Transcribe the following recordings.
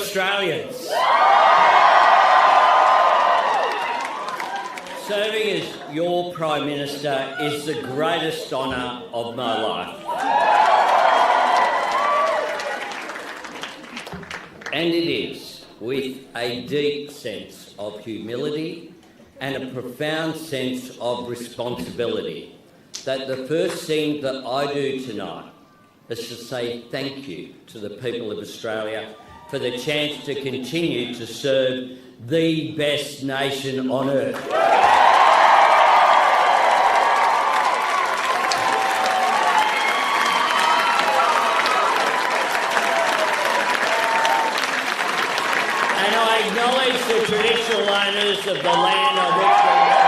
Australians. Serving as your Prime Minister is the greatest honour of my life. And it is with a deep sense of humility and a profound sense of responsibility that the first thing that I do tonight is to say thank you to the people of Australia for the chance to continue to serve the best nation on earth. And I acknowledge the traditional owners of the land on which we live.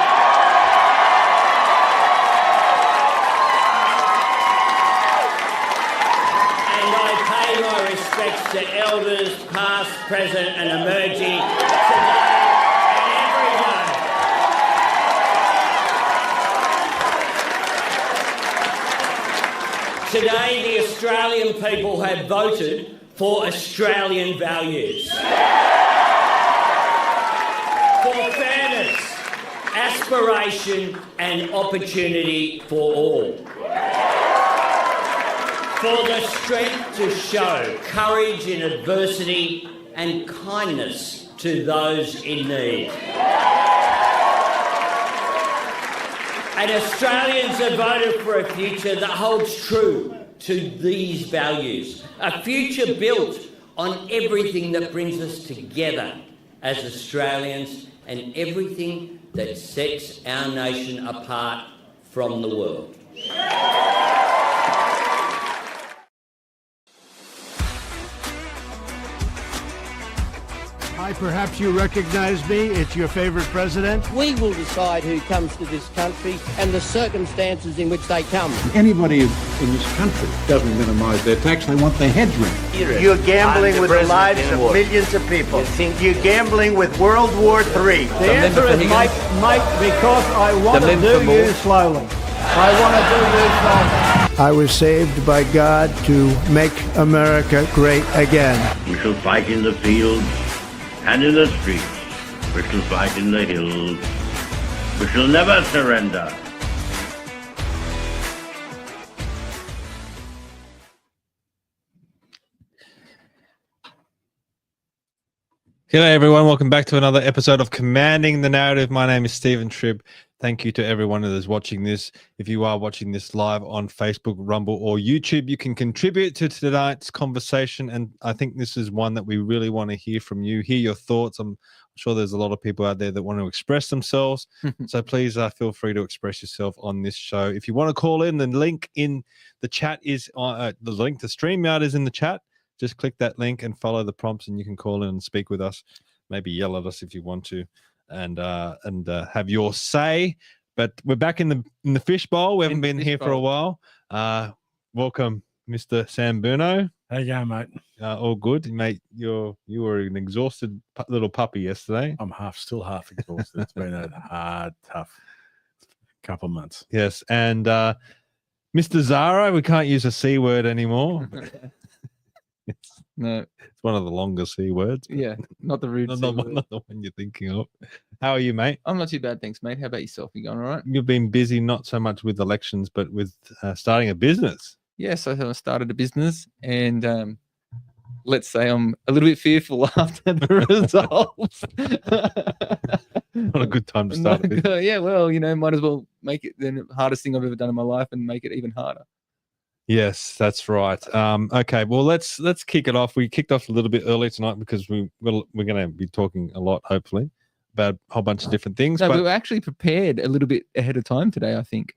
My respects to elders, past, present and emerging, today and every day. Today, the Australian people have voted for Australian values. For fairness, aspiration and opportunity for all. For the strength to show courage in adversity and kindness to those in need. And Australians have voted for a future that holds true to these values, a future built on everything that brings us together as Australians and everything that sets our nation apart from the world. Hi, perhaps you recognize me. It's your favorite president. We will decide who comes to this country and the circumstances in which they come. Anybody in this country doesn't minimise their tax. They want their heads ring. You're gambling with the lives of millions of people. You're gambling with World War III. The answer is Mike, because I want to do you slowly. I want to do you slowly. I was saved by God to make America great again. We shall fight in the fields and in the streets. We shall fight in the hills. We shall never surrender. G'day everyone, welcome back to another episode of Commanding the Narrative. My name is Stephen Tripp. Thank you to everyone that is watching this. If you are watching this live on Facebook, Rumble or YouTube, you can contribute to tonight's conversation, and I think this is one that we really want to hear from you, hear your thoughts. I'm sure there's a lot of people out there that want to express themselves, so please feel free to express yourself on this show. If you want to call in, the link in the chat is the link to StreamYard is in the chat. Just click that link and follow the prompts, and you can call in and speak with us. Maybe yell at us if you want to, and have your say. But we're back in the fishbowl. We haven't been here for a while. Welcome, Mr. Sam Buono. How you going, mate? All good, mate. You were an exhausted little puppy yesterday. I'm still half exhausted. It's been a hard, tough couple of months. Yes, and Mr. Zahra, we can't use a C word anymore. No, it's one of the longer C words. Yeah, not the rude not C the word. one you're thinking of. How are you, mate? I'm not too bad, thanks, mate. How about yourself? You going all right? You've been busy, not so much with elections, but with starting a business. Yes, I started a business, and let's say I'm a little bit fearful after the results. Not a good time to start a business. Yeah, well, might as well make it the hardest thing I've ever done in my life and make it even harder. Yes, that's right. Okay, well, let's kick it off. We kicked off a little bit early tonight because we're going to be talking a lot, hopefully, about a whole bunch of different things. No, but we were actually prepared a little bit ahead of time today, I think.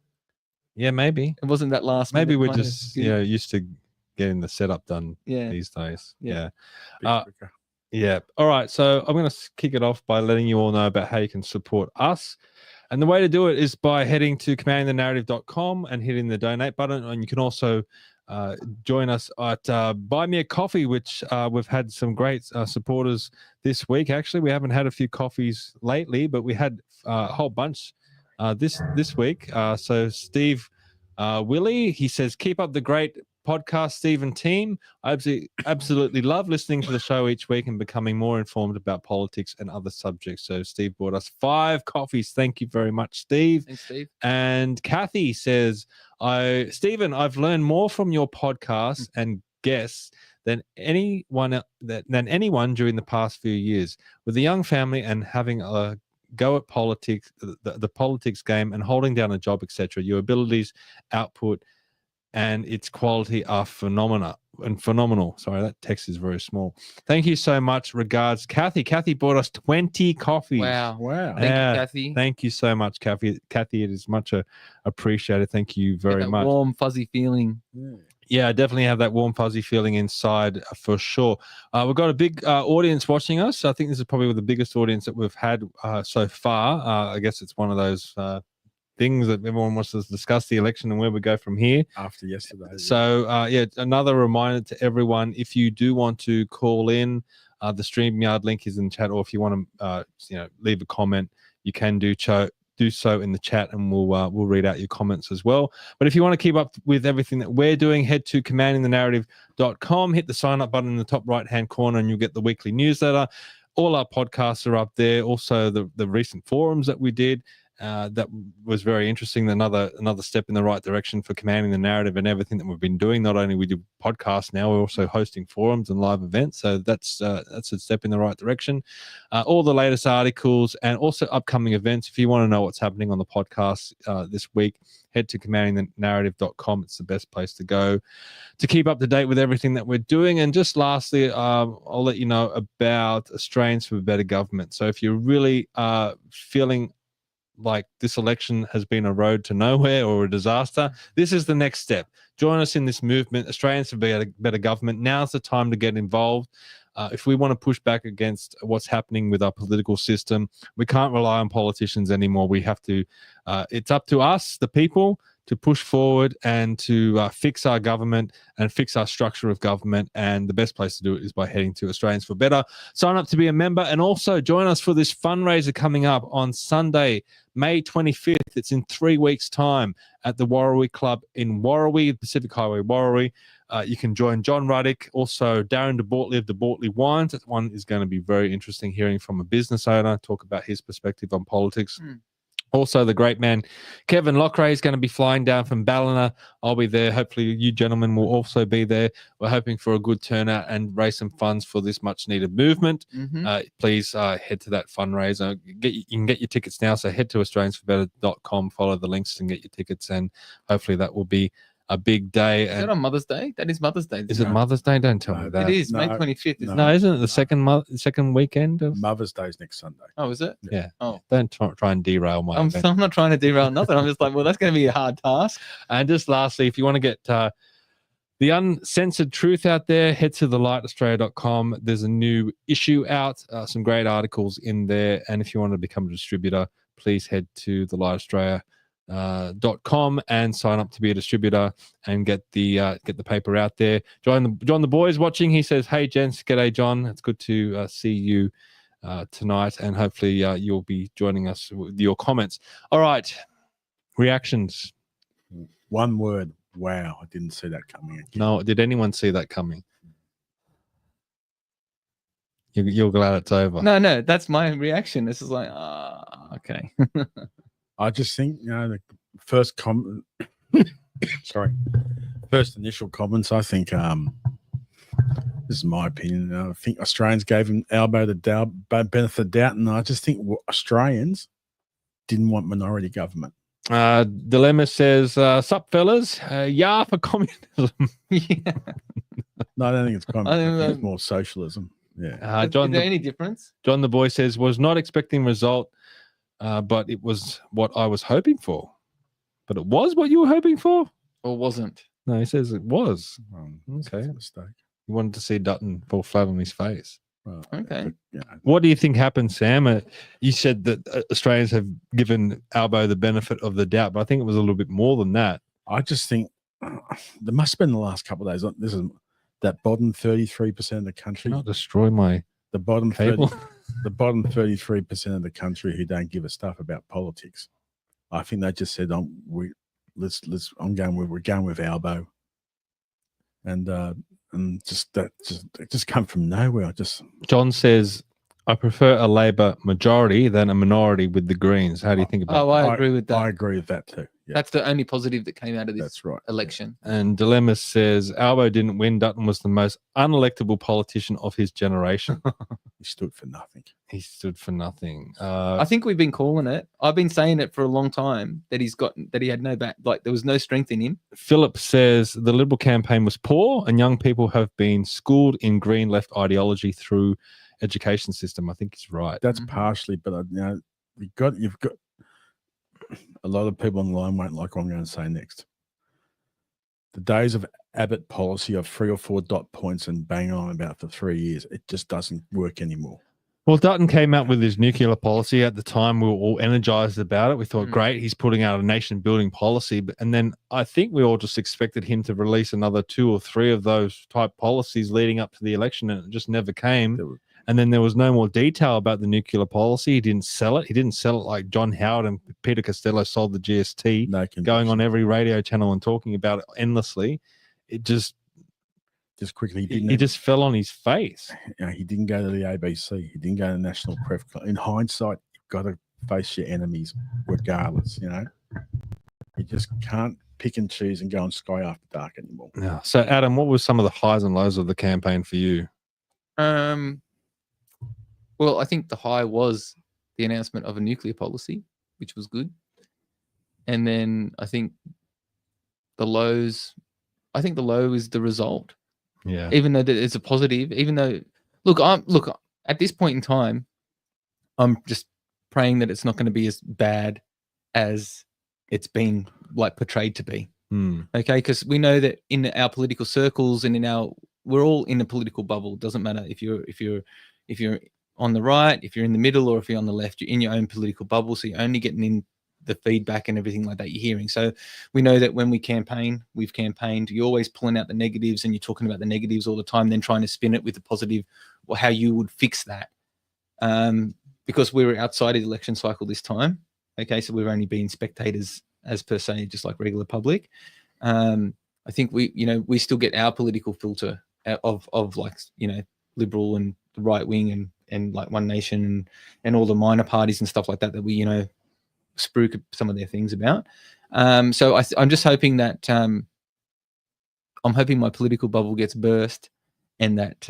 Yeah, maybe. It wasn't that last Maybe minute we're just used to getting the setup done these days. Yeah. Yeah. All right, so I'm going to kick it off by letting you all know about how you can support us. And the way to do it is by heading to commandingthenarrative.com and hitting the donate button. And you can also join us at Buy Me a Coffee, which we've had some great supporters this week. Actually, we haven't had a few coffees lately, but we had a whole bunch this week. So Steve Willie, he says, keep up the great podcast, Steve and team. I absolutely love listening to the show each week and becoming more informed about politics and other subjects. So Steve bought us 5 coffees. Thank you very much, Steve. Thanks, Steve. And Kathy says, Stephen, I've learned more from your podcast and guests than anyone during the past few years. With a young family and having a go at politics, the politics game, and holding down a job, etc., your abilities, output, and its quality are phenomenal. Sorry, that text is very small. Thank you so much. Regards, Kathy. Kathy bought us 20 coffees. Wow. Wow. Thank you, Kathy. Thank you so much, Kathy. Kathy, it is much appreciated. Thank you very much. Warm, fuzzy feeling. Yeah, I definitely have that warm, fuzzy feeling inside for sure. We've got a big audience watching us. I think this is probably the biggest audience that we've had so far. I guess it's one of those things that everyone wants to discuss the election and where we go from here. After yesterday. So, another reminder to everyone, if you do want to call in, the StreamYard link is in the chat, or if you want to, leave a comment, you can do so in the chat, and we'll read out your comments as well. But if you want to keep up with everything that we're doing, head to commandingthenarrative.com, hit the sign up button in the top right hand corner, and you'll get the weekly newsletter. All our podcasts are up there. Also, the recent forums that we did. That was very interesting. Another step in the right direction for Commanding the Narrative and everything that we've been doing. Not only we do podcasts now, we're also hosting forums and live events. So that's a step in the right direction. All the latest articles and also upcoming events. If you want to know what's happening on the podcast this week, head to commandingthenarrative.com. It's the best place to go to keep up to date with everything that we're doing. And just lastly, I'll let you know about Australians for a Better Government. So if you're really feeling like this election has been a road to nowhere or a disaster, this is the next step. Join us in this movement, Australians for Better Government. Now's the time to get involved. If we want to push back against what's happening with our political system, we can't rely on politicians anymore. We have to, it's up to us, the people, to push forward and to fix our government and fix our structure of government. And the best place to do it is by heading to Australians for Better. Sign up to be a member and also join us for this fundraiser coming up on Sunday, May 25th. It's in 3 weeks' time at the Warrawee Club in Warrawee, Pacific Highway, Warrawee. You can join John Ruddick, also Darren de Bortley of de Bortley Wines. That one is going to be very interesting, hearing from a business owner, talk about his perspective on politics. Also, the great man, Kevin Lockray, is going to be flying down from Ballina. I'll be there. Hopefully, you gentlemen will also be there. We're hoping for a good turnout and raise some funds for this much-needed movement. Please head to that fundraiser. You can get your tickets now, so head to australiansforbetter.com, follow the links and get your tickets, and hopefully that will be a big day. Is that on Mother's Day? That is Mother's Day. Is it Mother's Day? Don't tell me that. It is May 25th. No, isn't it the second weekend of Mother's Day's next Sunday. Oh, is it? Yeah. Oh, don't try and derail my event. I'm not trying to derail nothing. I'm just like, well, that's going to be a hard task. And just lastly, if you want to get the uncensored truth out there, head to thelightaustralia.com. There's a new issue out, some great articles in there. And if you want to become a distributor, please head to thelightaustralia.com and sign up to be a distributor and get the paper out there. John the boys watching, he says, hey gents, g'day John, it's good to see you tonight, and hopefully you'll be joining us with your comments. All right, reactions. One word: wow. I didn't see that coming again. No, did anyone see that coming? You're glad it's over? No, that's my reaction. This is like, okay. I just think, the first first initial comments, I think, this is my opinion, I think Australians gave him ALBO the benefit of the doubt, and I just think Australians didn't want minority government. Dilemma says, sup fellas, yeah for communism. Yeah. No, I don't think it's communism. I think it's more socialism. Yeah. Is there any difference? John the boy says, was not expecting result, but it was what I was hoping for. But it was what you were hoping for? Or wasn't? No, he says it was. Okay. That's a mistake. You wanted to see Dutton fall flat on his face. Well, okay. What do you think happened, Sam? You said that Australians have given ALBO the benefit of the doubt, but I think it was a little bit more than that. I just think there must have been the last couple of days. This is that bottom 33% of the country. Not destroy the bottom cable. The bottom 33% of the country who don't give a stuff about politics. I think they just said, we're going with ALBO. and it just come from nowhere. John says, I prefer a Labor majority than a minority with the Greens. How do you think about that? I agree with that. I agree with that too. Yeah. That's the only positive that came out of this That's right. election. And Dilemma says, ALBO didn't win. Dutton was the most unelectable politician of his generation. He stood for nothing. He stood for nothing. I think we've been calling it. I've been saying it for a long time that he had no back, like there was no strength in him. Philip says the Liberal campaign was poor and young people have been schooled in green left ideology through education system. I think he's right. That's partially, but you've got a lot of people on the line won't like what I'm going to say next. The days of Abbott policy of 3 or 4 dot points and bang on about for 3 years, it just doesn't work anymore. Well, Dutton came out with his nuclear policy. At the time, we were all energized about it. We thought, great, he's putting out a nation-building policy. And then I think we all just expected him to release another 2 or 3 of those type policies leading up to the election, and it just never came. And then there was no more detail about the nuclear policy. He didn't sell it. He didn't sell it like John Howard and Peter Costello sold the GST, going on every radio channel and talking about it endlessly. It just quickly, he just fell on his face. He didn't go to the ABC. He didn't go to National Press Club. In hindsight, you've got to face your enemies regardless, You just can't pick and choose and go on Sky After Dark anymore. Yeah. So, Adam, what were some of the highs and lows of the campaign for you? Well, I think the high was the announcement of a nuclear policy, which was good. And then I think the low is the result. Yeah. Even though it's a positive, even though look, at this point in time, I'm just praying that it's not going to be as bad as it's been like portrayed to be. Okay, because we know that in our political circles and we're all in a political bubble. It doesn't matter if you're on the right, if you're in the middle, or if you're on the left, you're in your own political bubble. So you're only getting in the feedback and everything like that you're hearing. So we know that when we've campaigned, you're always pulling out the negatives and you're talking about the negatives all the time, then trying to spin it with the positive or how you would fix that. Because we were outside of the election cycle this time. Okay, so we've only been spectators as per se, just like regular public. I think we still get our political filter of like, liberal and the right wing and like One Nation and all the minor parties and stuff like that we, spruik some of their things about. So I'm just hoping that I'm hoping my political bubble gets burst and that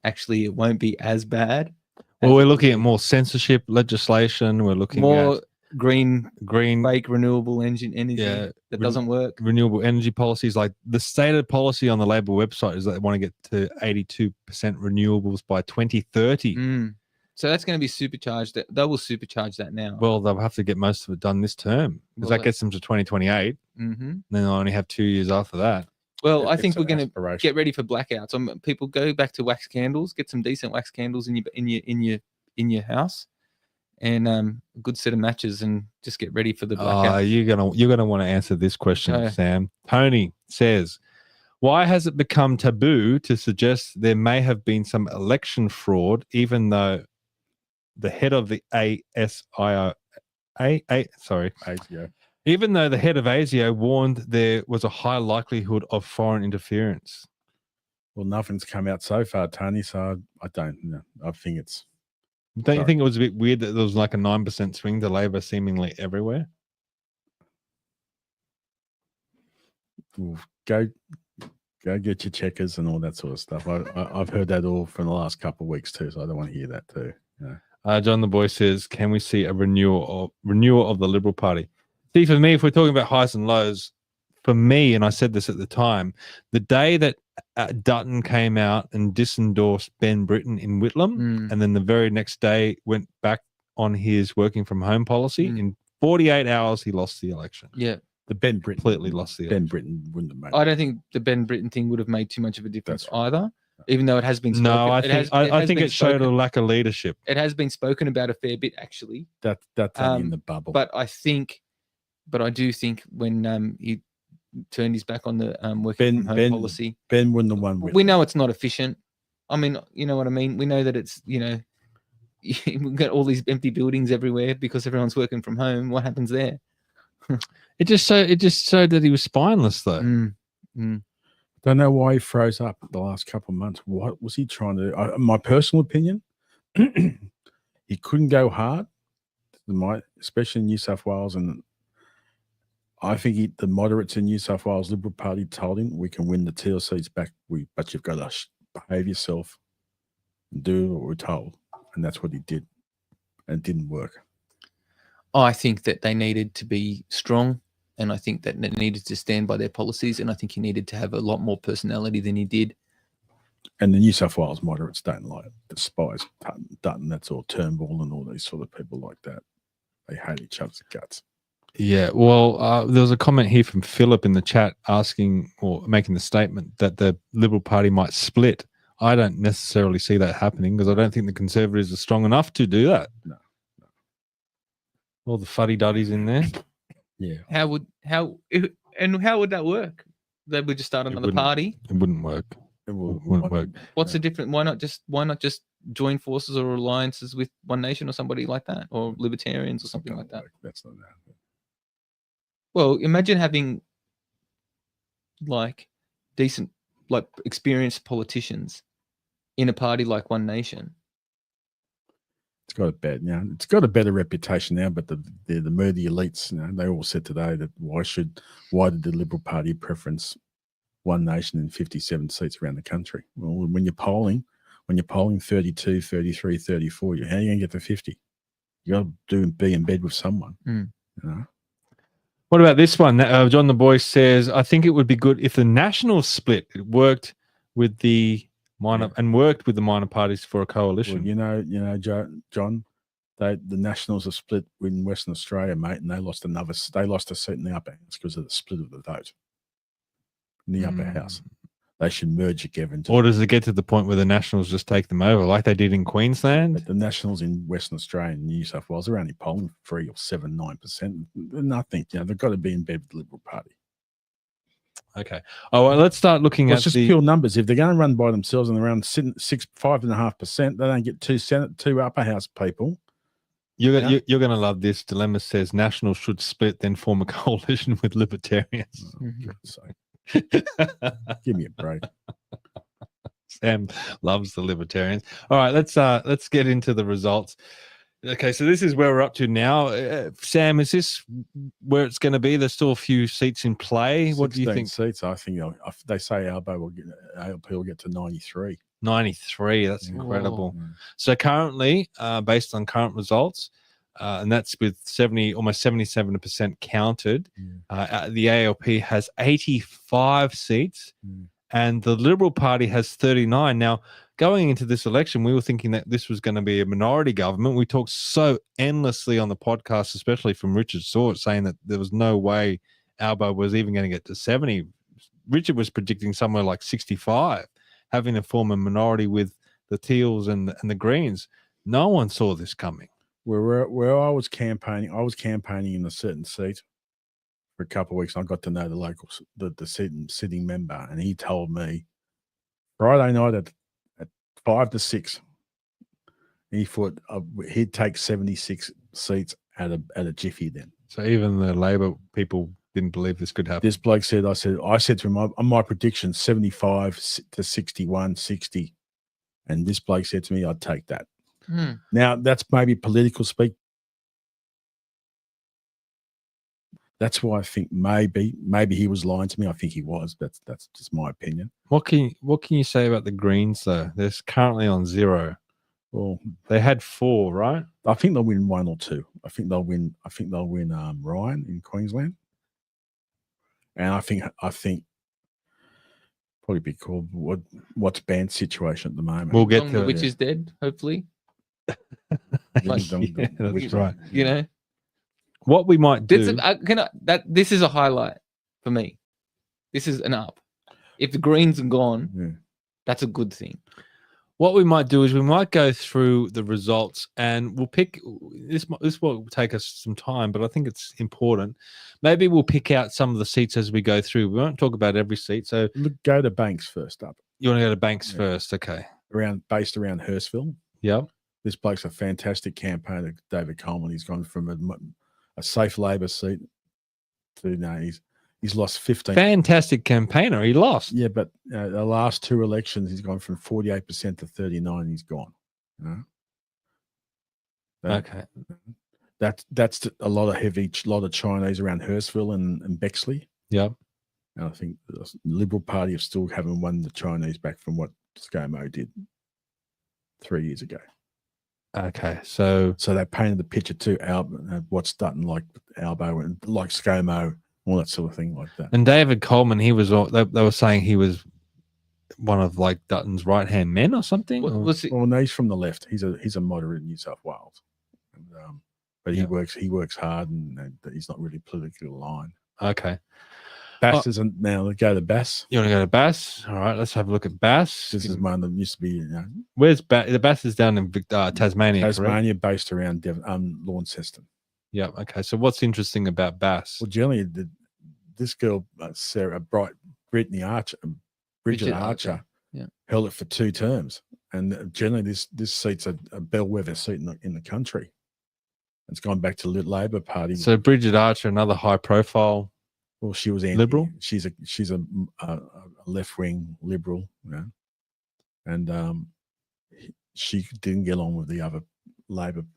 actually it won't be as bad. Well, we're looking at more censorship legislation. We're looking more at green fake renewable energy that doesn't work. Renewable energy policies, like the stated policy on the Labor website is that they want to get to 82% renewables by 2030. So that's going to be supercharged. They will supercharge that now. Well, they'll have to get most of it done this term because that gets them to 2028. Then they'll only have 2 years after that. Well, I think we're going to get ready for blackouts. People go back to wax candles, get some decent wax candles in your house, and a good set of matches, and just get ready for the blackout. You're gonna want to answer this question, Sam. Tony says, why has it become taboo to suggest there may have been some election fraud, even though the head of the ASIO, even though the head of ASIO warned there was a high likelihood of foreign interference? Well, nothing's come out so far, Tony, so I don't know. I think it's... Don't you think it was a bit weird that there was like a 9% swing to Labor seemingly everywhere? Go get your checkers and all that sort of stuff. I've heard that all from the last couple of weeks too, so I don't want to hear that too. John the Boy says, can we see a renewal of the Liberal Party? See, for me, if we're talking about highs and lows, for me, and I said this at the time, the day that Dutton came out and disendorsed Ben Britton in Whitlam, and then the very next day went back on his working from home policy, in 48 hours, he lost the election. Yeah. The Ben Britton completely lost the election. Ben Britton wouldn't have made I don't think the Ben Britton thing would have made too much of a difference either, even though it has been spoken. No, I think it showed a lack of leadership. It has been spoken about a fair bit, actually. That's in the bubble. But I do think when he turned his back on the working from home policy, Ben wouldn't have won. We know it's not efficient. I mean, you know what I mean? We know that it's, we've got all these empty buildings everywhere because everyone's working from home. What happens there? It just showed that he was spineless, though. The Don't know why he froze up the last couple of months. What was he trying to do? My personal opinion, he couldn't go hard, especially in New South Wales. And I think the moderates in New South Wales Liberal Party told him, we can win the Teals seats back, but you've got to behave yourself and do what we're told. And that's what he did. And it didn't work. I think that they needed to be strong, and I think that they needed to stand by their policies, and I think he needed to have a lot more personality than he did. And the New South Wales moderates don't like it. Despise Dutton, that's all Turnbull and all these sort of people like that. They hate each other's guts. Yeah, well, there was a comment here from Philip in the chat asking or making the statement that the Liberal Party might split. I don't necessarily see that happening because I don't think the Conservatives are strong enough to do that. No. All the fuddy-duddies in there. Yeah. How would that work? They would just start another party? It wouldn't work. It wouldn't work. What's the difference? Why not just join forces or alliances with One Nation or somebody like that, or libertarians or something like that? That's not that. Well, imagine having like decent, like experienced politicians in a party like One Nation. It's got it's got a better reputation now, but the moody elites, they all said today that why did the Liberal Party preference One Nation in 57 seats around the country? Well, when you're polling 32, 33, 34, how are you going to get to 50? You got to be in bed with someone. What about this one? John the Boy says, I think it would be good if the Nationals split. It worked with the minor minor parties for a coalition. Well, John, the Nationals are split in Western Australia, mate, and they lost a seat in the upper house because of the split of the vote in the upper house. They should merge together. Or does it get to the point where the Nationals just take them over, like they did in Queensland? But the Nationals in Western Australia and New South Wales are only polling 3 or 7, 9%. Nothing. They've got to be in bed with the Liberal Party. Okay. Oh, well, let's start looking at just pure numbers. If they're going to run by themselves and around 5.5%, they don't get two upper house people. You're going to love this. Dilemma says Nationals should split, then form a coalition with Libertarians. Oh, God's sake. Give me a break. Sam loves the Libertarians. All right, let's get into the results. Okay, so this is where we're up to now. Sam, is this where it's going to be? There's still a few seats in play. What do you think? Seats. I think they say ALBO will get to 93. 93. That's incredible. Oh. So currently, based on current results, and that's with almost 77% counted. The ALP has 85 seats, and the Liberal Party has 39. Now, going into this election, we were thinking that this was going to be a minority government. We talked so endlessly on the podcast, especially from Richard Sort, saying that there was no way ALBO was even going to get to 70. Richard was predicting somewhere like 65, having to form a minority with the Teals and the Greens. No one saw this coming. Where I was campaigning in a certain seat for a couple of weeks. I got to know the sitting member, and he told me Friday night at 5 to 6, he thought he'd take 76 seats at a jiffy then. So even the Labor people didn't believe this could happen. This bloke said, I said to him, on my prediction, 75 to 61, 60. And this bloke said to me, I'd take that. Now, that's maybe political speak. That's why I think maybe he was lying to me. I think he was. That's just my opinion. What can you say about the Greens though? They're currently on 0. Well, they had 4, right? I think they'll win 1 or 2. I think they'll win Ryan in Queensland, and I think probably be called what's Band's situation at the moment. We'll get to which is dead, hopefully. That's right. What we might do. This is a highlight for me. This is an up. If the Greens are gone, that's a good thing. What we might do is we might go through the results, and we'll pick this. This will take us some time, but I think it's important. Maybe we'll pick out some of the seats as we go through. We won't talk about every seat. So go to Banks first up. You want to go to Banks first, okay? Based around Hurstville. Yeah. This bloke's a fantastic campaigner, David Coleman. He's gone from a safe Labor seat to He's lost 15. Fantastic campaigner. He lost. Yeah, but the last 2 elections, he's gone from 48% to 39%. He's gone. You know? Okay. That's a lot of Chinese around Hurstville and Bexley. Yep. And I think the Liberal Party have still haven't won the Chinese back from what ScoMo did 3 years ago. Okay. So they painted the picture to what's Dutton like ALBO and like ScoMo, all that sort of thing like that. And David Coleman, he was. They were saying he was one of like Dutton's right hand men or something. Well, no, he's from the left. He's a moderate in New South Wales, but he works hard and he's not really politically aligned. Okay. Bass isn't now. Let's go to Bass. You want to go to Bass? All right, let's have a look at Bass. This is one that used to be. Where's Bass? The Bass is down in Tasmania. Tasmania, based around Launceston. Yeah. Okay. So what's interesting about Bass? Well, generally, this girl, Bridget Archer, held it for 2 terms, and generally this seat's a bellwether seat in the country. It's gone back to the Labor Party. So Bridget Archer, another high profile. Well, she was liberal. She's a left wing liberal, and she didn't get along with the other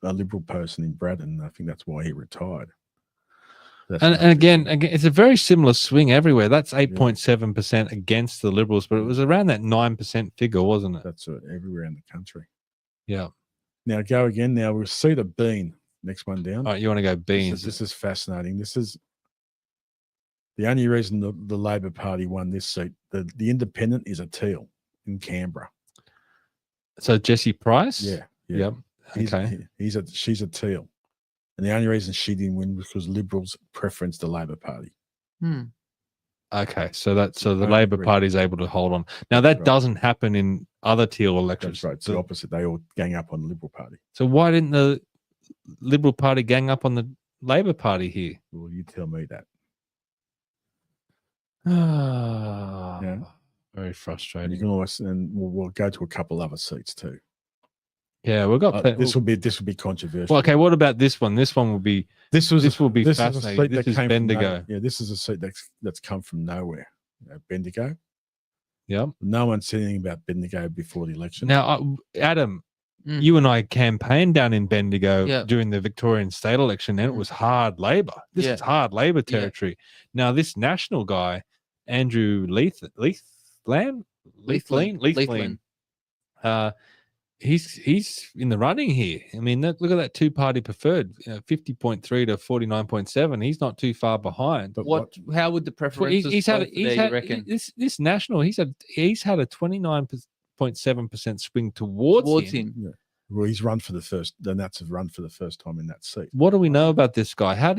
liberal person in Braddon. I think that's why he retired. And again, it's a very similar swing everywhere. That's 8.7% against the Liberals, but it was around that 9% figure, wasn't it? That's it, everywhere in the country. Yeah. Now go again. Now we'll see the Bean. Next one down. All right, you want to go Beans? This is fascinating. This is the only reason the Labor Party won this seat. The independent is a Teal in Canberra. So Jesse Price? Yeah. Yep. Okay. She's a Teal. And the only reason she didn't win was because Liberals preferenced the Labor Party. Okay, so the Labor Party is able to hold on. Now that doesn't happen in other Teal elections. That's right. It's the opposite. They all gang up on the Liberal Party. So why didn't the Liberal Party gang up on the Labor Party here? Well, you tell me that. Yeah. Very frustrating. You can always, and we'll go to a couple other seats too. Yeah, we've got this will be controversial. Well, okay, what about this one? This one will be this will be fascinating. This is Bendigo. This is a seat that's come from nowhere. Bendigo. Yeah. No one said anything about Bendigo before the election. Now, Adam, you and I campaigned down in Bendigo during the Victorian state election, and it was hard Labor. This is hard Labor territory. Now, this national guy, Andrew Leithland, he's in the running here. I mean, look at that 2-party preferred, 50.3 to 49.7. He's not too far behind. But how would the preferences? This national. He's had a 29.7% swing towards him. Yeah. Well, he's run for the Nats have run for the first time in that seat. What do we know about this guy? How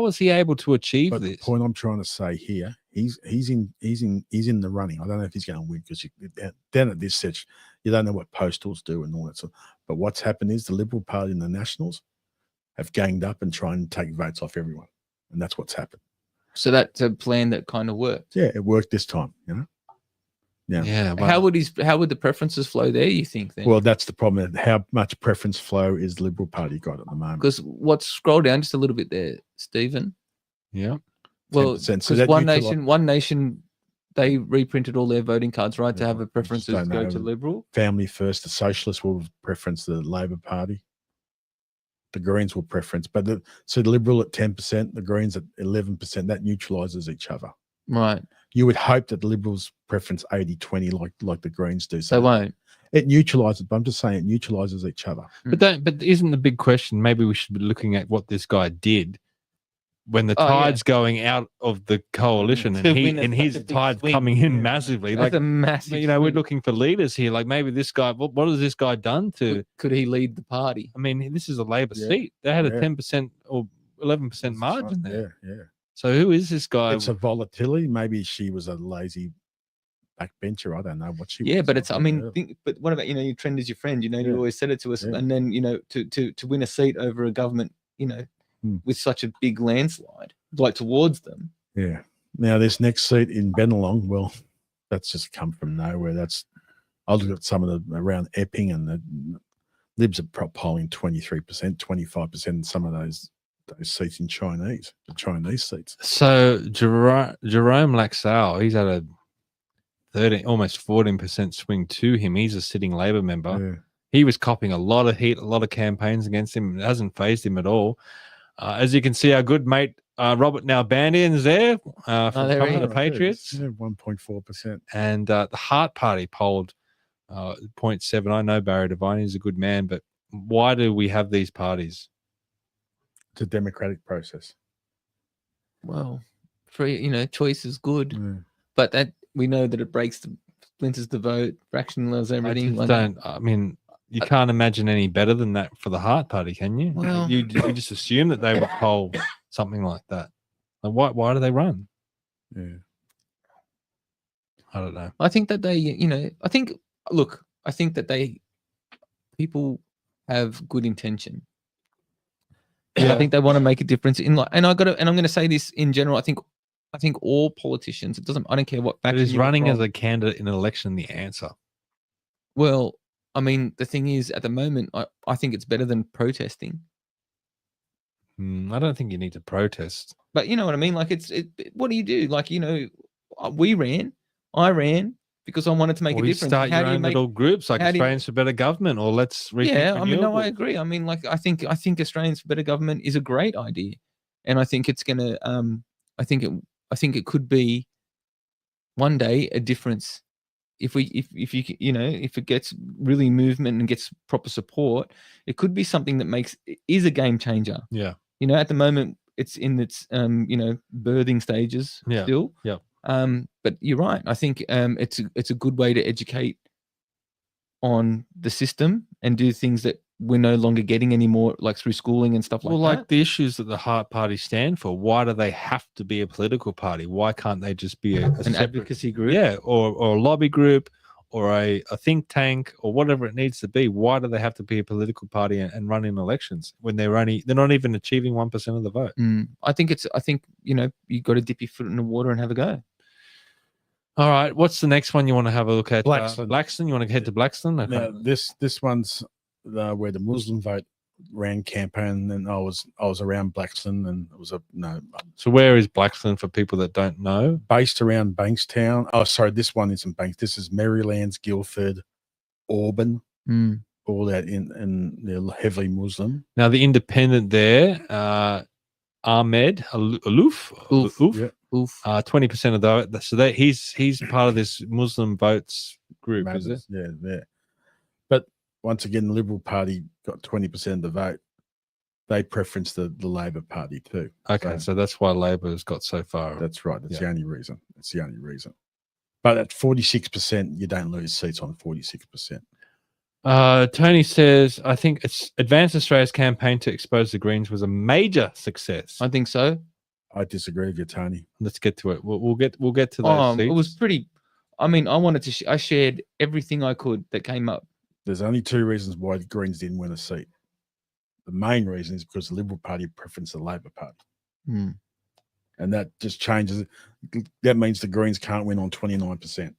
was he able to achieve this? The point I'm trying to say here, he's in the running. I don't know if he's going to win because down at this stage, you don't know what postals do and all that stuff. But what's happened is the Liberal Party and the Nationals have ganged up and trying to take votes off everyone, and that's what's happened. So that's a plan that kind of worked. Yeah, it worked this time. Yeah. How would the preferences flow there, you think, then? Well, that's the problem. How much preference flow is the Liberal Party got at the moment? Because scroll down just a little bit there, Stephen. Yeah. Well, because One Nation, they reprinted all their voting cards, right, to have a preferences go to Liberal. Family First, the Socialists will preference the Labor Party. The Greens will preference, but the Liberal at 10%, the Greens at 11%, that neutralises each other. Right. You would hope that the Liberals preference 80-20 like the Greens do. So they won't. It neutralises, but I'm just saying it neutralises each other. But isn't the big question, maybe we should be looking at what this guy did when the tide's going out of the coalition and his tide's coming in massively. That's a massive we're looking for leaders here. Like maybe this guy, what has this guy done to... Could he lead the party? I mean, this is a Labor seat. They had a 10% or 11% margin there. Yeah. So who is this guy? It's a volatility. Maybe she was a lazy backbencher. I don't know what she was. Yeah, but it's, but what about, your trend is your friend, you always said it to us. Yeah. And then, to win a seat over a government, with such a big landslide, like towards them. Yeah. Now this next seat in Bennelong, well, that's just come from nowhere. I look at some of the around Epping and the Libs are polling 23%, 25%, and some of those those seats in the Chinese seats. So Jerome Laxale, he's at a 13, almost 14% swing to him. He's a sitting Labor member. Yeah. He was copping a lot of heat, a lot of campaigns against him. It hasn't phased him at all. As you can see, our good mate Robert Nalbandian's there from the Patriots. Yeah, 1.4%. And the Heart Party polled 0.7. I know Barry Devine is a good man, but why do we have these parties? It's a democratic process. Well, free, choice is good, Yeah. but that we know that it splinters the vote, fractionalizes everything. You can't imagine any better than that for the Heart Party, can you? Well, you just assume that they would poll something like that. Like why do they run? Yeah. I don't know. I think that people have good intention. Yeah. I think they want to make a difference and I'm going to say this in general. I think all politicians, I don't care what faction is running as a candidate in an election the answer. Well, I mean, the thing is, at the moment, I think it's better than protesting. I don't think you need to protest. But you know what I mean? Like, what do you do? Like, I ran because I wanted to make a difference. Start your own little groups like Australians for Better Government, or let's rethink Renewables. I agree. I mean, like, I think Australians for Better Government is a great idea, and I think it's gonna. I think it could be one day a difference. If it gets really movement and gets proper support, it could be something that is a game changer. Yeah. At the moment it's in its birthing stages still. Yeah. But you're right. I think it's a good way to educate on the system and do things that we're no longer getting anymore, like through schooling and stuff like that. Well, like the issues that the Heart Party stand for, why do they have to be a political party? Why can't they just be an advocacy group? Yeah, or a lobby group or a think tank or whatever it needs to be. Why do they have to be a political party and run in elections when they're not even achieving 1% of the vote? I think you got to dip your foot in the water and have a go. All right, what's the next one you want to have a look at? Blaxland. You want to head to Blaxland? Okay. Now, this one's where the Muslim vote ran campaign, and I was around Blaxland, and it was So where is Blaxland for people that don't know? Based around Bankstown. Oh, sorry, this one isn't Banks. This is Marylands, Guildford, Auburn. All that in they're heavily Muslim. Now the independent there, Ahmed Aloof. 20% of the so he's part of this Muslim votes group, is it? Yeah. But once again, the Liberal Party got 20% of the vote. They preference the Labor Party too. Okay, so that's why Labor has got so far. That's right. That's the only reason. That's the only reason. But at 46%, you don't lose seats on 46%. Tony says, I think it's Advance Australia's campaign to expose the Greens was a major success. I think so. I disagree with you, Tony. Let's get to it. We'll get to those seats. It was pretty. I mean, I wanted to. I shared everything I could that came up. There's only two reasons why the Greens didn't win a seat. The main reason is because the Liberal Party preference the Labor Party, and that just changes. That means the Greens can't win on 29%.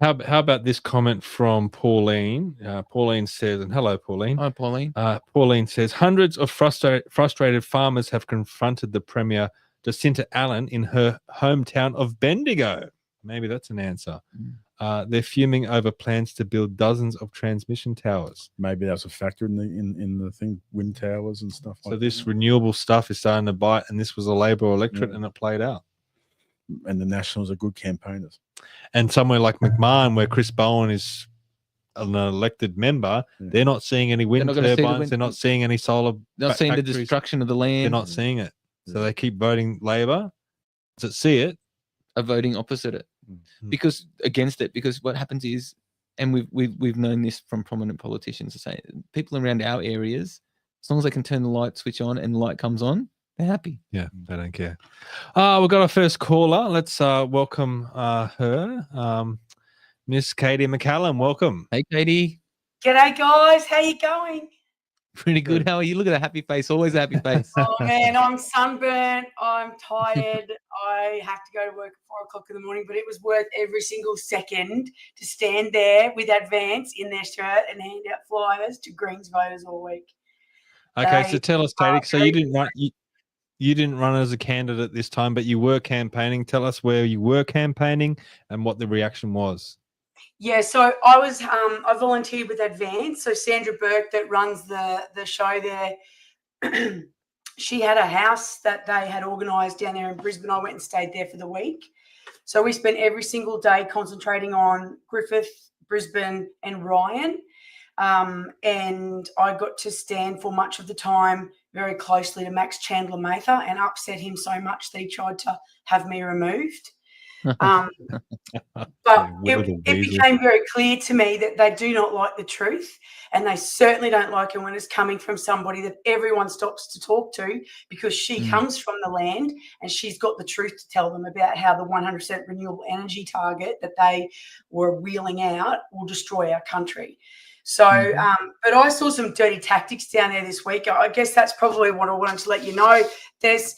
How about this comment from Pauline? Pauline says, and hello, Pauline. Hi, Pauline. Pauline says, hundreds of frustrated farmers have confronted the Premier Jacinta Allen in her hometown of Bendigo. Maybe that's an answer. They're fuming over plans to build dozens of transmission towers. Maybe that's a factor in the thing, wind towers and stuff. So this renewable stuff is starting to bite, and this was a Labor electorate, and it played out. And the Nationals are good campaigners. And somewhere like McMahon, where Chris Bowen is an elected member, they're not seeing any wind turbines. They're not seeing any solar. They're not seeing the destruction of the land. They're not seeing it. So they keep voting Labor. Does it see it? Are voting opposite it, because against it. Because what happens is, and we've known this from prominent politicians to say, people around our areas, as long as they can turn the light switch on and the light comes on, they're happy. Yeah, they don't care. We've got our first caller. Let's welcome her, Miss Katie McCallum. Welcome. Hey, Katie. G'day, guys. How you going? Pretty good. How are you? Look at that happy face. Always a happy face. Oh, man, I'm sunburnt. I'm tired. I have to go to work at 4 o'clock in the morning, but it was worth every single second to stand there with Advance in their shirt and hand out flyers to Greens voters all week. Okay, so tell us, Katie. So you didn't run. you didn't run as a candidate this time, but you were campaigning. Tell us where you were campaigning and what the reaction was. Yeah, so I volunteered with Advance. So Sandra Burke, that runs the show there, she had a house that they had organised down there in Brisbane. I went and stayed there for the week. So we spent every single day concentrating on Griffith, Brisbane and Ryan. And I got to stand for much of the time very closely to Max Chandler Mather and upset him so much that he tried to have me removed. But it became very clear to me that they do not like the truth, and they certainly don't like it when it's coming from somebody that everyone stops to talk to, because she comes from the land and she's got the truth to tell them about how the 100% renewable energy target that they were wheeling out will destroy our country. So, but I saw some dirty tactics down there this week. I guess that's probably what I wanted to let you know. There's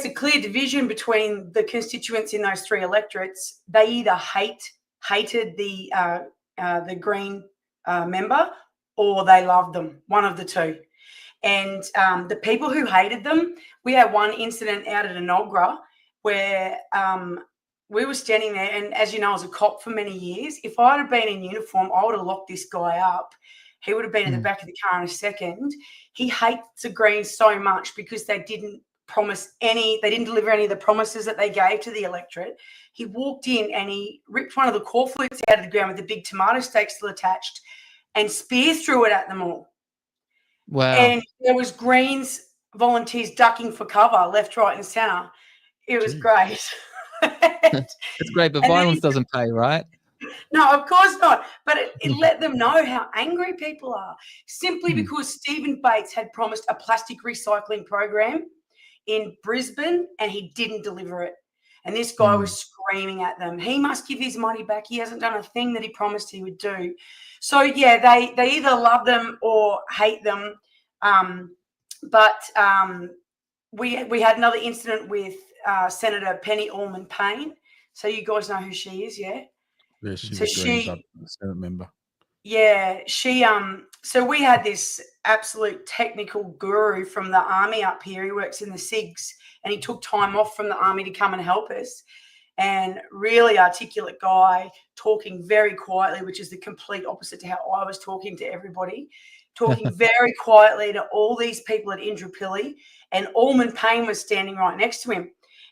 a clear division between the constituents in those three electorates. They either hated the Green member, or they loved them, one of the two. And the people who hated them, we had one incident out at Enoggera where we were standing there, and as you know, I was a cop for many years. If I had been in uniform, I would have locked this guy up. He would have been in the back of the car in a second. He hates the Greens so much because they didn't deliver any of the promises that they gave to the electorate. He walked in and he ripped one of the core flutes out of the ground with the big tomato stake still attached and spear threw it at them all. Wow. And there was Greens volunteers ducking for cover left, right and centre. It was great. It's great, but violence doesn't pay, right? No, of course not. But it let them know how angry people are, simply because Stephen Bates had promised a plastic recycling program in Brisbane and he didn't deliver it. And this guy was screaming at them. He must give his money back. He hasn't done a thing that he promised he would do. So, yeah, they either love them or hate them. We had another incident with Senator Penny Allman-Payne. So you guys know who she is, yeah? Yeah, she's a Senate member. Yeah, so we had this absolute technical guru from the army up here. He works in the SIGs, and he took time off from the army to come and help us. And really articulate guy, talking very quietly, which is the complete opposite to how I was talking to everybody, talking very quietly to all these people at Indooroopilly, and Allman-Payne was standing right next to him.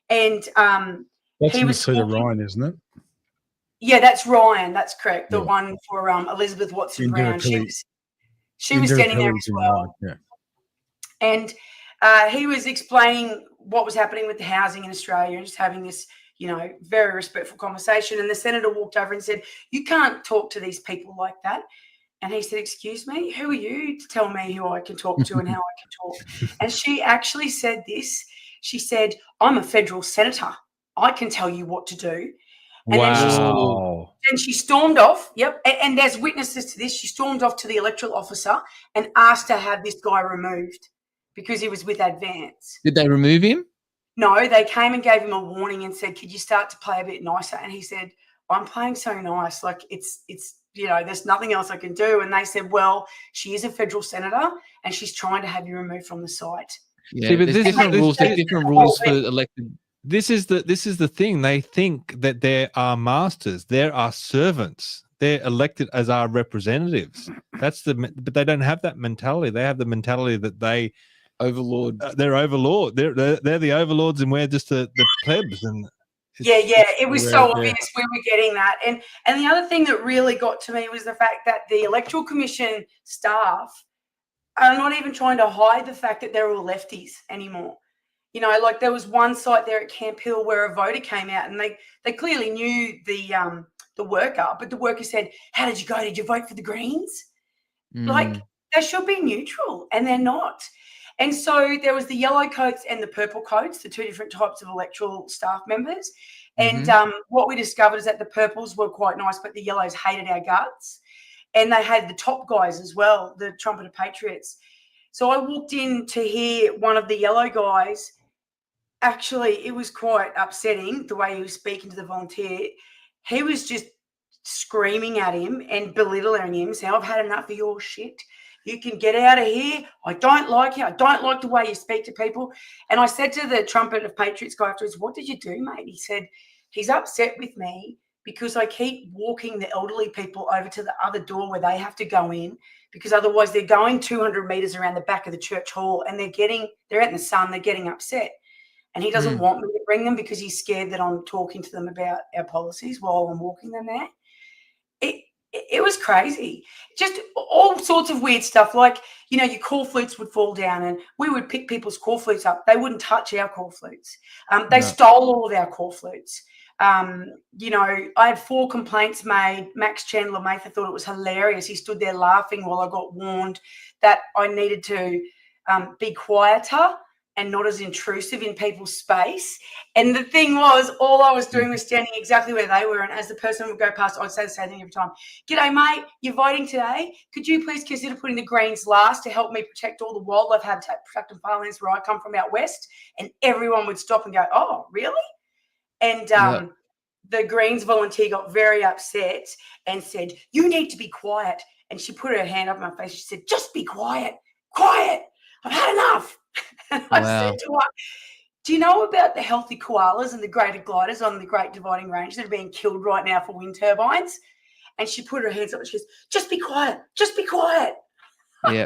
And that's he in was the seat of Ryan, isn't it? Yeah, that's Ryan. That's correct. The one for Elizabeth Watson-Brown. She was standing there as well. Yeah. And he was explaining what was happening with the housing in Australia and just having this, very respectful conversation. And the senator walked over and said, "You can't talk to these people like that." And he said, "Excuse me, who are you to tell me who I can talk to and how I can talk?" And she actually said this. She said, "I'm a federal senator. I can tell you what to do." And then she stormed off. Yep. And there's witnesses to this. She stormed off to the electoral officer and asked to have this guy removed because he was with Advance. Did they remove him? No, they came and gave him a warning and said, "Could you start to play a bit nicer?" And he said, "I'm playing so nice. Like it's there's nothing else I can do." And they said, "Well, she is a federal senator and she's trying to have you removed from the site." Yeah, see, but there's different rules for elected. This is the thing. They think that there are masters, there are servants. They're elected as our representatives. But they don't have that mentality. They have the mentality that they overlord. They're overlord. They're the overlords, and we're just the plebs. And it was so obvious we were getting that. And the other thing that really got to me was the fact that the Electoral Commission staff are not even trying to hide the fact that they're all lefties anymore. Like there was one site there at Camp Hill where a voter came out and they clearly knew the worker, but the worker said, "How did you go? Did you vote for the Greens?" Like they should be neutral, and they're not. And so there was the yellow coats and the purple coats, the two different types of electoral staff members. And what we discovered is that the purples were quite nice, but the yellows hated our guts. And they had the top guys as well, the Trumpeter Patriots. So I walked in to hear one of the yellow guys. Actually, it was quite upsetting the way he was speaking to the volunteer. He was just screaming at him and belittling him, saying, "I've had enough of your shit. You can get out of here. I don't like you. I don't like the way you speak to people. And I said to the Trumpet of Patriots guy afterwards, what did you do, mate? He said, he's upset with me because I keep walking the elderly people over to the other door where they have to go in, because otherwise they're going 200 meters around the back of the church hall and they're out in the sun, they're getting upset. And he doesn't want me to bring them because he's scared that I'm talking to them about our policies while I'm walking them there. It was crazy. Just all sorts of weird stuff. Like, you know, your call flutes would fall down and we would pick people's call flutes up. They wouldn't touch our call flutes. They stole all of our call flutes. You know, I had 4 complaints made. Max Chandler Mather thought it was hilarious. He stood there laughing while I got warned that I needed to be quieter and not as intrusive in people's space. And the thing was, all I was doing was standing exactly where they were. And as the person would go past, I'd say the same thing every time. G'day, mate. You're voting today. Could you please consider putting the Greens last to help me protect all the wildlife habitat protected farmlands where I come from out west? And everyone would stop and go, oh, really? And the Greens volunteer got very upset and said, you need to be quiet. And she put her hand up in my face. She said, just be quiet. Quiet. I've had enough. And I said to her, do you know about the healthy koalas and the greater gliders on the Great Dividing Range that are being killed right now for wind turbines? And she put her hands up and she goes, just be quiet. Just be quiet. Yeah.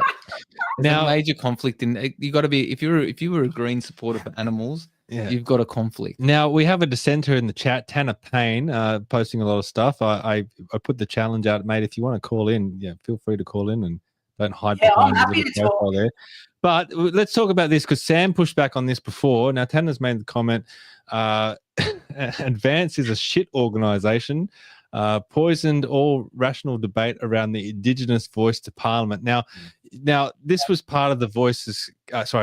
Now, a major conflict in you got to be if you were a Green supporter for animals, you've got a conflict. Now we have a dissenter in the chat, Tanner Payne, posting a lot of stuff. I put the challenge out, mate. If you want to call in, feel free to call in and don't hide behind the little profile there. But let's talk about this because Sam pushed back on this before. Now Tanner's made the comment, Advance is a shit organisation, poisoned all rational debate around the Indigenous voice to Parliament. Now this was part of the Voices.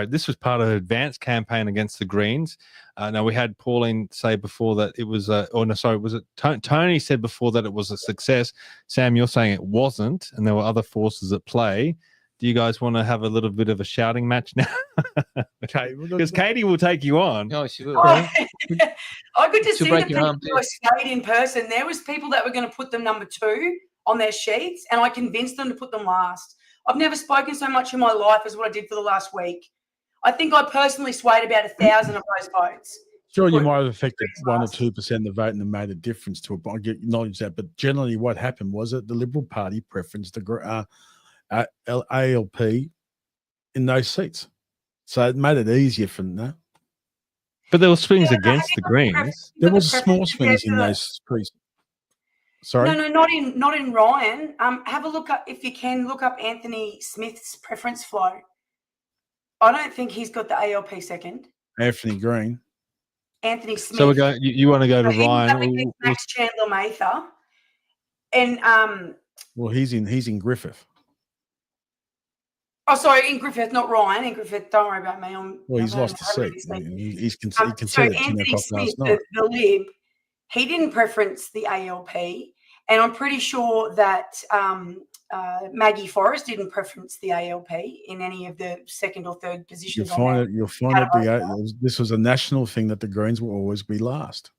This was part of the Advance campaign against the Greens. Now we had Pauline say before that it was Tony said before that it was a success. Sam, you're saying it wasn't, and there were other forces at play. Do you guys want to have a little bit of a shouting match now? Okay, because Katie will take you on. Oh, she will. I could just see the people who stayed in person. There was people that were going to put them number 2 on their sheets, and I convinced them to put them last. I've never spoken so much in my life as what I did for the last week. I think I personally swayed about 1,000 of those votes. Sure, you might have affected 1 or 2% of the vote and made a difference to it. I acknowledge that, but generally, what happened was that the Liberal Party preferenced the ALP in those seats, so it made it easier for them. No? But there were swings against the Greens. There was small swings in those precincts. Sorry, no, not in Ryan. Have a look up if you can. Look up Anthony Smith's preference flow. I don't think he's got the ALP second. Anthony Green. Anthony Smith. So we're going. You want to go to Ryan? Max Chandler Mather, and well, he's in Griffith. Oh, sorry, in Griffith, not Ryan. In Griffith, don't worry about me. Well, he's lost a seat. He's conceded so Anthony Smith, the Lib, he didn't preference the ALP, and I'm pretty sure that Maggie Forrest didn't preference the ALP in any of the second or third positions. You'll find it. This was a national thing that the Greens will always be last.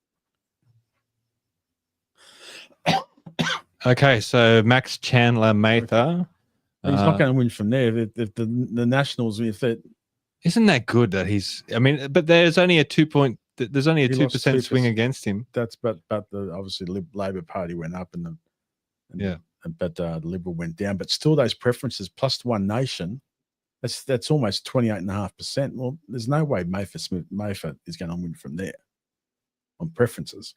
Okay, so Max Chandler Mather. He's not going to win from there. If the Nationals, isn't that good that he's? I mean, but there's only a 2% swing against him. But obviously the Labor Party went up but the Liberal went down. But still, those preferences plus One Nation, that's almost 28.5%. Well, there's no way Mather is going to win from there on preferences.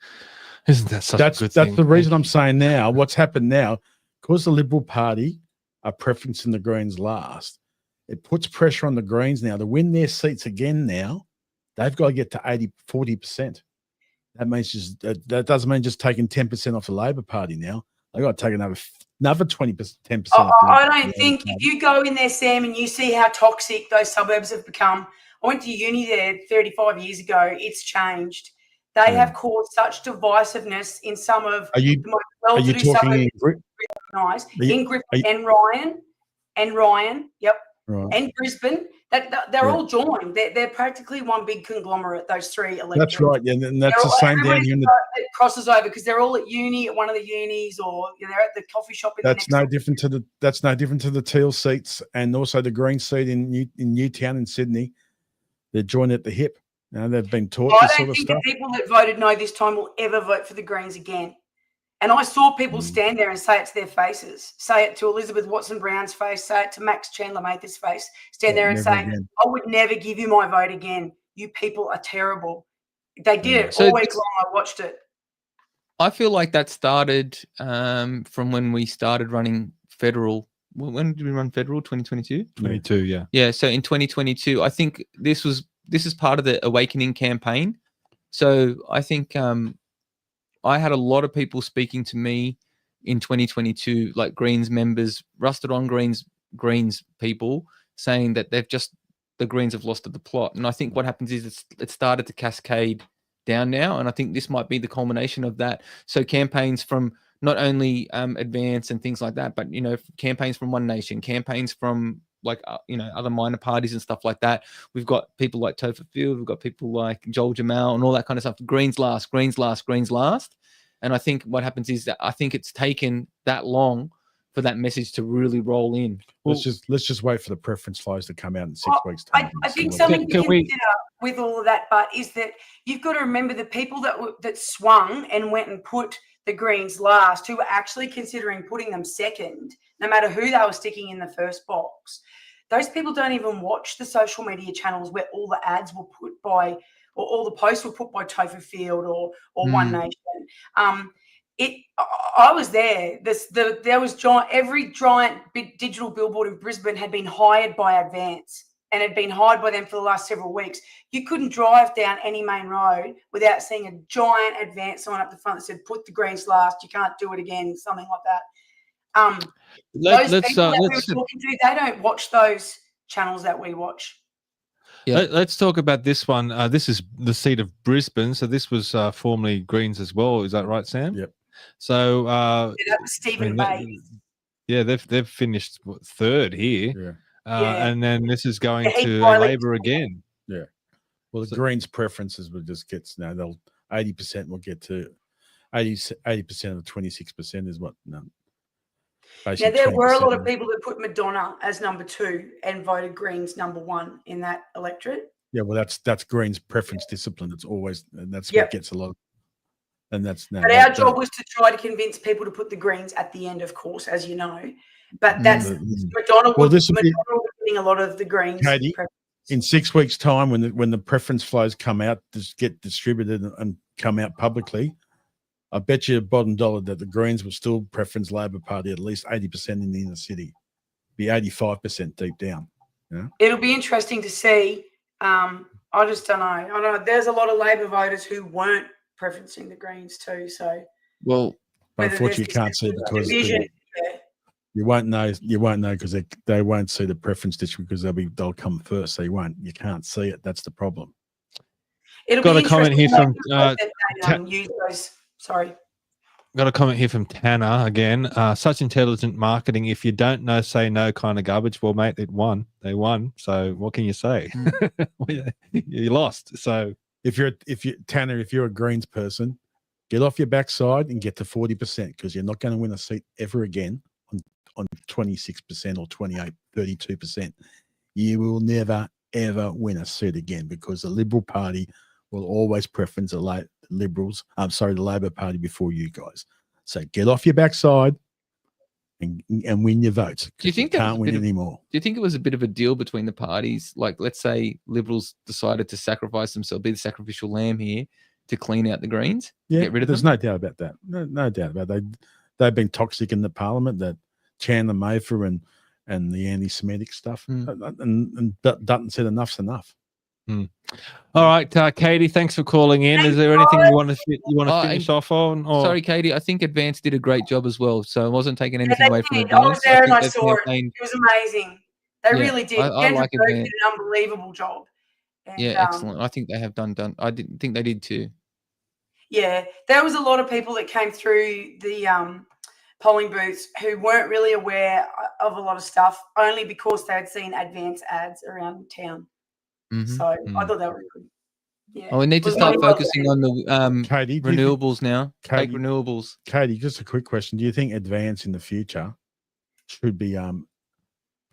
Isn't that such a good thing? That's the reason I'm saying now. What's happened now, because the Liberal Party are preferencing the Greens last, it puts pressure on the Greens now to win their seats again. Now they've got to get to 40%. That means that doesn't mean just taking 10% off the Labor Party. Now they've got to take another 20%, 10%. I don't think if you go in there, Sam, and you see how toxic those suburbs have become. I went to uni there 35 years ago. It's changed. They have caused such divisiveness in some of the most well-to-do suburbs. In Griffith and Ryan, yep, right. And Brisbane, They're all joined. They're practically one big conglomerate. Those three electorates. That's right. Yeah, and that's the same down here. It crosses over because they're all at uni, at one of the unis, or they're at the coffee shop. That's no different to the Teals seats, and also the Green seat in Newtown in Sydney. They're joined at the hip. They've been taught this sort of stuff. I don't think the people that voted no this time will ever vote for the Greens again. And I saw people stand there and say it to their faces, say it to Elizabeth Watson-Brown's face, say it to Max Chandler-Mather's face, stand there and say, again. I would never give you my vote again. You people are terrible. They did it all week long. I watched it. I feel like that started from when we started running federal. When did we run federal? 2022? 22, yeah. Yeah, so in 2022, I think this is part of the Awakening campaign. So I think I had a lot of people speaking to me in 2022, like Greens members, rusted on Greens people, saying that the Greens have lost the plot. And I think what happens is it started to cascade down now, and I think this might be the culmination of that. So campaigns from not only Advance and things like that, but campaigns from One Nation, campaigns from other minor parties and stuff like that. We've got people like Topher Field, we've got people like Joel Jamal and all that kind of stuff. Greens last, Greens last, Greens last. And I think what happens is that I think it's taken that long for that message to really roll in. Let's just wait for the preference flows to come out in 6 weeks' time. I think something to consider with all of that, but is that you've got to remember the people that swung and went and put the Greens last, who were actually considering putting them second, no matter who they were sticking in the first box. Those people don't even watch the social media channels where all the ads were put by, or all the posts were put by Topher Field or One Nation. I was there. There was every giant digital billboard in Brisbane had been hired by Advance and had been hired by them for the last several weeks. You couldn't drive down any main road without seeing a giant Advance sign up the front that said, put the Greens last, you can't do it again, something like that. Those people that we were talking to, they don't watch those channels that we watch. Yeah. Let's talk about this one. This is the seat of Brisbane. So this was formerly Greens as well. Is that right, Sam? Yep. So that was Stephen Bays. Yeah, they've finished third here. Yeah. And then this is going to Labor again. Yeah. Well, the Greens preferences will just get they'll 80% will get to 80% of the 26% is what. Now there were a lot of people that put Madonna as number 2 and voted Greens number 1 in that electorate. Yeah, well, that's Greens preference discipline. It's always, and that's what gets a lot. And that's now. But our job was to try to convince people to put the Greens at the end, of course, as you know. But that's Madonna was getting a lot of the Greens. Katie, in 6 weeks' time, when the preference flows come out, get distributed and come out publicly, I bet you bottom dollar that the Greens will still preference Labor Party at least 80% in the inner city, be 85% deep down. Yeah? It'll be interesting to see. I just don't know. I know there's a lot of Labor voters who weren't preferencing the Greens too. So, well, unfortunately, you can't see because you won't know. You won't know because they won't see the preference district because they'll come first. So you can't see it. That's the problem. Got a comment here from Got a comment here from Tanner again. Such intelligent marketing. If you don't know, say no kind of garbage. Well, mate, it won. They won. So what can you say? You lost. So if you're Tanner, if you're a Greens person, get off your backside and get to 40% because you're not going to win a seat ever again on 26% or 28, 32%. You will never, ever win a seat again because the Liberal Party will always preference the Labor Party before you guys. So get off your backside and win your votes. Do you think you can't win anymore? Do you think it was a bit of a deal between the parties? Like, let's say Liberals decided to sacrifice themselves, be the sacrificial lamb here to clean out the Greens? Yeah, get rid of there's them? no doubt about that. No doubt about it. They've been toxic in the parliament, that Chandler Mather and the anti-Semitic stuff. And Dutton said enough's enough. All right, Katie, thanks for calling in. Is there anything you want to finish off on? Or? Sorry, Katie, I think Advance did a great job as well, so I wasn't taking anything away from Advance. I was there and I saw it. It was amazing. They really did. I like Advance did an unbelievable job. And, excellent. I think they have done. I didn't think they did too. Yeah, there was a lot of people that came through the polling booths who weren't really aware of a lot of stuff, only because they had seen advance ads around town. So I thought that was good. Yeah. Oh, we need to start focusing on the Katie, renewables now. Take Katie, renewables. Katie, just a quick question. Do you think advance in the future should be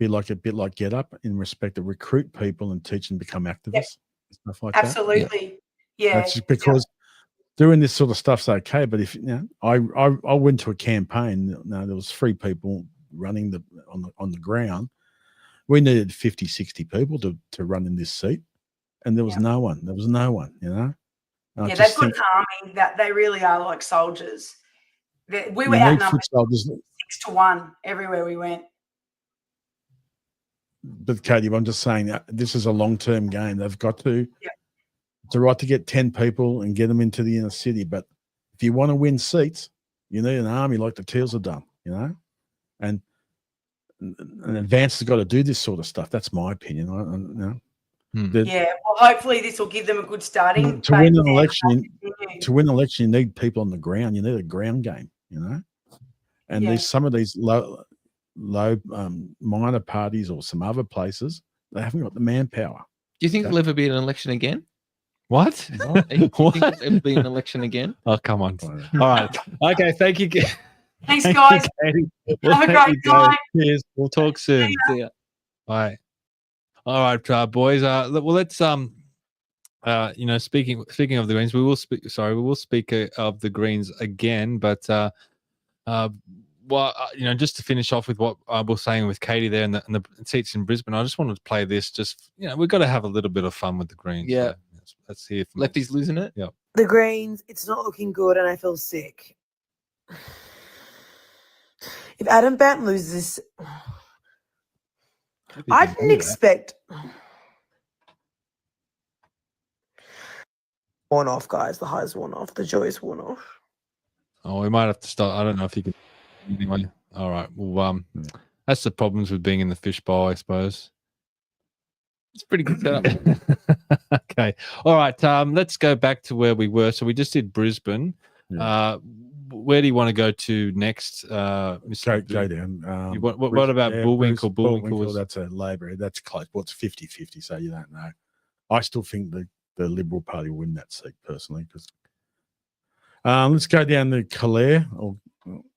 like a bit like Get Up in respect of recruit people and teach them to become activists and stuff like that? Absolutely. Yeah. That's just because doing this sort of stuff's okay, but if I went to a campaign, there was 3 people running on the ground. We needed 50, 60 people to run in this seat, and there was no one. There was no one, And they've got an army that they really are like soldiers. We were outnumbered 6-1 everywhere we went. But Katie, I'm just saying that this is a long-term game. They've got to. It's all right to get 10 people and get them into the inner city, but if you want to win seats, you need an army like the Teals have done, And Advance has got to do this sort of stuff. That's my opinion. Well, hopefully this will give them a good starting. To win an election, you need people on the ground. You need a ground game, And there's some of these low minor parties or some other places, they haven't got the manpower. Do you think there'll ever be an election again? What? Do you think there'll ever be an election again? Oh, come on. All right. Okay, thank you. Thanks, guys. Have a great night. Cheers. We'll talk soon. See ya. Bye. All right, boys. Well, let's speaking of the Greens, we will speak. Sorry, we will speak of the Greens again, but just to finish off with what I was saying with Katie there and the seats in Brisbane, I just wanted to play this. Just we've got to have a little bit of fun with the Greens. Yeah. So let's see if Lefty's losing it. Yeah. The Greens, it's not looking good, and I feel sick. If Adam Bandt loses, I didn't expect. Worn off, guys. The high's worn off. The joy's worn off. Oh, we might have to start. I don't know if you can. Anyway, all right. Well, that's the problems with being in the fishbowl, I suppose. It's pretty good setup. Okay. All right. Let's go back to where we were. So we just did Brisbane. Yeah. Where do you want to go to next? Mr. Go down. What about Bullwinkle? Bullwinkle, that's a Labor. That's close. Well, it's 50-50, so you don't know. I still think the Liberal Party will win that seat personally. Because let's go down to Clare.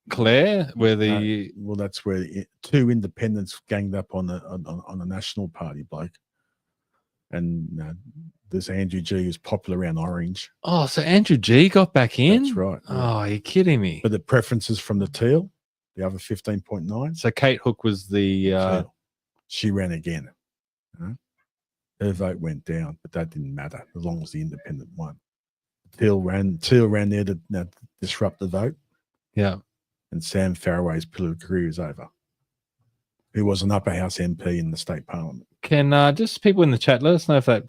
Clare, where that's where 2 independents ganged up on a National Party bloke, and there's Andrew G, who's popular around Orange. Oh, so Andrew G got back in? That's right. Yeah. Oh, you're kidding me. But the preferences from the Teal, the other 15.9. So Kate Hook was the she ran again. Her vote went down, but that didn't matter as long as the independent won. Teal ran there to disrupt the vote. Yeah. And Sam Farraway's political career is over. Who was an upper house MP in the state parliament. Can just people in the chat let us know if that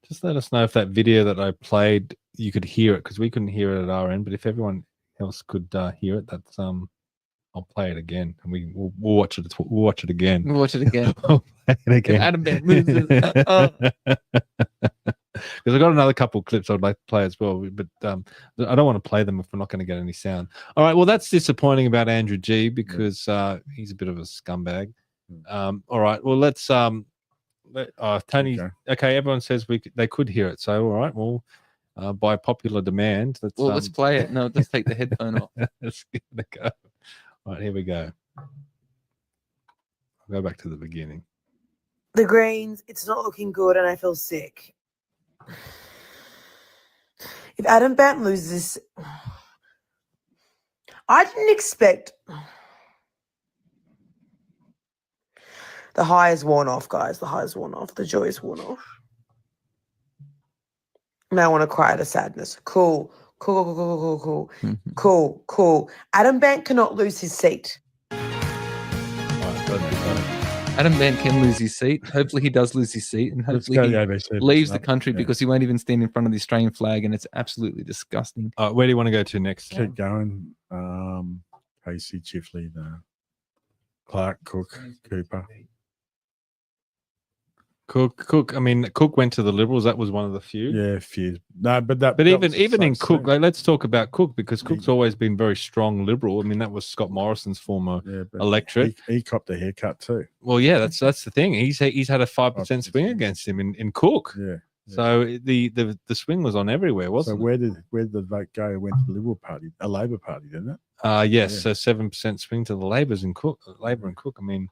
just let us know if that video that I played you could hear it, because we couldn't hear it at our end. But if everyone else could hear it, that's I'll play it again, and we'll watch it. We'll watch it again. We'll watch it again. We'll play it again. Adam Bandt loses. Because I've got another couple of clips I'd like to play as well, but I don't want to play them if we're not going to get any sound. All right, well, that's disappointing about Andrew G, because he's a bit of a scumbag. All right, well, let's Tony. Okay, everyone says they could hear it, so all right, well, by popular demand, let's play it. No, let's take the headphone off. Let's give it a go. All right, here we go. I'll go back to the beginning. The Greens, it's not looking good, and I feel sick. If Adam Bandt loses, I didn't expect. The high is worn off, guys. The high is worn off. The joy is worn off. Now I want to cry out of sadness. Cool. Adam Bandt cannot lose his seat. Adam Bandt can lose his seat. Hopefully he does lose his seat, and hopefully he leaves the country, because he won't even stand in front of the Australian flag, and it's absolutely disgusting. Where do you want to go to next? Keep going. Casey, Chifley, Clark, Cook, Cooper. Cook. I mean, Cook went to the Liberals. That was one of the few. Yeah, few. No, but that. But that even in Cook, soon. let's talk about Cook because Cook's always been very strong Liberal. I mean, that was Scott Morrison's former electorate. He copped a haircut too. Well, yeah, that's the thing. He's had a 5% swing against him in Cook. Yeah. So the swing was on everywhere, wasn't it? So where did the vote go? It went to the Liberal Party, a Labor Party, didn't it? Yes. Yeah. So 7% swing to the Labor and Cook. I mean,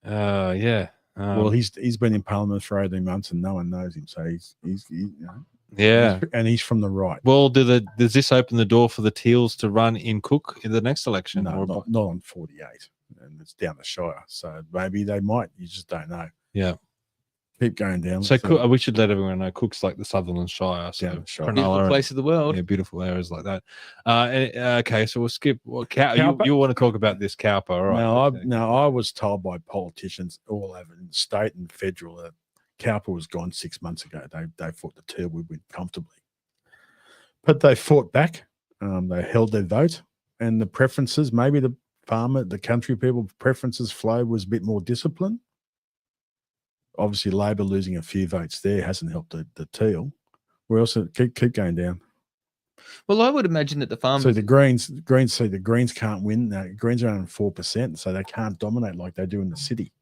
yeah. Well, he's been in Parliament for 18 months and no one knows him, so he's yeah, he's from the right. Well, does this open the door for the Teals to run in Cook in the next election? No, not on 48, and it's down the Shire, so maybe they might. You just don't know. Yeah, keep going down. So we should let everyone know Cook's like the Sutherland Shire, so beautiful place of the world. Yeah, beautiful areas like that. Okay, so we'll skip. Well, you want to talk about this Cowper? All right. Now, I was told by politicians all over the state and federal that Cowper was gone 6 months ago. They fought the Teal. We went comfortably, but they fought back. They held their vote, and the preferences. Maybe the farmer, the country people preferences flow was a bit more disciplined. Obviously, Labor losing a few votes there hasn't helped the Teal. We also keep going down. Well, I would imagine that the farmers. So the Greens can't win. No, Greens are only 4%, so they can't dominate like they do in the city.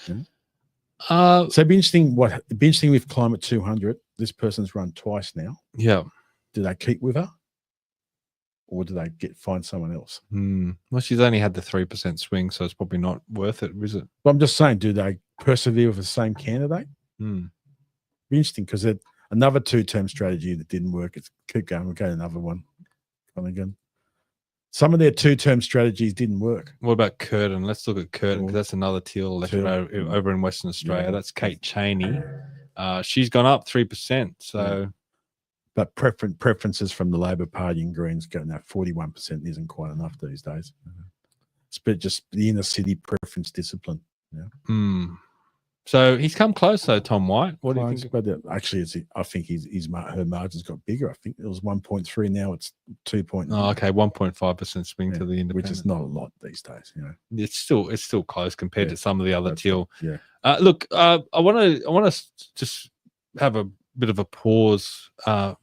Yeah? So it'd be interesting. It'd be interesting with Climate 200. This person's run twice now. Yeah. Do they keep with her, or do they find someone else? Well, she's only had the 3% swing, so it's probably not worth it, is it? Well, I'm just saying, do they persevere with the same candidate? Be interesting because another 2-term strategy that didn't work. It's keep going. We'll go to another one. Again. Some of their 2-term strategies didn't work. What about Curtin? Let's look at Curtin because that's another Teal electorate over in Western Australia. Yeah. That's Kate Cheney. She's gone up 3%. So, but preferences from the Labor Party and Greens going that 41% isn't quite enough these days. It's just the inner city preference discipline. Yeah. So he's come close though, Tom White. What do you think? But actually, I think her margins got bigger. I think it was 1.3. Now it's 2. Oh, okay, 1.5% swing to the independent, which is not a lot these days. It's still close compared to some of the other Teal. Yeah. Look, I want to just have a bit of a pause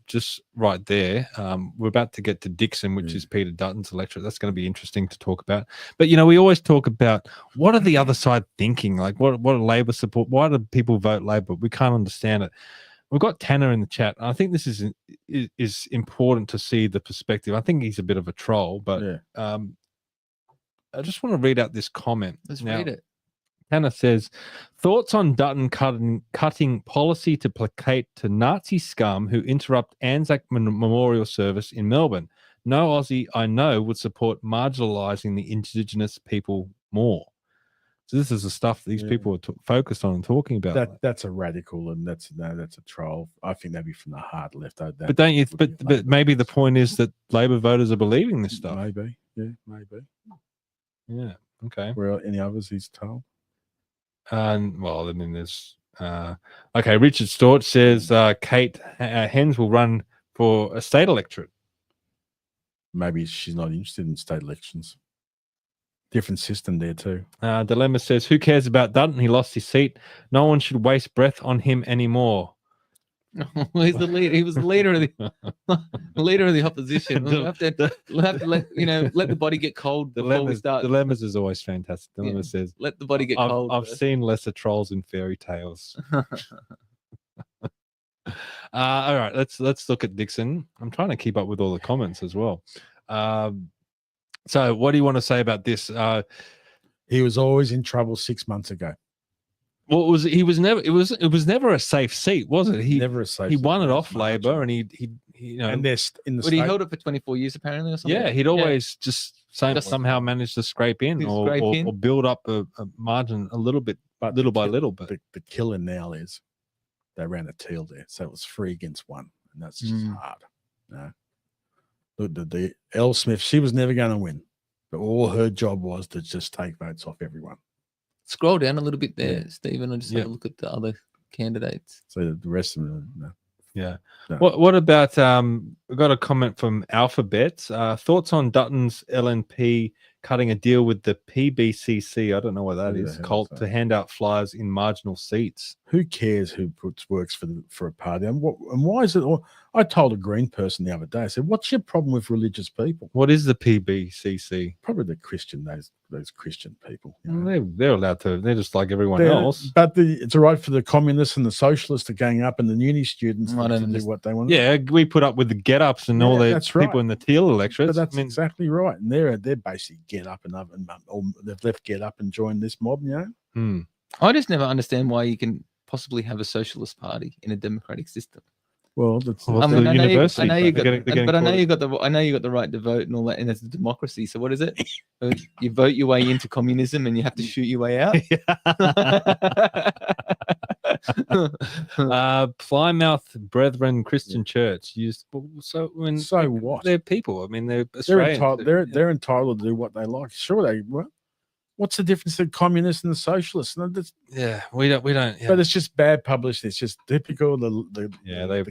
just right there. We're about to get to Dixon, which is Peter Dutton's electorate. That's going to be interesting to talk about. But we always talk about what are the other side thinking, like what are Labor support, why do people vote Labor? We can't understand it. We've got Tanner in the chat. I think this is important to see the perspective. I think he's a bit of a troll, but I just want to read out this comment. Let's read it. Tanner says, thoughts on Dutton cutting policy to placate to Nazi scum who interrupt Anzac Memorial Service in Melbourne. No Aussie I know would support marginalising the Indigenous people more. So this is the stuff these people are focused on and talking about. That's a radical and that's a troll. I think that'd be from the hard left. But don't you? But maybe the point is that Labor voters are believing this stuff. Maybe, maybe. Yeah. Okay. Were any others he's told? Well, I mean, there's okay. Richard Storch says Kate Hens will run for a state electorate. Maybe she's not interested in state elections. Different system there too. Dilemma says, who cares about Dutton? He lost his seat. No one should waste breath on him anymore. He's the leader. He was the leader of the opposition. We'll have to let let the body get cold before we start. Dilemmas is always fantastic. Dilemma says, let the body get cold. I've seen lesser trolls in fairy tales. All right, let's look at Dixon. I'm trying to keep up with all the comments as well. So what do you want to say about this? He was always in trouble 6 months ago. Well, it was never a safe seat, was it? Never a safe. He won it off Labor, and he and this in the. But he held it for 24 years apparently, or something. Yeah, he'd always just somehow managed to scrape in or build up a margin a little bit, little by little. But the killer now is they ran a Teal there, so it was 3 against 1, and that's just hard. No, the L. Smith, she was never going to win, but all her job was to just take votes off everyone. Scroll down a little bit there, Stephen. I just have a look at the other candidates. So the rest of them, no. Yeah. No. What about? We got a comment from Alphabet. Thoughts on Dutton's LNP cutting a deal with the PBCC. I don't know what that Who the is. hell Cult is to that? hand out flyers in marginal seats. Who cares who works for a party? And why is it? I told a Green person the other day. I said, "What's your problem with religious people?" What is the PBCC? Probably the Christian, those Christian people. You know? Well, they're allowed to. They're just like everyone They're- else. But it's all right for the communists and the socialists to gang up and the uni students I to don't do what they want. Yeah, we put up with the get-ups and all the that's people right. in the Teal electorate. But that's exactly right. And they're basically get up and or they've left get up and joined this mob. You know. I just never understand why you can possibly have a socialist party in a democratic system. Well, that's I mean, I know you got the the right to vote and all that, and it's a democracy. So what is it? You vote your way into communism, and you have to shoot your way out. Plymouth Brethren Christian Church used. So what? They're people. I mean, they're They're Australians. entitled. They're entitled to do what they like. Sure, they. What's the difference between communists and the socialists? Yeah, we don't. Yeah. But it's just bad publicity. It's just typical. The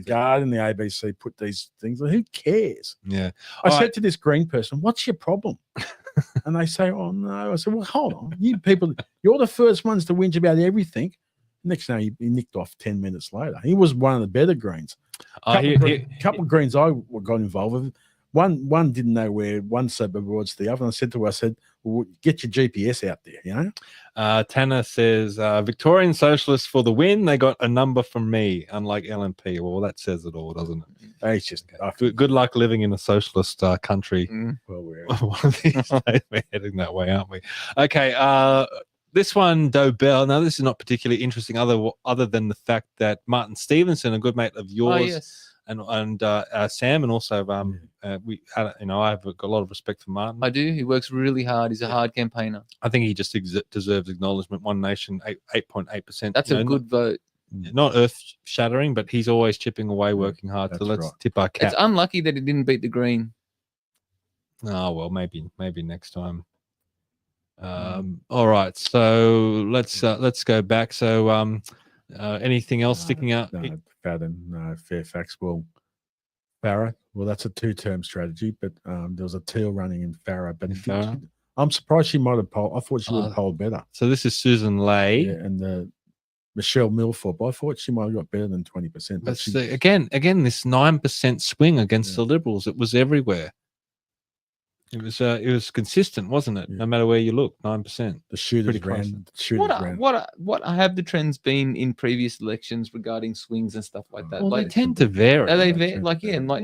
Guard and the ABC put these things. Who cares? Yeah. I said to this Green person, "What's your problem?" And they say, "Oh no." I said, "Well, hold on. You people, you're the first ones to whinge about everything." Next thing he nicked off 10 minutes later. He was one of the better Greens. Couple of Greens I got involved with. One didn't know where one suburb was the other. And I said to her, well, get your GPS out there, you know? Tanner says, Victorian Socialists for the win. They got a number from me, unlike LNP. Well, that says it all, doesn't it? It's just good luck living in a socialist country. Well, we're one of these days we're heading that way, aren't we? Okay. This one, Dobell. Now, this is not particularly interesting, other than the fact that Martin Stevenson, a good mate of yours, and Sam, and also we had, I have got a lot of respect for Martin. I do. He works really hard. He's a hard campaigner. I think he just deserves acknowledgement. One Nation, 8.8%. That's a good vote. Not earth-shattering, but he's always chipping away, working hard. So let's tip our cap. It's unlucky that he didn't beat the Green. Oh well, maybe next time. All right, so let's go back. So anything else sticking out? No, Fadden, no, Fairfax. Well, Farah. Well, that's a two-term strategy, but there was a Teal running in Farah. But I'm surprised she might have polled. I thought she would have polled better. So this is Susan Lay, and Michelle Milthorpe. I thought she might have got better than 20%. But again, this 9% swing against the Liberals. It was everywhere. It was consistent, wasn't it? No matter where you look, 9%. The shooters ran. What have the trends been in previous elections regarding swings and stuff like that? Well, like, they tend to vary. They vary,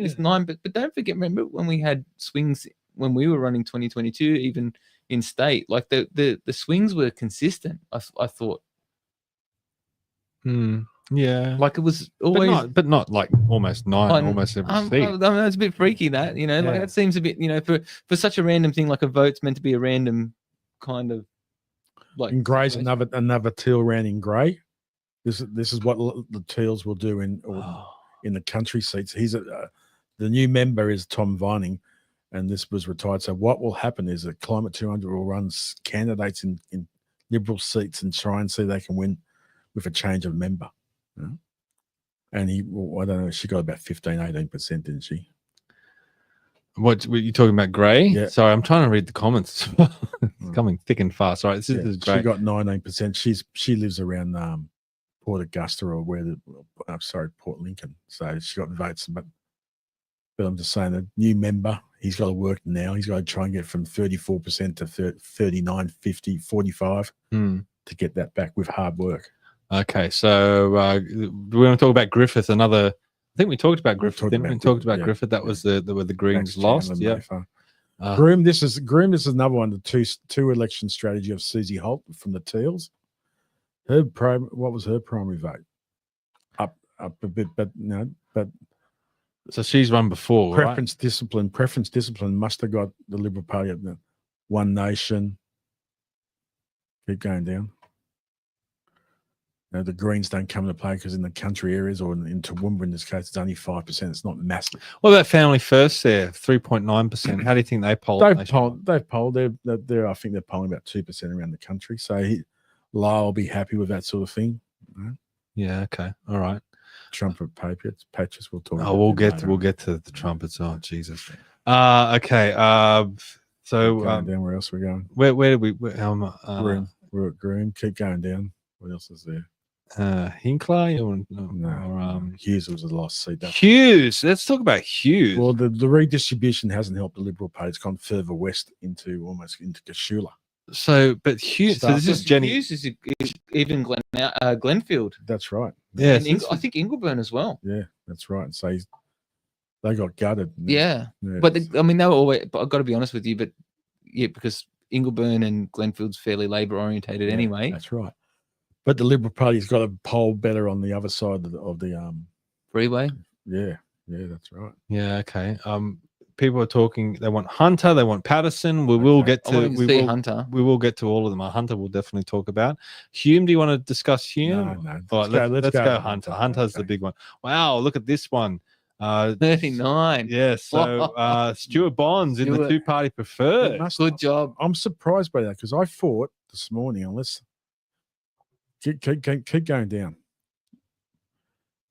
this 9. But don't forget, remember when we had swings when we were running 2022, even in state, like the swings were consistent. I thought. Yeah, like it was always, but not like almost 9, almost every seat. I mean, it's a bit freaky that like that seems a bit for such a random thing, like a vote's meant to be a random kind of like. In Grey's another Teal ran in Grey. This is what the Teals will do in the country seats. The new member is Tom Vining, and this was retired. So what will happen is that Climate 200 will run candidates in Liberal seats and try and see they can win with a change of member. Yeah. And I don't know, she got about 15-18%, didn't she? What were you talking about, Grey? Yeah. Sorry, I'm trying to read the comments. It's coming thick and fast. All right, this is great. She got 19%. She lives around Port Augusta or Port Lincoln. So she got votes, but I'm just saying, the new member, he's got to work now. He's got to try and get from 34% to 39, 50, 45 to get that back with hard work. Okay, so we want to talk about Griffith. I think we talked about Griffith. We talked about Griffith. That was where the Greens lost. Yeah. Groom. This is another one. The two election strategy of Susie Holt from the Teals. What was her primary vote? Up a bit, but so she's run before. Preference discipline must have got the Liberal Party at the One Nation. Keep going down. The Greens don't come into play because in the country areas or in Toowoomba, in this case, it's only 5%. It's not massive. What about Family First there? 3.9%. How do you think they polled? They've polled. They're I think they're polling about 2% around the country. So Lyle will be happy with that sort of thing. Right? Yeah. Okay. All right. Trumpet Patriots. We'll talk. We'll get to the trumpets. Oh Jesus. Okay. So going down. Where else are we going? Where did we? We're at Green. Keep going down. What else is there? Hinckley or Hughes was the last seat. Hughes. Let's talk about Hughes. Well, the redistribution hasn't helped the Liberal Party. It's gone further west almost into Kashula. So, but Hughes. So this is Jenny. Hughes is even Glenfield. That's right. Yeah, and I think Ingleburn as well. Yeah, that's right. So they got gutted. Yeah, but they were always. But I've got to be honest with you. But yeah, because Ingleburn and Glenfield's fairly Labor orientated anyway. That's right. But the Liberal Party's got a poll better on the other side of the freeway. Yeah, that's right. Yeah, okay. People are talking. They want Hunter. They want Patterson. We will get to. Hunter. We will get to all of them. Hunter will definitely talk about. Hume. Do you want to discuss Hume? No. All right, let's go Hunter. Hunter's the big one. Wow, look at this one. 39. Yeah. So Stuart Bonds in the two-party preferred. Good job. I'm surprised by that because I thought this morning, unless keep going down.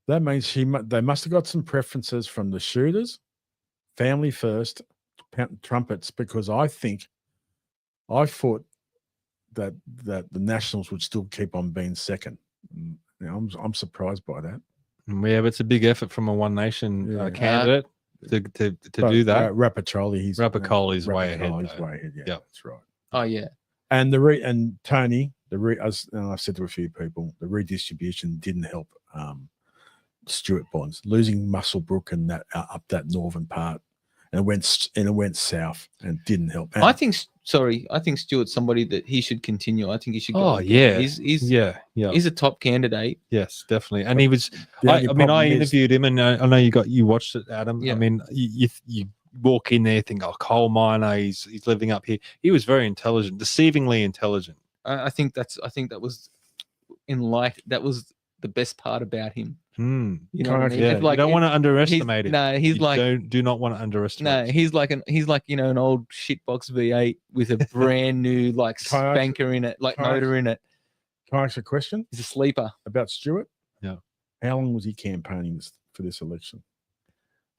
That means they must have got some preferences from the shooters, family first, trumpets, because I thought that the Nationals would still keep on being second. I'm surprised by that. Yeah, but it's a big effort from a One Nation candidate to do that. Rappaccoli's way ahead. He's way ahead. Yeah, that's right. Oh yeah. And Tony, as I've said to a few people, the redistribution didn't help Stuart Bonds, losing Muswellbrook and that up that northern part, and it went south and didn't help. And I think Stuart's somebody that he should continue. I think he should go. Oh yeah, he's a top candidate. Yes, definitely. And he was. I interviewed him, and I know you watched it, Adam. Yeah. I mean, you walk in there, think, coal miner. He's living up here. He was very intelligent, deceivingly intelligent. I think that was that was the best part about him. You know what I mean? Yeah. You don't want to underestimate him. No, he's do not want to underestimate. No, he's like an old shitbox V8 with a brand new spanker in it, motor in it. Can I ask a question? He's a sleeper. About Stuart? Yeah. How long was he campaigning for this election?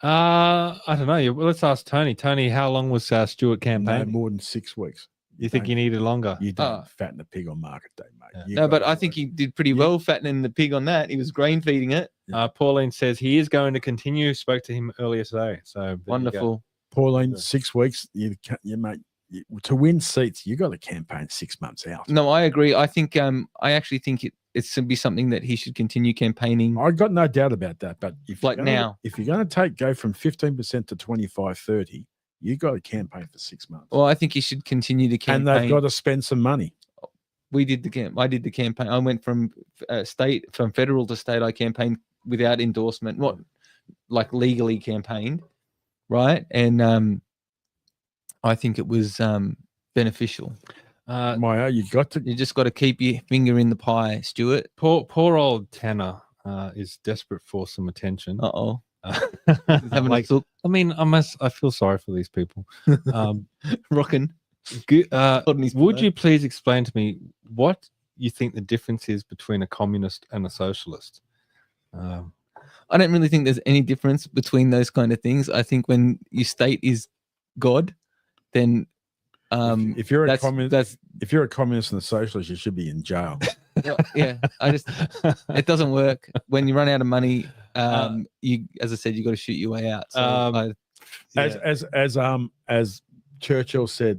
I don't know. Let's ask Tony. Tony, how long was Stuart campaigning? No more than 6 weeks. You think you needed longer? You don't fatten the pig on market day, mate. Yeah. No, but I think he did pretty well fattening the pig on that. He was grain feeding it. Pauline says he is going to continue. Spoke to him earlier today. So wonderful. Pauline, 6 weeks. You mate. To win seats, you got to campaign 6 months out. No, I agree. I think I actually think it should be something that he should continue campaigning. I got no doubt about that. But if you're going to go from 15% to 25-30. You got to campaign for 6 months. Well, I think you should continue to campaign. And they've got to spend some money. I did the campaign. I went from federal to state. I campaigned without endorsement, not legally campaigned, right? And I think it was beneficial. You just got to keep your finger in the pie, Stuart. Poor old Tanner is desperate for some attention. Uh-oh. I mean, I feel sorry for these people. Rocking. Would you please explain to me what you think the difference is between a communist and a socialist? I don't really think there's any difference between those kind of things. I think when your state is God, then if you're a communist and a socialist, you should be in jail. Yeah, it doesn't work. When you run out of money, as I said, you got to shoot your way out. So as Churchill said,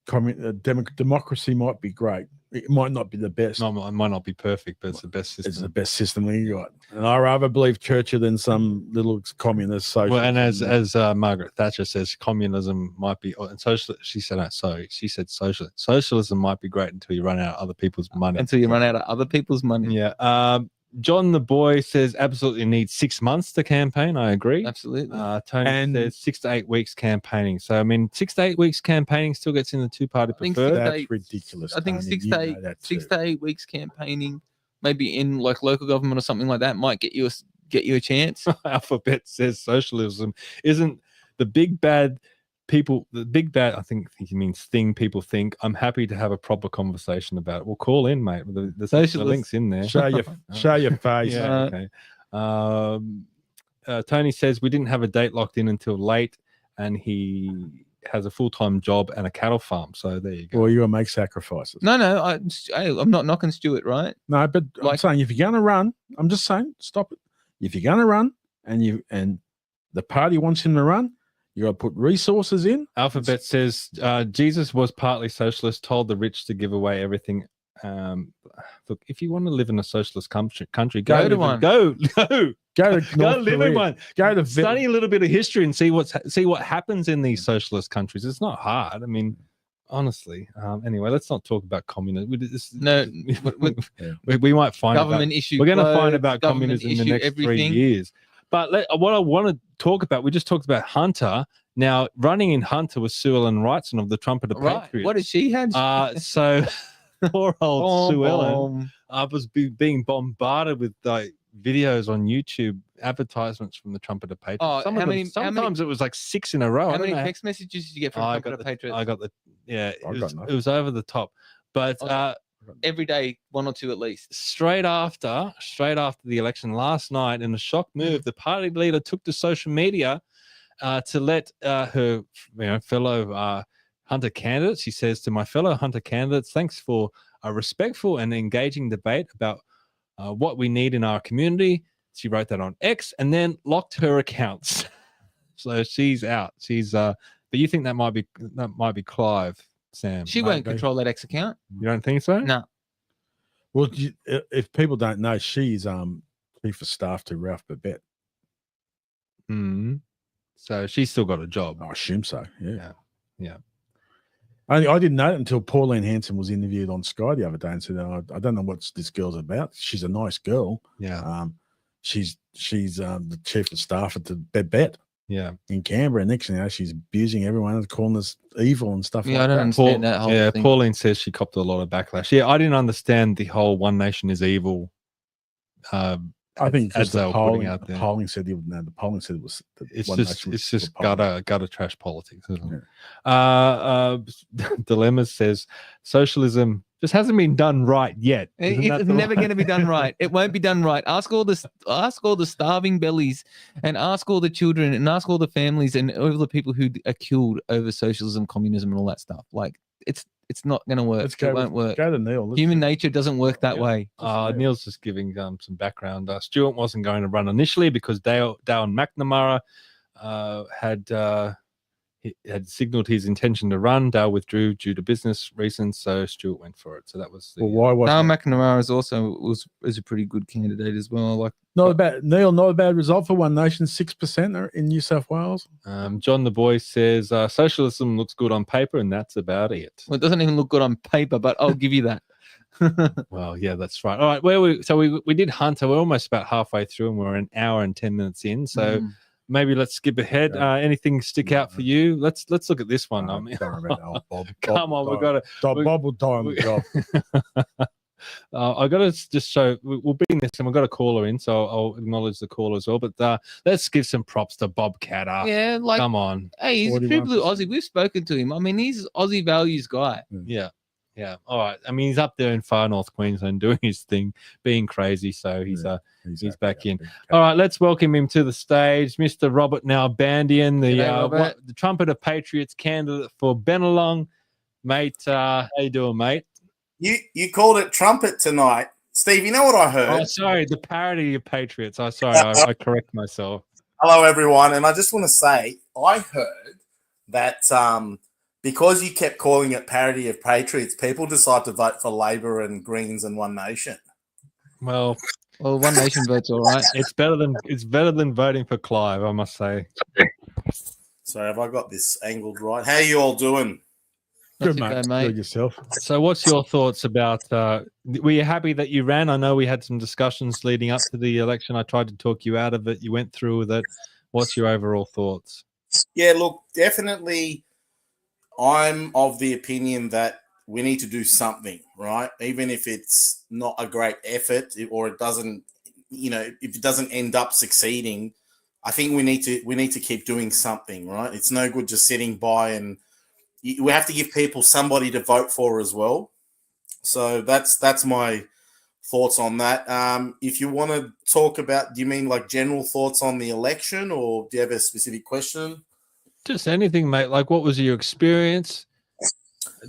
democracy might be great. It might not be the best. No, it might not be perfect, but it's the best system. It's the best system you got. And I rather believe Churchill than some little communist socialist. Well, and as Margaret Thatcher says, communism might be, and social. She said socialism. Socialism might be great until you run out of other people's money. Until you run out of other people's money. Yeah. John the boy says absolutely need 6 months to campaign. I agree. Absolutely. Tony says 6 to 8 weeks campaigning. So I mean, 6 to 8 weeks campaigning still gets in the two-party preferred. That's ridiculous. I think 6 to 8 weeks campaigning, maybe in local government or something like that, might get you a chance. Alphabet says socialism isn't the big bad. I think he means thing people think. I'm happy to have a proper conversation about it. We'll call in, mate. The link's in there. Show your face. Yeah, okay. Tony says we didn't have a date locked in until late, and he has a full-time job and a cattle farm. So there you go. Well, you gotta make sacrifices. No, I'm not knocking Stuart, right? No, but I'm saying if you're gonna run, I'm just saying stop it. If you're gonna run and the party wants him to run, you got to put resources in. Alphabet says Jesus was partly socialist, told the rich to give away everything. Look, if you want to live in a socialist country, go to one. Go to live in one. Go to study a little bit of history and see what happens in these socialist countries. It's not hard. I mean, honestly. Anyway, let's not talk about communism. We might find government issue. We're going to find about communism in the next 3 years. But what I want to talk about, we just talked about Hunter. Now, running in Hunter was Sue Ellen Wrightson of the Trumpeter Patriots. What did she have? So poor old Sue Ellen was being bombarded with videos on YouTube, advertisements from the Trumpeter Patriots. Sometimes it was like 6 in a row. How many text messages did you get from Trumpeter Patriots? I got it was over the top. But every day, 1 or 2 at least. Straight after the election last night, in a shock move, the party leader took to social media to let her fellow Hunter candidates. She says, to my fellow Hunter candidates, thanks for a respectful and engaging debate about what we need in our community. She wrote that on X and then locked her accounts. So she's out. But you think that might be Clive, Sam? She won't control that X account. You don't think so? No. Well, if people don't know, she's chief of staff to Ralph Babette. So she's still got a job. I assume so. Yeah. I didn't know it until Pauline Hanson was interviewed on Sky the other day and said, I don't know what this girl's about. She's a nice girl. Yeah. She's the chief of staff at the Babette. Yeah, in Canberra. Next thing you know, she's abusing everyone and calling us evil and stuff. Yeah, I don't understand that whole thing. Pauline says she copped a lot of backlash. Yeah, I didn't understand the whole "One Nation is evil." I think as the polling, polling out there. The polling said the polling said it was. It's just gutter trash politics. Isn't it? Dilemma says socialism just hasn't been done right yet. It's never going to be done right. It won't be done right. Ask all the starving bellies, and ask all the children, and ask all the families, and all the people who are killed over socialism, communism, and all that stuff. Like it's not going to work. It won't work. Go to Neil. Human nature doesn't work that way. Neil's just giving some background. Stuart wasn't going to run initially because Dale McNamara had signaled his intention to run. Dale withdrew due to business reasons, so Stuart went for it. So that was. Why wasn't Dale McNamara was a pretty good candidate as well. Not a bad result for One Nation. 6% in New South Wales. John the Boy says socialism looks good on paper, and that's about it. Well, it doesn't even look good on paper, but I'll give you that. Well, yeah, that's right. All right, we did Hunter. We're almost about halfway through, and we're an hour and 10 minutes in. So. Maybe let's skip ahead. Anything stick out for you? Let's look at this one. Bob. Come on, we've got to. Bob will die on the job. I got to just show. We'll be in this, and we've got a caller in, so I'll acknowledge the caller as well. But let's give some props to Bob Catter. Yeah, come on. Hey, he's a true blue Aussie. We've spoken to him. I mean, he's Aussie values guy. Yeah. All right. I mean, he's up there in far north Queensland doing his thing, being crazy. So he's back in. All right. Let's welcome him to the stage, Mr. Robert Nalbandian, the Trumpeter Patriots candidate for Bennelong, mate. How you doing, mate? You called it trumpet tonight, Steve. You know what I heard? Oh, sorry, the parody of Patriots. I'm sorry, I correct myself. Hello, everyone, and I just want to say I heard that. Because you kept calling it parody of Patriots, people decide to vote for Labor and Greens and One Nation. Well, One Nation vote's all right. It's better than voting for Clive, I must say. So have I got this angled right? How are you all doing? Good, mate. Good yourself. So what's your thoughts about were you happy that you ran? I know we had some discussions leading up to the election. I tried to talk you out of it. You went through with it. What's your overall thoughts? Yeah, look, definitely I'm of the opinion that we need to do something, right? Even if it's not a great effort or it doesn't, if it doesn't end up succeeding, I think we need to keep doing something, right? It's no good just sitting by, and we have to give people somebody to vote for as well. So that's my thoughts on that. If you want to talk about, do you mean like general thoughts on the election, or do you have a specific question? Just anything, mate. Like, what was your experience?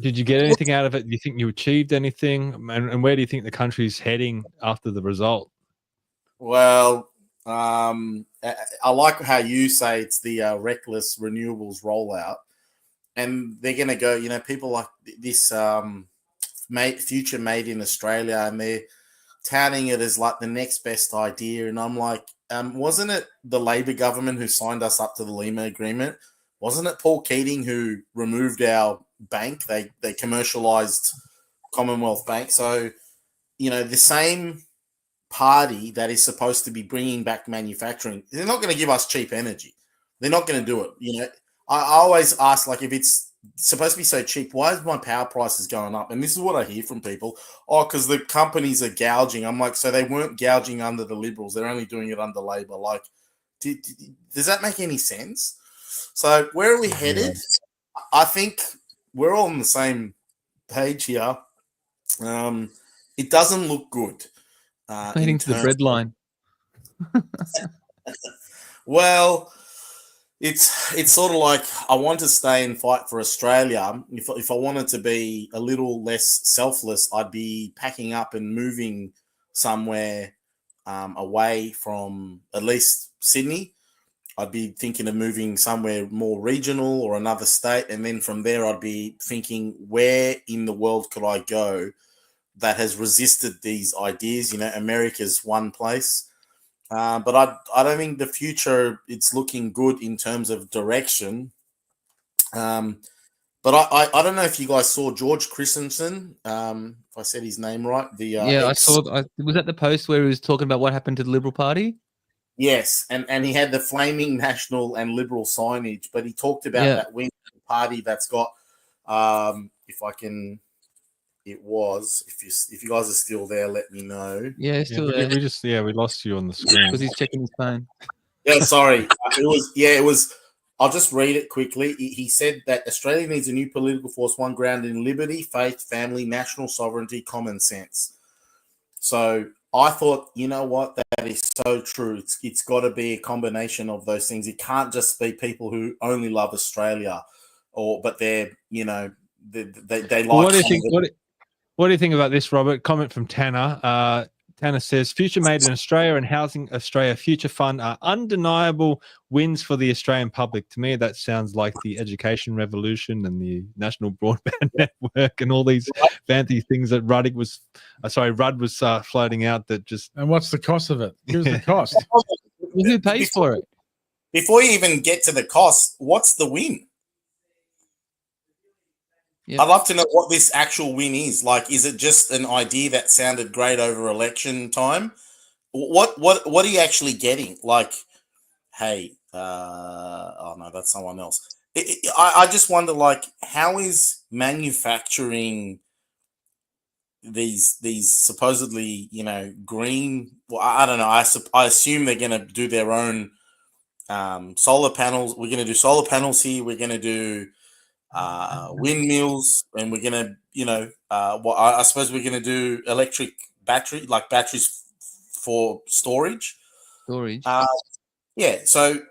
Did you get anything out of it? Do you think you achieved anything? And where do you think the country's heading after the result? Well, I like how you say it's the reckless renewables rollout. And they're going to go, you know, people like this future made in Australia, and they're touting it as like the next best idea. And I'm like, wasn't it the Labor government who signed us up to the Lima Agreement? Wasn't it Paul Keating who removed our bank? They commercialized Commonwealth Bank. So, you know, the same party that is supposed to be bringing back manufacturing, they're not going to give us cheap energy. They're not going to do it. You know, I always ask, like, if it's supposed to be so cheap, why is my power prices going up? And this is what I hear from people. Oh, because the companies are gouging. I'm like, so they weren't gouging under the Liberals. They're only doing it under Labor. Like, does that make any sense? So where are we headed? I think we're all on the same page here. It doesn't look good. Heading to the bread line. Well, it's sort of like I want to stay and fight for Australia. If I wanted to be a little less selfless, I'd be packing up and moving somewhere away from at least Sydney. I'd be thinking of moving somewhere more regional or another state. And then from there, I'd be thinking, where in the world could I go that has resisted these ideas? You know, America's one place. But I don't think the future, it's looking good in terms of direction. But I don't know if you guys saw George Christensen, if I said his name right. I saw. Was that the post where he was talking about what happened to the Liberal Party? Yes, and he had the flaming national and liberal signage, but he talked about that winning party that's got, if I can, it was, if you guys are still there, let me know. Yeah, still there. We lost you on the screen because he's checking his phone. Yeah, sorry. It was. I'll just read it quickly. He said that Australia needs a new political force, one grounded in liberty, faith, family, national sovereignty, common sense. So I thought, you know what, that is so true. It's got to be a combination of those things. It can't just be people who only love Australia, but they're, you know, they like. What do you think about this, Robert? Comment from Tanner. Tanner says, future made in Australia and Housing Australia Future Fund are undeniable wins for the Australian public. To me, that sounds like the education revolution and the National Broadband Network and all these fancy things that Rudd was floating out that just... And what's the cost of it? Here's the cost. Who pays for it? Before you even get to the cost, what's the win? Yep. I'd love to know what this actual win is. Like, is it just an idea that sounded great over election time? What are you actually getting? Like, hey, oh no, that's someone else. I just wonder, like, how is manufacturing these supposedly, you know, green? Well, I don't know. I assume they're going to do their own solar panels. We're going to do solar panels here. We're going to do windmills, and we're gonna, you know, I suppose we're gonna do electric batteries for storage. Yeah. So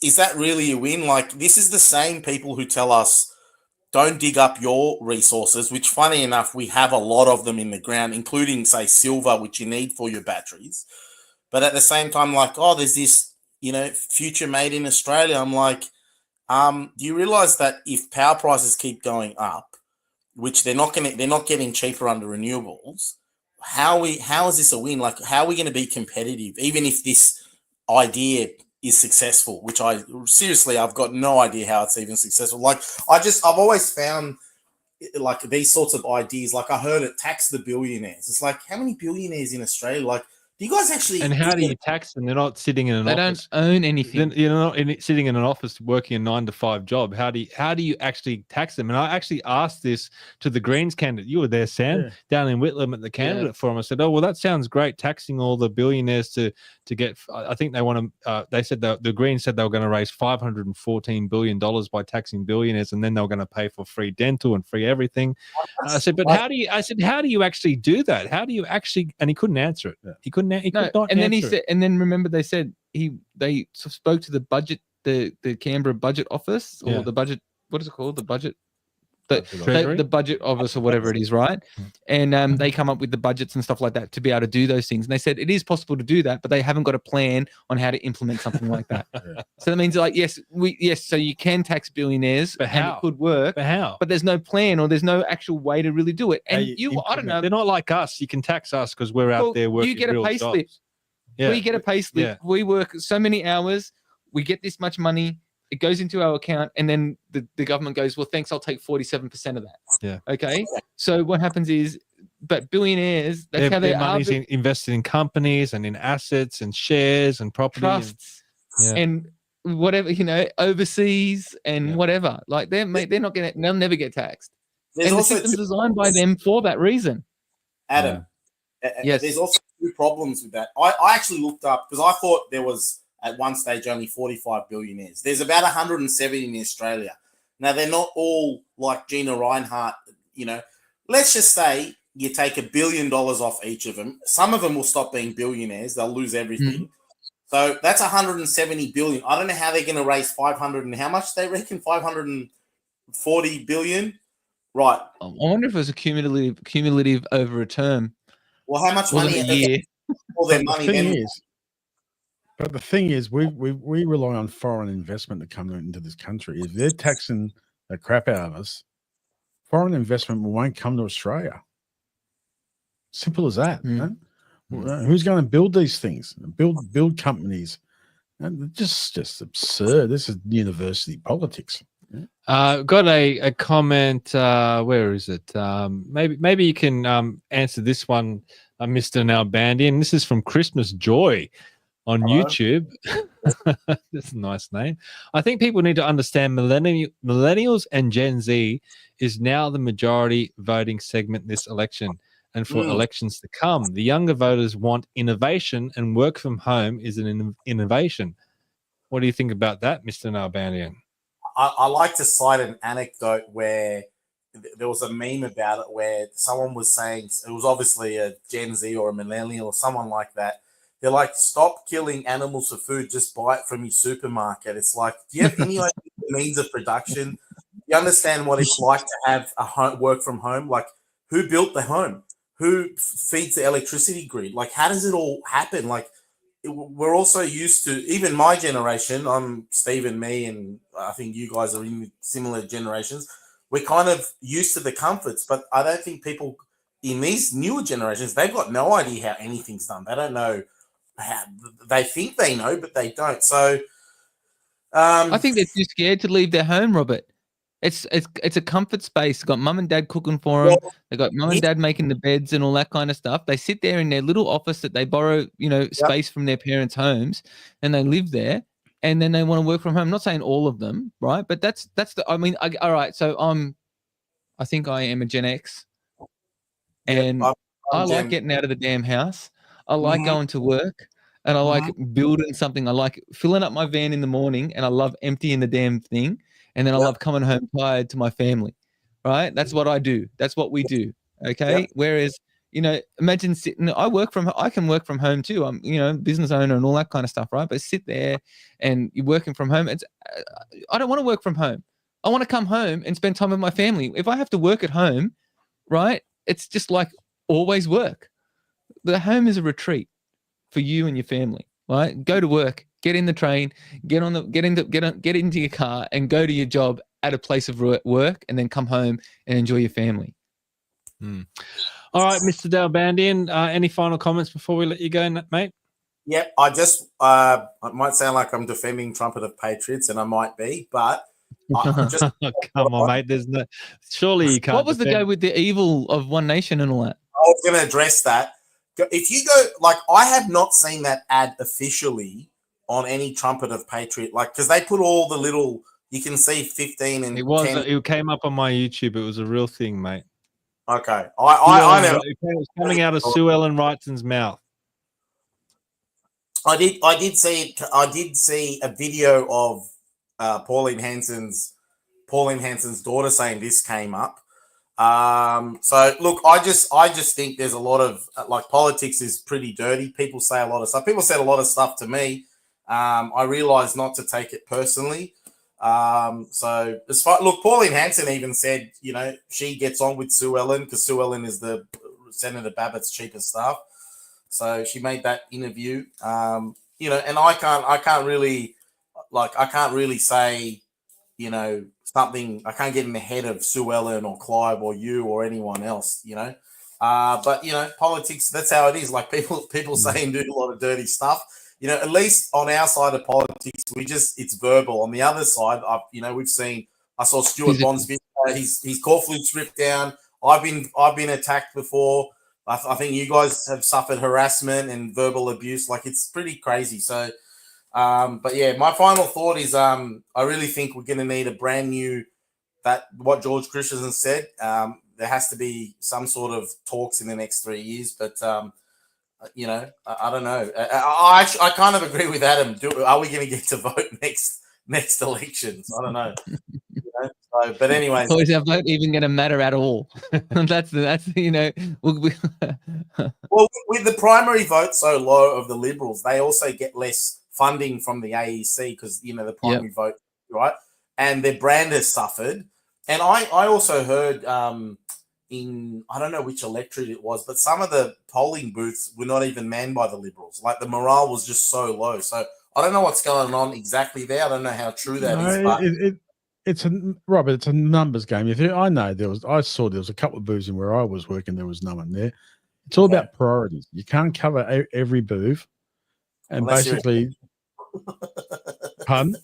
is that really a win? Like, this is the same people who tell us don't dig up your resources, which, funny enough, we have a lot of them in the ground, including, say, silver, which you need for your batteries. But at the same time, like, oh, there's this, you know, future made in Australia. I'm like, do you realize that if power prices keep going up, which they're not getting cheaper under renewables, how is this a win? Like, how are we going to be competitive, even if this idea is successful? Which I've got no idea how it's even successful. Like, I've always found, like, these sorts of ideas, like, I heard it, tax the billionaires. It's like, how many billionaires in Australia? Like, do you guys actually? And how do you tax them? They're not sitting in an office. They don't own anything. You're not sitting in an office working a 9-to-5 job. How do you actually tax them? And I actually asked this to the Greens candidate. You were there, Sam, down in Whitlam at the candidate forum. I said, "Oh, well, that sounds great, taxing all the billionaires to get." I think they want to. They said the Greens said they were going to raise $514 billion by taxing billionaires, and then they were going to pay for free dental and free everything. I said, "But how do you?" I said, "How do you actually do that? How do you actually?" And he couldn't answer it. He couldn't. And then he said, and then remember they said they spoke to the budget the Canberra Budget Office or Yeah. the budget. What is it called? The budget. Treasury? The budget office or whatever it is, right? And they come up with the budgets and stuff like that to be able to do those things. And they said it is possible to do that, but they haven't got a plan on how to implement something like that. So that means like, yes, so you can tax billionaires, But and how? it could work, But how? but there's no plan or there's no actual way to really do it. How And you I don't know. They're not like us. You can tax us because we're out Well, there working. you get a real pay slip. jobs. Yeah. We get a pay slip. Yeah. We work so many hours. We get this much money. It goes into our account, and then the government goes, well, thanks, I'll take 47% of that. Yeah. Okay. So what happens is, but billionaires, that's how their money's invested in companies and in assets and shares and property. trusts and whatever, overseas and whatever. Like they'll never get taxed. There's and the also system's designed by them for that reason. Adam, Yes. there's also two problems with that. I actually looked up because I thought there was at one stage only 45 billionaires. There's about 170 in Australia. Now, they're not all like Gina Reinhart, Let's just say you take $1 billion off each of them. Some of them will stop being billionaires. They'll lose everything. So that's 170 billion. I don't know how they're going to raise 500 and how much they reckon? 540 billion? Right. I wonder if it was a cumulative over a term. Well, how much Wasn't money? a year. All their money then. But the thing is, we rely on foreign investment to come into this country. If they're taxing the crap out of us, foreign investment won't come to Australia. Simple as that. Who's going to build these things? Build companies? And just absurd. This is university politics. Got a comment. Where is it? Maybe you can answer this one, Mr. Nalbandian. This is from Christmas Joy on YouTube. That's a nice name. I think people need to understand millennials and Gen Z is now the majority voting segment this election and for elections to come. The younger voters want innovation, and work from home is an innovation. What do you think about that, Mr. Nalbandian? I like to cite an anecdote where there was a meme about it where someone was saying, it was obviously a Gen Z or a millennial or someone like that. They're like, stop killing animals for food, just buy it from your supermarket. It's like, do you have any idea the means of production? You understand what it's like to have work from home? Like, who built the home? Who feeds the electricity grid? Like, how does it all happen? Like, we're also used to, even my generation, I'm Steve and me, and I think you guys are in similar generations. We're kind of used to the comforts, but I don't think people in these newer generations, they've got no idea how anything's done. They don't know how, they think they know, but they don't. So I think they're too scared to leave their home, Robert. It's a comfort space. They've got mum and dad cooking for them. They've got mum and dad making the beds and all that kind of stuff. They sit there in their little office that they borrow, space from their parents' homes, and they live there. And then they want to work from home. I'm not saying all of them, right? But that's all right. So I think I am a Gen X, and I like getting out of the damn house. I like going to work, and I like building something. I like filling up my van in the morning, and I love emptying the damn thing. And then I love coming home tired to my family, right? That's what I do. That's what we do, okay? Whereas, imagine sitting. I can work from home too. I'm, business owner and all that kind of stuff, right? But sit there and you're working from home. I don't want to work from home. I want to come home and spend time with my family. If I have to work at home, right? It's just like always work. The home is a retreat for you and your family, right? Go to work. Get in the train, get into your car and go to your job at a place of work, and then come home and enjoy your family. All right, Mr. Dalbandian, any final comments before we let you go, mate? Yeah, I just it might sound like I'm defending Trumpet of Patriots, and I might be, but I just come on, mate. There's no surely you can't. What was the go with the evil of One Nation and all that? I was going to address that. If you go, like, I have not seen that ad officially on any Trumpet of Patriot, like, because they put all the little, you can see 15 and 10. It came up on my YouTube. It was a real thing, mate. Okay, I know. It was coming out of Sue Ellen Wrightson's mouth. I did see it. I did see a video of Pauline Hanson's daughter saying this came up. So look, I just think there's a lot of like politics is pretty dirty. People say a lot of stuff. People said a lot of stuff to me. I realized not to take it personally. So as far, look, Pauline Hanson even said, you know, she gets on with Sue Ellen because Sue Ellen is the Senator Babbitt's chief of staff. So she made that interview. You know, and I can't really say, you know, something. I can't get in the head of Sue Ellen or Clive or you or anyone else, you know. But you know, politics, that's how it is. Like people say and do a lot of dirty stuff. You know, at least on our side of politics, it's verbal. On the other side, I saw Stuart Bond's video. His call flute's ripped down. I've been attacked before. I think you guys have suffered harassment and verbal abuse. Like, it's pretty crazy. So, but yeah, my final thought is, I really think we're going to need a brand new, what George Christensen said. There has to be some sort of talks in the next 3 years, but you know, I don't know. I kind of agree with Adam. Are we going to get to vote next elections? I don't know. You know? So, but anyway, is our vote even going to matter at all? that's you know. Well, with the primary vote so low of the Liberals, they also get less funding from the AEC because, you know, the primary vote, right? And their brand has suffered. And I also heard in, I don't know which electorate it was, but some of the polling booths were not even manned by the Liberals. Like, the morale was just so low. So I don't know what's going on exactly there. I don't know how true that is. But it's a numbers game. I saw there was a couple of booths in where I was working. There was no one there. It's all about priorities. You can't cover every booth, and unless basically, pardon?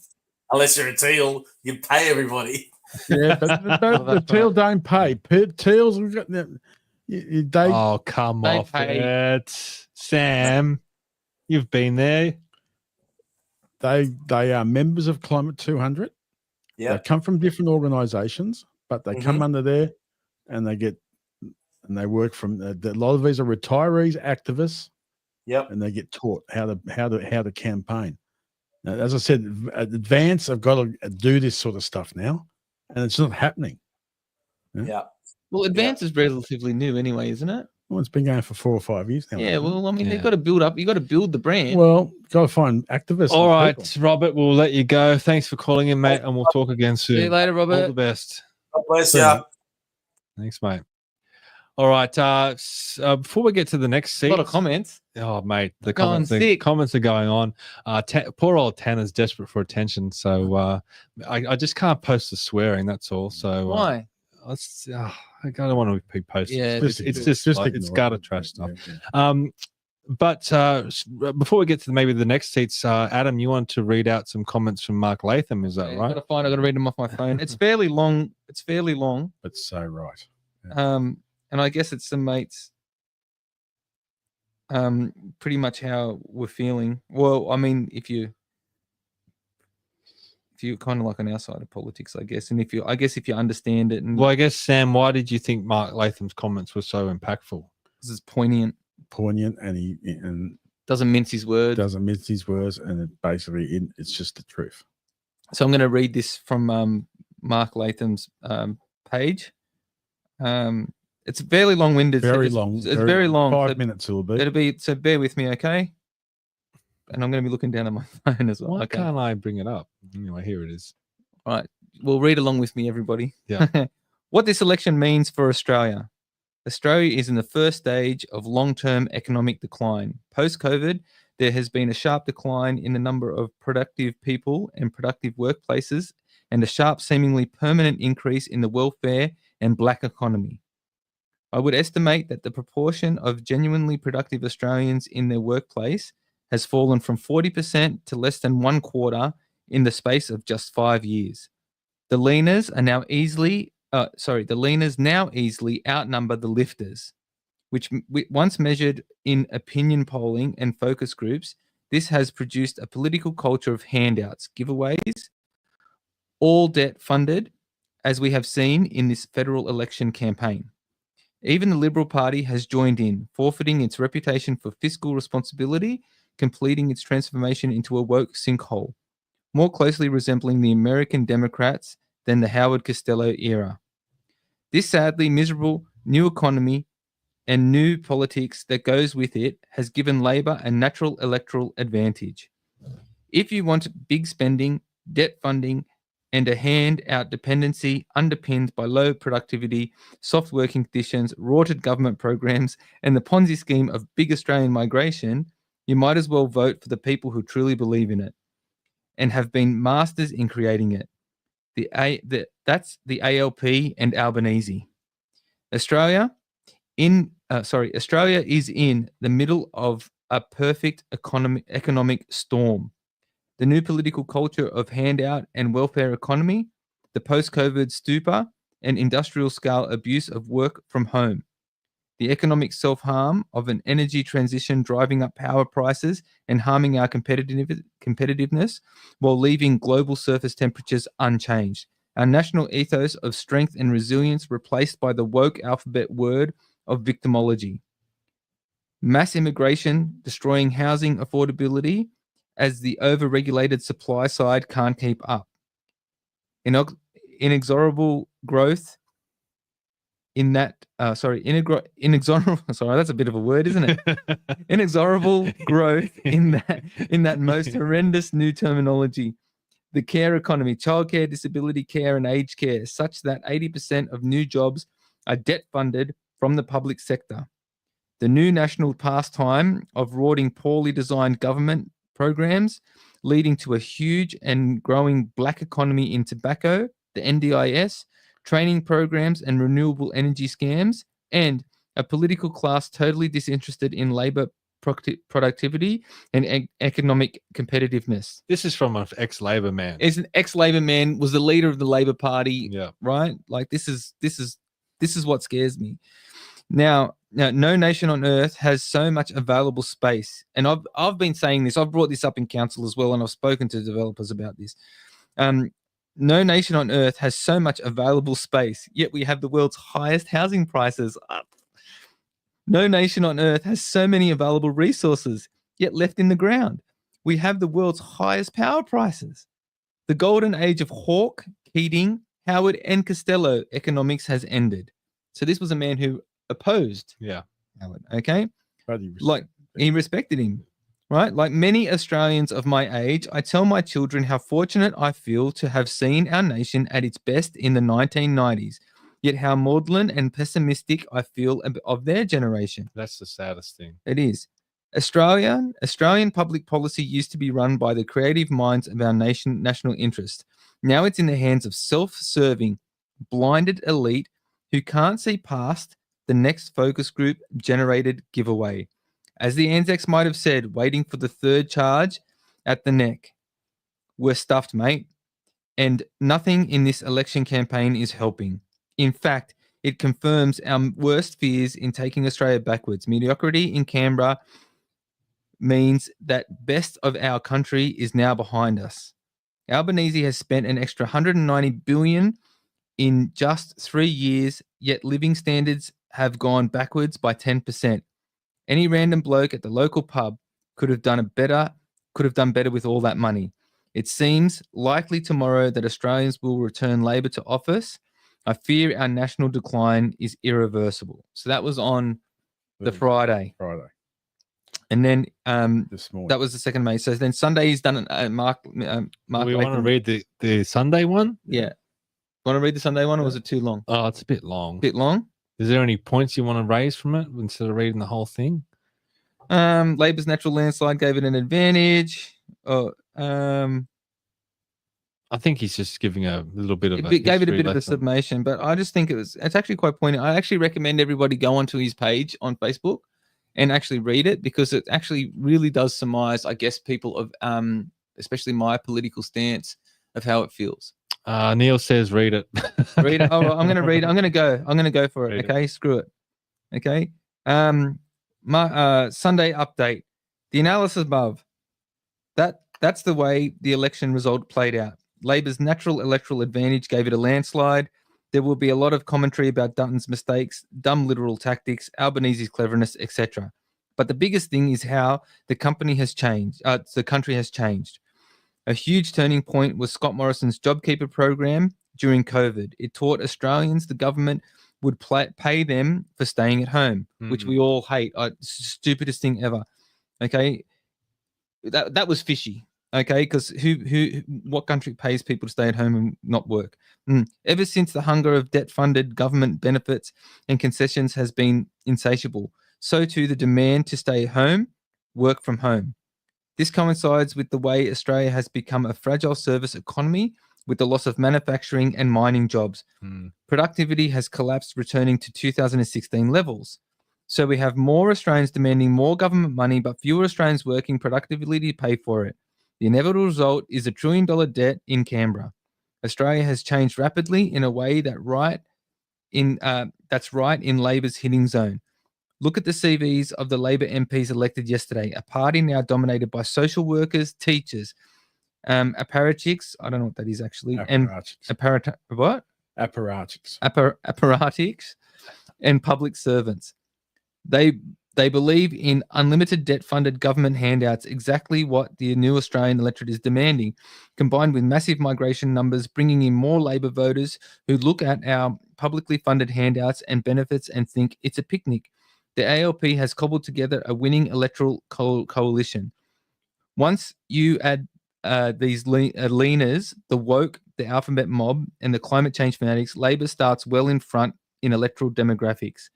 Unless you're a Teal, you pay everybody. Yeah, but the Teal don't pay. Teals, oh, come off it, Sam. You've been there. They are members of Climate 200. Yeah, they come from different organisations, but they come under there, and they work from. A lot of these are retirees, activists. Yep, and they get taught how to campaign. Now, as I said, Advance have got to do this sort of stuff now, and it's not happening. Yeah. Well, Advance is relatively new anyway, isn't it? Well, it's been going for 4 or 5 years now. Yeah, well, I mean, they've got to build up. You got to build the brand. Well, got to find activists. All right, people. Robert, we'll let you go. Thanks for calling in, mate, and we'll talk again soon. See you later, Robert. All the best. God bless you. Thanks, mate. All right. Before we get to the next seat, a lot of comments. Oh, mate, the comments are going on. Poor old Tanner's desperate for attention, so I just can't post the swearing. That's all. So why? I don't want to be posted. Yeah, it's gutter trash stuff. Yeah. But before we get to maybe the next seats, Adam, you want to read out some comments from Mark Latham? Is that right? I've got to read them off my phone. It's fairly long. That's so right. Yeah. And I guess it's some mates. Pretty much how we're feeling. Well, I mean, if you're kind of like on our side of politics, I guess, and if you understand it, and well, I guess, Sam, why did you think Mark Latham's comments were so impactful? This is poignant, and he doesn't mince his words. And it's just the truth. So I'm going to read this from Mark Latham's page. It's fairly long-winded. Very long. It's very long. 5 minutes will be. So bear with me, okay? And I'm going to be looking down at my phone as well. Why can't I bring it up? Anyway, here it is. All right. Well, read along with me, everybody. Yeah. What this election means for Australia. Australia is in the first stage of long-term economic decline. Post-COVID, there has been a sharp decline in the number of productive people and productive workplaces, and a sharp, seemingly permanent increase in the welfare and black economy. I would estimate that the proportion of genuinely productive Australians in their workplace has fallen from 40% to less than 1/4 in the space of just 5 years. The leaners now easily outnumber the lifters, which once measured in opinion polling and focus groups, this has produced a political culture of handouts, giveaways, all debt funded, as we have seen in this federal election campaign. Even the Liberal Party has joined in, forfeiting its reputation for fiscal responsibility, completing its transformation into a woke sinkhole, more closely resembling the American Democrats than the Howard Costello era. This sadly miserable new economy and new politics that goes with it has given Labor a natural electoral advantage. If you want big spending, debt funding, and a handout dependency underpinned by low productivity, soft working conditions, rorted government programs, and the Ponzi scheme of big Australian migration, you might as well vote for the people who truly believe in it and have been masters in creating it. That's the ALP and Albanese. Australia is in the middle of a perfect economic storm. The new political culture of handout and welfare economy, the post-COVID stupor and industrial scale abuse of work from home, the economic self-harm of an energy transition driving up power prices and harming our competitiveness while leaving global surface temperatures unchanged. Our national ethos of strength and resilience replaced by the woke alphabet word of victimology. Mass immigration destroying housing affordability as the over-regulated supply side can't keep up. Inexorable growth in that, inexorable, sorry, that's a bit of a word, isn't it? Inexorable growth in that most horrendous new terminology. The care economy, childcare, disability care, and aged care, such that 80% of new jobs are debt funded from the public sector. The new national pastime of rorting poorly designed government programs, leading to a huge and growing black economy in tobacco, the NDIS, training programs and renewable energy scams, and a political class totally disinterested in labour productivity and economic competitiveness. This is from an ex-Labor man. Is an ex-Labor man, was the leader of the Labor Party. Yeah. Right? Like this is what scares me. Now, no nation on earth has so much available space. And I've been saying this, I've brought this up in council as well, and I've spoken to developers about this. No nation on earth has so much available space, yet we have the world's highest housing prices. No nation on earth has so many available resources, yet left in the ground. We have the world's highest power prices. The golden age of Hawke, Keating, Howard, and Costello economics has ended. So this was a man who opposed Howard, okay? Like, he respected him, right? Like many Australians of my age, I tell my children how fortunate I feel to have seen our nation at its best in the 1990s. Yet how maudlin and pessimistic I feel of their generation. That's the saddest thing. It is. Australian public policy used to be run by the creative minds of our national interest. Now it's in the hands of self-serving, blinded elite who can't see past the next focus group generated giveaway. As the Anzacs might have said, waiting for the third charge at the neck. We're stuffed, mate. And nothing in this election campaign is helping. In fact, it confirms our worst fears in taking Australia backwards. Mediocrity in Canberra means that best of our country is now behind us. Albanese has spent an extra $190 billion in just 3 years, yet living standards have gone backwards by 10%. Any random bloke at the local pub could have done better with all that money. It seems likely tomorrow that Australians will return Labor to office. I fear our national decline is irreversible. So that was on the Friday. And then this morning. That was the 2nd of May. So then Sunday he's done Mark. We want to read the Sunday one? Yeah. Want to read the Sunday one, or was it too long? Oh, it's a bit long. Bit long? Is there any points you want to raise from it instead of reading the whole thing? Labor's natural landslide gave it an advantage. I think he's just giving a little bit of gave it a bit of a summation, but I just think it's actually quite poignant. I actually recommend everybody go onto his page on Facebook and actually read it, because it actually really does surmise, I guess, people of especially my political stance of how it feels. Neil says read it. Read it. Oh, I'm going to read it. I'm going to go for it. Okay, screw it. Okay. Sunday update. The analysis above. That's the way the election result played out. Labor's natural electoral advantage gave it a landslide. There will be a lot of commentary about Dutton's mistakes, dumb literal tactics, Albanese's cleverness, etc. But the biggest thing is how the country has changed. A huge turning point was Scott Morrison's JobKeeper program during COVID. It taught Australians the government would pay them for staying at home, which we all hate. Stupidest thing ever. Okay, that was fishy. Okay, because what country pays people to stay at home and not work? Ever since the hunger of debt-funded government benefits and concessions has been insatiable, so too the demand to stay home, work from home. This coincides with the way Australia has become a fragile service economy with the loss of manufacturing and mining jobs. Productivity has collapsed, returning to 2016 levels. So we have more Australians demanding more government money, but fewer Australians working productively to pay for it. The inevitable result is $1 trillion debt in Canberra. Australia has changed rapidly in a way that's right in Labor's hitting zone. Look at the CVs of the Labor MPs elected yesterday, a party now dominated by social workers, teachers, apparatchiks, I don't know what that is actually, apparatchiks, and public servants. They believe in unlimited debt-funded government handouts, exactly what the new Australian electorate is demanding, combined with massive migration numbers, bringing in more Labor voters who look at our publicly funded handouts and benefits and think it's a picnic. The ALP has cobbled together a winning electoral coalition. Once you add these leaners, the woke, the alphabet mob, and the climate change fanatics, Labor starts well in front in electoral demographics.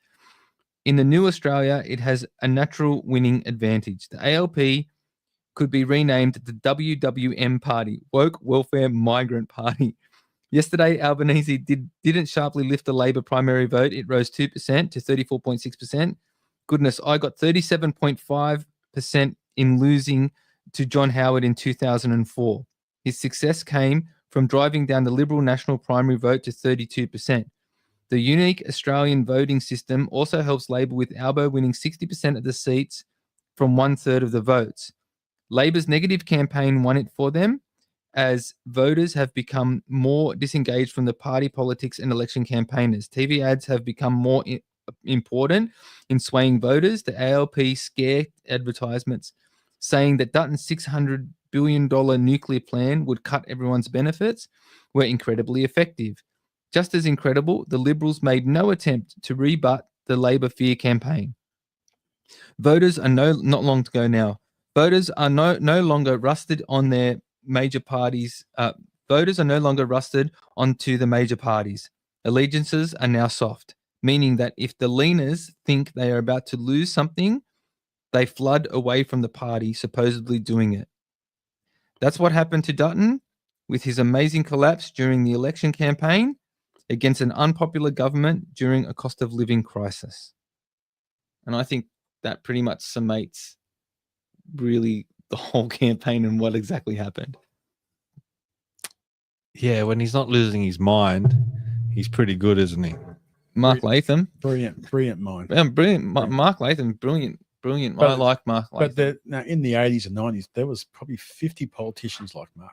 In the new Australia, it has a natural winning advantage. The ALP could be renamed the WWM Party, Woke Welfare Migrant Party. Yesterday, Albanese didn't sharply lift the Labor primary vote. It rose 2% to 34.6%. Goodness, I got 37.5% in losing to John Howard in 2004. His success came from driving down the Liberal national primary vote to 32%. The unique Australian voting system also helps Labor, with ALBO winning 60% of the seats from 1/3 of the votes. Labor's negative campaign won it for them, as voters have become more disengaged from the party politics and election campaigners. TV ads have become more important in swaying voters. The ALP scare advertisements saying that Dutton's $600 billion nuclear plan would cut everyone's benefits were incredibly effective. Just as incredible, the Liberals made no attempt to rebut the Labor fear campaign. Voters are not long to go now. Voters are no longer rusted on their major parties. Voters are no longer rusted onto the major parties. Allegiances are now soft, meaning that if the leaners think they are about to lose something, they flood away from the party, supposedly doing it. That's what happened to Dutton with his amazing collapse during the election campaign against an unpopular government during a cost of living crisis. And I think that pretty much summates really the whole campaign and what exactly happened. Yeah, when he's not losing his mind, he's pretty good, isn't he? Mark Latham. Brilliant mind. Brilliant. Mark Latham, brilliant. But I like Mark Latham. But in the 80s and 90s, there was probably 50 politicians like Mark.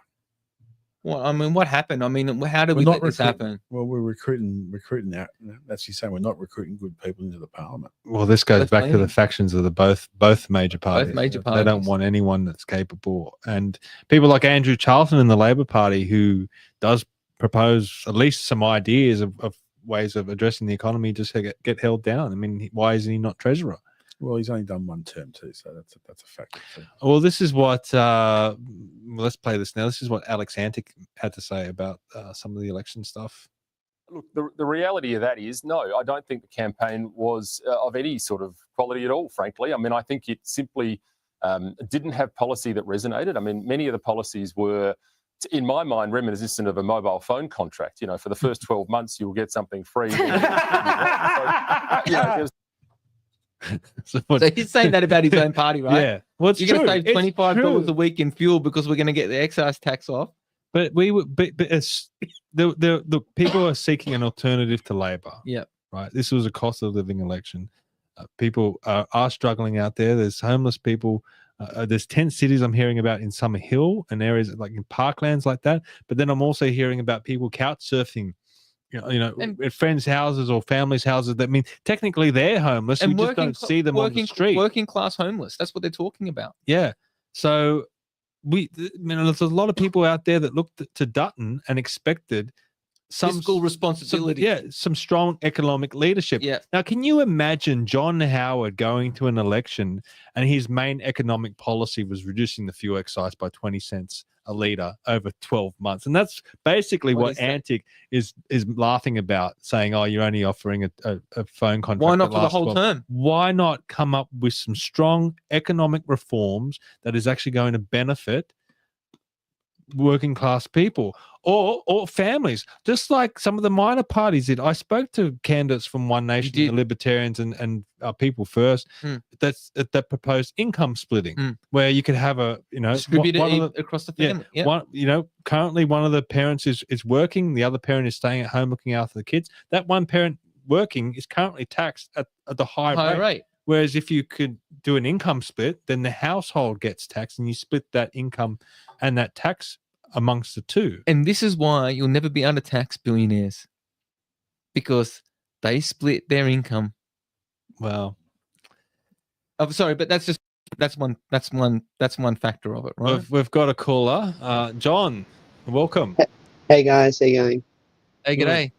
Well, I mean, what happened? I mean, how did we let this happen? Well, we're recruiting out. That's you saying we're not recruiting good people into the parliament. Well, this goes back to the factions of the both major parties. Both major parties. They don't want anyone that's capable. And people like Andrew Charlton in the Labor Party, who does propose at least some ideas of ways of addressing the economy, just get held down. I mean, why isn't he not treasurer? Well, he's only done one term too, so that's a fact. Well, this is what let's play this now. This is what Alex Antic had to say about some of the election stuff. Look, the reality of that is, no, I don't think the campaign was of any sort of quality at all, frankly. I mean, I think it simply didn't have policy that resonated. I mean, many of the policies were, in my mind, reminiscent of a mobile phone contract. You know, for the first 12 months, you'll get something free. So he's saying that about his own party, right? Yeah. Well, you're going to save $25 a week in fuel because we're going to get the excise tax off. But the people are seeking an alternative to Labor. Yeah. Right. This was a cost of living election. People are struggling out there. There's homeless people. There's 10 cities I'm hearing about in Summer Hill and areas like in parklands like that. But then I'm also hearing about people couch surfing, at friends' houses or families' houses. That mean technically they're homeless. We just don't see them on the street. Working class homeless. That's what they're talking about. Yeah. So there's a lot of people out there that looked to Dutton and expected fiscal responsibility. Some strong economic leadership. Yeah. Now, can you imagine John Howard going to an election and his main economic policy was reducing the fuel excise by 20 cents a litre over 12 months? And that's basically what Antic is laughing about, saying, oh, you're only offering a phone contract. Why not for the whole term? Why not come up with some strong economic reforms that is actually going to benefit working class people or families, just like some of the minor parties did. I spoke to candidates from One Nation, the Libertarians and People First, that proposed income splitting, where you could have distributed across the family. Currently one of the parents is working, the other parent is staying at home looking after the kids. That one parent working is currently taxed at the high rate. Whereas if you could do an income split, then the household gets taxed and you split that income and that tax amongst the two. And this is why you'll never be able to tax billionaires, because they split their income. Well, I'm sorry, but that's one factor of it, right? We've got a caller. John, welcome. Hey guys, how you going? Hey, g'day.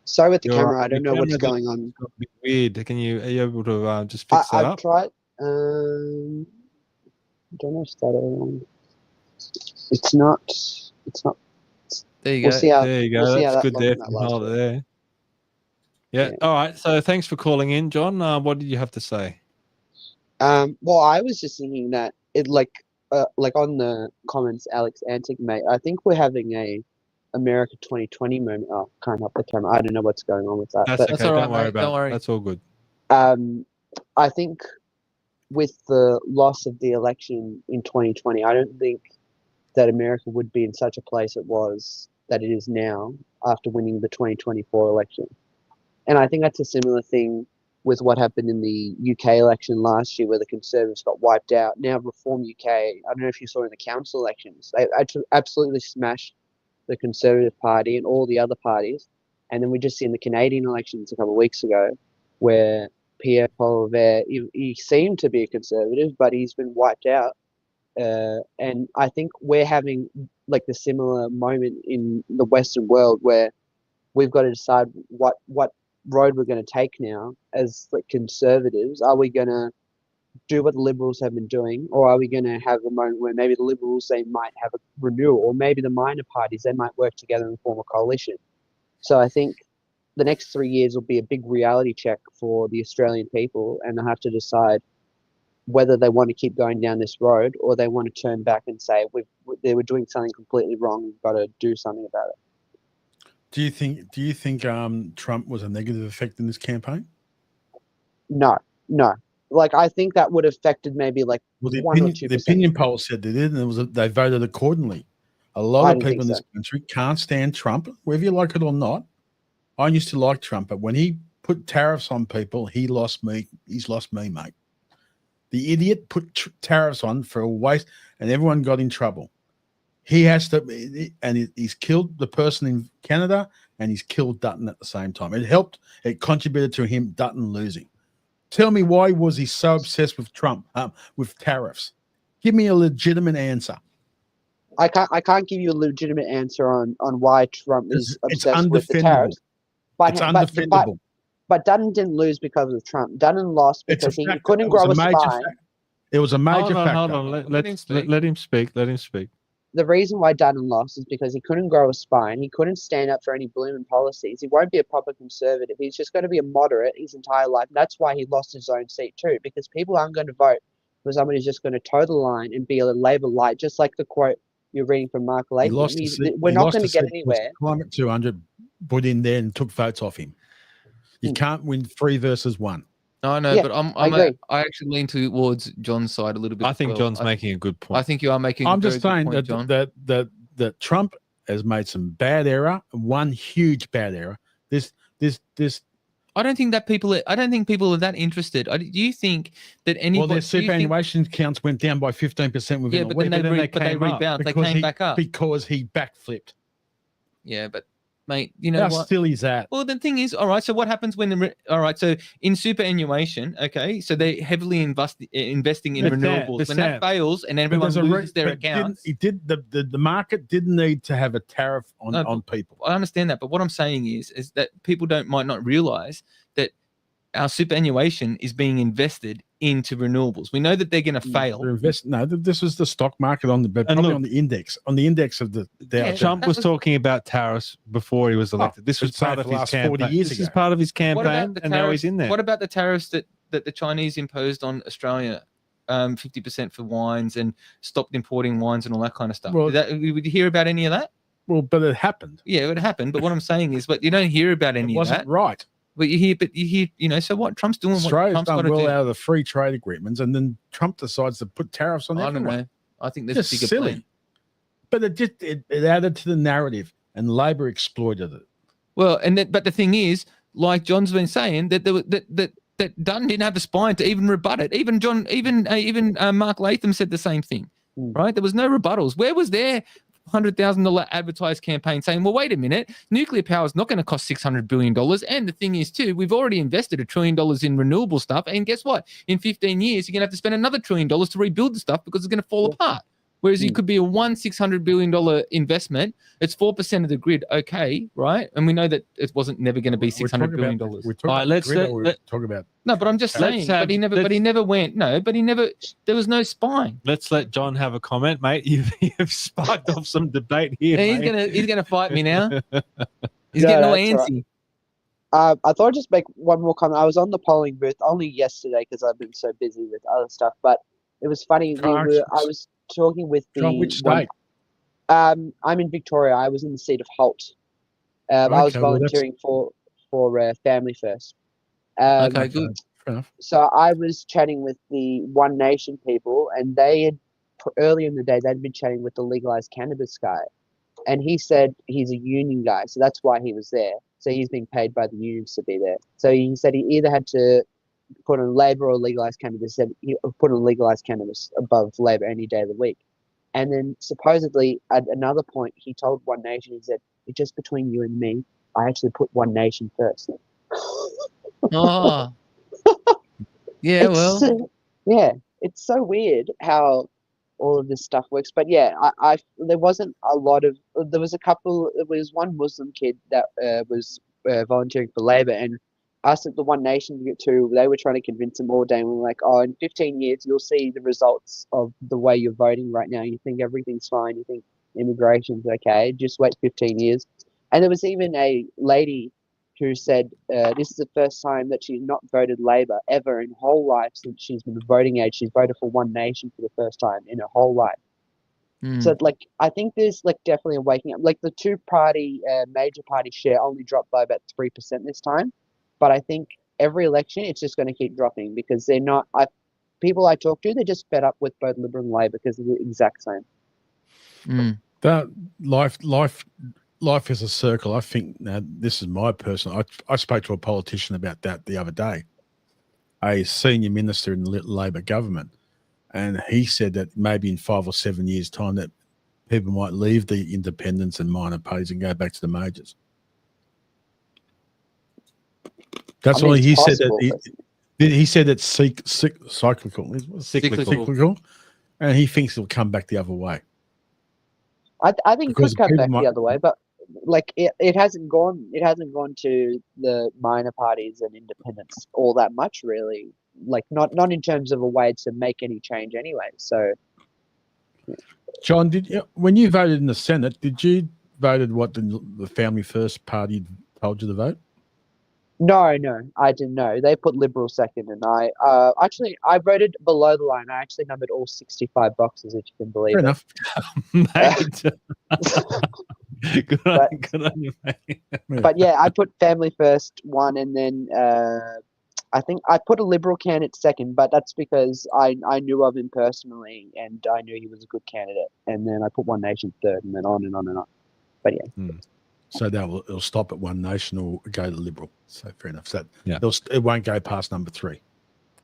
Sorry with the camera, I don't know what's going on. It's a bit weird. Are you able to just fix that up? I've tried. Don't know if that It's not. There you go. There you go. That's good there. There. Yeah. All right. So thanks for calling in, John. What did you have to say? Well, I was just thinking that it like on the comments Alex Antic made, I think we're having a America 2020 moment. Oh, can't help the camera. I don't know what's going on with that. That's okay. Don't worry about it. Don't worry. That's all good. I think with the loss of the election in 2020, I don't think that America would be in such a place that it is now after winning the 2024 election. And I think that's a similar thing with what happened in the UK election last year, where the Conservatives got wiped out. Now Reform UK, I don't know if you saw in the council elections, they absolutely smashed the Conservative Party and all the other parties. And then we just seen the Canadian elections a couple of weeks ago, where Pierre Poilievre, he seemed to be a Conservative, but he's been wiped out. And I think we're having like the similar moment in the Western world, where we've got to decide what road we're going to take now as like conservatives. Are we going to do what the Liberals have been doing, or are we going to have a moment where maybe the Liberals, they might have a renewal, or maybe the minor parties, they might work together and form a coalition? So I think the next 3 years will be a big reality check for the Australian people, and they'll have to decide whether they want to keep going down this road, or they want to turn back and say they were doing something completely wrong. We've got to do something about it. Do you think Trump was a negative effect in this campaign? No. Like, I think that would have affected maybe like 1 or 2%. The opinion poll said they did, and they voted accordingly. A lot of people in this country can't stand Trump, whether you like it or not. I used to like Trump, but when he put tariffs on people, he's lost me, mate. The idiot put tariffs on for a waste, and everyone got in trouble. He has to, and he's killed the person in Canada, and he's killed Dutton at the same time. It contributed to him, Dutton, losing. Tell me, why was he so obsessed with Trump, with tariffs? Give me a legitimate answer. I can't give you a legitimate answer on why Trump is obsessed with the tariffs. It's undefendable. But Dutton didn't lose because of Trump. Dutton lost because he couldn't grow a spine. It was a major factor. Hold on. Let him speak. Let him speak. The reason why Dutton lost is because he couldn't grow a spine. He couldn't stand up for any blooming policies. He won't be a proper conservative. He's just going to be a moderate his entire life. That's why he lost his own seat too, because people aren't going to vote for somebody who's just going to toe the line and be a Labour light, just like the quote you're reading from Mark Latham. We're not going to get anywhere. Climate 200 put in there and took votes off him. You can't win 3 versus 1. No, Yeah, but I actually lean towards John's side a little bit. I think John's making a good point. I think you are making. I'm just saying point, John. that Trump has made some bad error, one huge bad error. This. I don't think people are that interested. Do you think that anybody? Well, their superannuation counts went down by 15% within a week. But they rebound. They came back up because he backflipped. Yeah, but mate. You know How what? silly is that? Well, the thing is, all right. So what happens when all right? So in superannuation, okay. So they're heavily investing in renewables. When that fails and everyone loses their accounts, the market didn't need to have a tariff on people. I understand that, but what I'm saying is that people might not realize that our superannuation is being invested into renewables. We know that they're going to fail. This was the stock market on the index of the Dow. Trump was talking about tariffs before he was elected. This was part of his campaign. 40 years this ago. is part of his campaign, and now he's in there. What about the tariffs that the Chinese imposed on Australia? 50% for wines and stopped importing wines and all that kind of stuff. Well, would you hear about any of that? Well, but it happened. Yeah, it happened. But what I'm saying is, but you don't hear about any of that. It wasn't right. But you hear, you know, so what Trump's doing, Australia's what Trump's done got well to do. out of the free trade agreements, and then Trump decides to put tariffs on everyone. I don't know. I think there's a bigger silly. plan. But it added to the narrative, and Labor exploited it. Well, but the thing is, like John's been saying, that Dutton didn't have the spine to even rebut it. Even Mark Latham said the same thing, right? There was no rebuttals. Where was their $100,000 advertised campaign saying, well, wait a minute, nuclear power is not going to cost $600 billion. And the thing is, too, we've already invested $1 trillion in renewable stuff. And guess what? In 15 years, you're going to have to spend another $1 trillion to rebuild the stuff because it's going to fall apart. Whereas it could be a $600 billion investment. It's 4% of the grid. Okay, right? And we know that it wasn't never going to be $600 billion. Let's talk about. No, but I'm just saying. But he never went. No, but he never. There was no spine. Let's let John have a comment, mate. You've sparked off some debate here. He's gonna fight me now. He's getting all antsy. Right. I thought I'd just make one more comment. I was on the polling booth only yesterday because I've been so busy with other stuff. But it was funny. I was talking with the. John, which state? I'm in Victoria. I was in the seat of Holt. I was volunteering for Family First. Okay, good. So I was chatting with the One Nation people, and they had earlier in the day they'd been chatting with the legalized cannabis guy, and he said he's a union guy, so that's why he was there. So he's being paid by the unions to be there. So he said he either had to put on Labor or legalized cannabis. Said he put on legalized cannabis above Labor any day of the week. And then supposedly at another point he told One Nation, he said, "It's just between you and me, I actually put One Nation first." Oh, yeah. It's so weird how all of this stuff works. But yeah, there wasn't a lot of. There was one Muslim kid that was volunteering for Labor, and us at the One Nation too, they were trying to convince him all day. And we were like, "Oh, in 15 years, you'll see the results of the way you're voting right now. You think everything's fine. You think immigration's okay. Just wait 15 years." And there was even a lady who said this is the first time that she's not voted Labor ever in her whole life since she's been voting age. She's voted for One Nation for the first time in her whole life. So, I think there's, definitely a waking up. The two-party, major party share only dropped by about 3% this time. But I think every election, it's just going to keep dropping because they're not people I talk to, they're just fed up with both Liberal and Labor because they're the exact same. That life is a circle. I think now this is my personal. I spoke to a politician about that the other day, a senior minister in the Labor government, and he said that maybe in 5 or 7 years' time that people might leave the independents and minor parties and go back to the majors. That's why he said that. He said it's cyclical, and he thinks it'll come back the other way. I think it could come back the other way, but it hasn't gone. It hasn't gone to the minor parties and independents all that much, really. Not in terms of a way to make any change anyway. So, John, when you voted in the Senate, did you voted what the Family First Party told you to vote? No, I didn't know. They put Liberal second, and I voted below the line. I actually numbered all 65 boxes, if you can believe Fair it. Enough. Good on you, mate. But yeah, I put Family First one, and then I think I put a Liberal candidate second, but that's because I knew of him personally, and I knew he was a good candidate. And then I put One Nation third, and then on and on and on. But yeah. So it'll stop at One Nation or go to Liberal. So fair enough. So it won't go past number 3.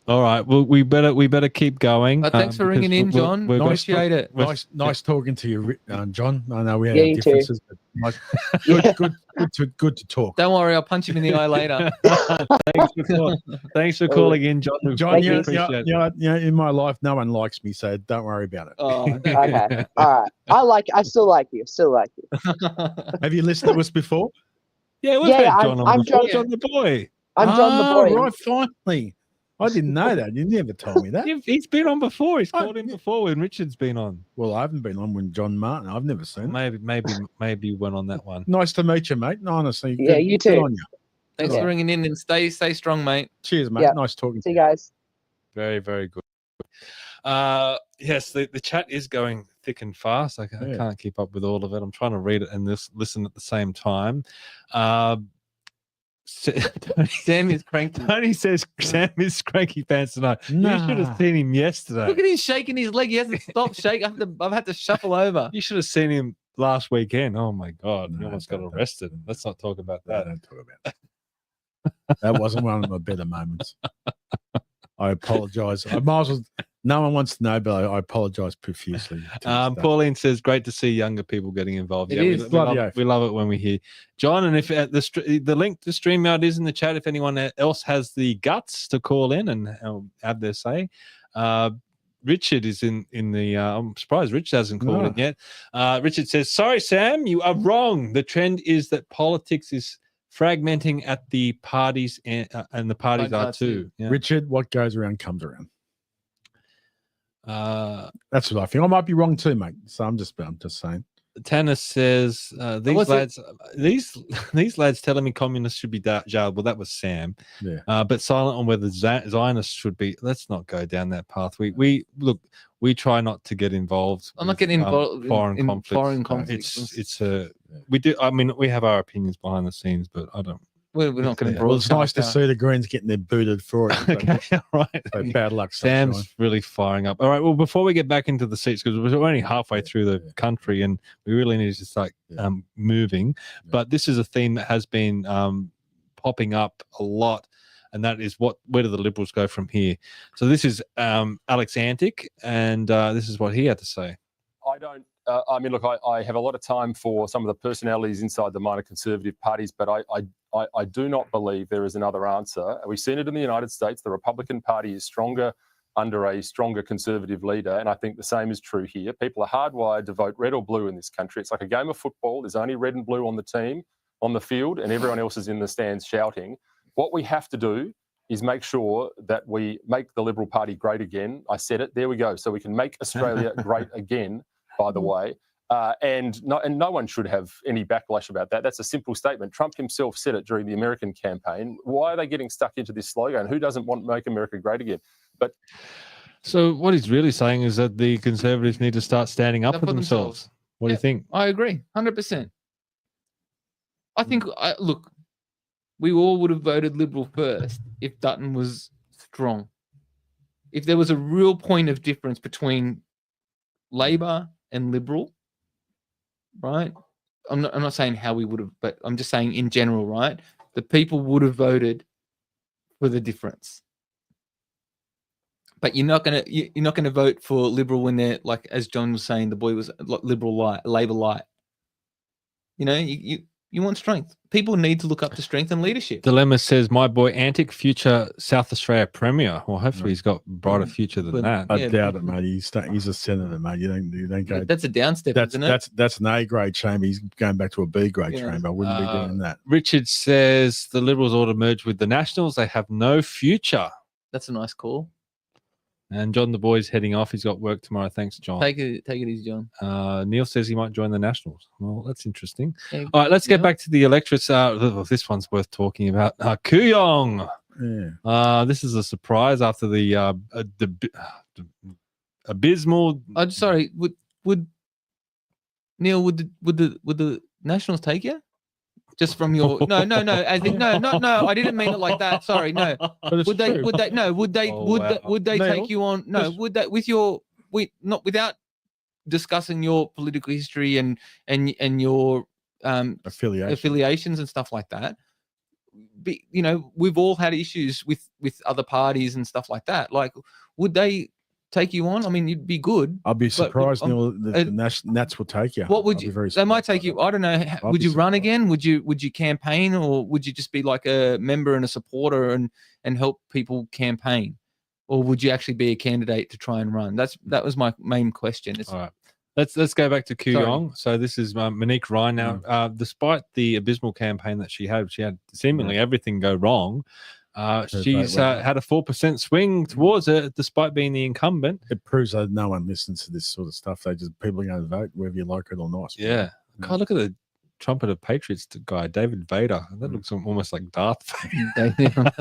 All right. Well, we better keep going. Thanks for ringing in, John. We appreciate it. Nice talking to you, John. I know we have differences, but Good to talk. Don't worry, I'll punch him in the eye later. Thanks for calling in, John. John, you appreciate it. In my life, no one likes me, so don't worry about it. Oh, Okay. All right. I still like you. Have you listened to us before? Yeah, we've had John on I'm before. John The boy. I'm John the boy. Right, finally. I didn't know that. You never told me that. He's been on before. He's called in before when Richard's been on. Well, I haven't been on with John Martin. I've never seen it. Maybe you went on that one. Nice to meet you, mate. No, honestly. Yeah, you too. Good on you. Thanks for ringing in and stay strong, mate. Cheers, mate. Yeah. Nice talking See to you guys. Very, very good. Yes, the chat is going thick and fast. I can't keep up with all of it. I'm trying to read it and listen at the same time. Sam is cranky. Tony says Sam is cranky pants tonight. You should have seen him yesterday. Look at him shaking his leg. He hasn't stopped shaking. I've had to shuffle over. You should have seen him last weekend. Oh my God, he almost got arrested. Let's not talk about that. Don't talk about that. That wasn't one of my better moments. I apologize. I might as well. No one wants to know, but I apologize profusely. Pauline says, "Great to see younger people getting involved." It yeah, is. We love it when we hear John. And if the link to StreamYard is in the chat, if anyone else has the guts to call in and have their say. Richard is in the. I'm surprised Richard hasn't called in yet. Richard says, "Sorry, Sam, you are wrong. The trend is that politics is fragmenting at the parties, and the parties are too." Yeah. Richard, what goes around comes around. That's what I think. I might be wrong too, mate. So I'm just saying. Tanner says these lads telling me communists should be jailed. Well, that was Sam. Yeah. But silent on whether Zionists should be. Let's not go down that path. We try not to get involved. I'm not getting involved in foreign conflicts. We do. I mean, we have our opinions behind the scenes, but I don't. We're not going to. Well, it's nice to see the Greens getting their booted for it. Okay, all right. So bad luck. Sam's sunshine. really firing up. All right. Well, before we get back into the seats, because we're only halfway through the country, and we really need to start moving. Yeah. But this is a theme that has been popping up a lot, and that is where do the Liberals go from here? So this is Alex Antic, and this is what he had to say. I don't. I mean, look, I have a lot of time for some of the personalities inside the minor conservative parties, but I do not believe there is another answer. We've seen it in the United States. The Republican Party is stronger under a stronger conservative leader, and I think the same is true here. People are hardwired to vote red or blue in this country. It's like a game of football. There's only red and blue on the team, on the field, and everyone else is in the stands shouting. What we have to do is make sure that we make the Liberal Party great again. I said it. There we go. So we can make Australia great again, by the way. And no one should have any backlash about that. That's a simple statement. Trump himself said it during the American campaign. Why are they getting stuck into this slogan? Who doesn't want to make America great again? But so what he's really saying is that the Conservatives need to start standing up for themselves. What do you think? I agree, 100%. I think, look, we all would have voted Liberal first if Dutton was strong. If there was a real point of difference between Labor and Liberal, right? I'm not saying how we would have, but I'm just saying in general, right? The people would have voted for the difference. But you're not gonna vote for Liberal when they're, like, as John was saying, the boy was Liberal light, Labor light. You know, you want strength. People need to look up to strength and leadership. Dilemma says, my boy Antic, future South Australia Premier. Well, hopefully he's got brighter future than that. I doubt it, mate. He's a senator, mate. You don't go. That's a downstep, isn't it? That's an A grade chamber. He's going back to a B grade chamber. I wouldn't be doing that. Richard says the Liberals ought to merge with the Nationals. They have no future. That's a nice call. And John the boy's heading off. He's got work tomorrow. Thanks, John. Take it easy, John. Neil says he might join the Nationals. Well, that's interesting. All right, let's get back to the electorates. This one's worth talking about. Kooyong. Yeah. This is a surprise after the abysmal. I'm sorry. Would Neil? Would the Nationals take you? Just from your no. I think no. I didn't mean it like that. Sorry, no. Would they take you on? No, would they not without discussing your political history and your affiliations and stuff like that? You know, we've all had issues with other parties and stuff like that. Like, would they take you on? I mean, you'd be good. I'll be surprised, Neil, the Nats will take you. What would you? They might take you. I don't know. Would you run again? Would you campaign, or would you just be like a member and a supporter and help people campaign, or would you actually be a candidate to try and run? That was my main question. All right. Let's go back to Kuyong. So this is Monique Ryan now. Despite the abysmal campaign that she had seemingly everything go wrong. She's had a 4% swing towards it, despite being the incumbent. It proves that no one listens to this sort of stuff. People are going to vote whether you like it or not. Yeah. God, look at the Trumpet of Patriots guy, David Vader. That looks almost like Darth Vader.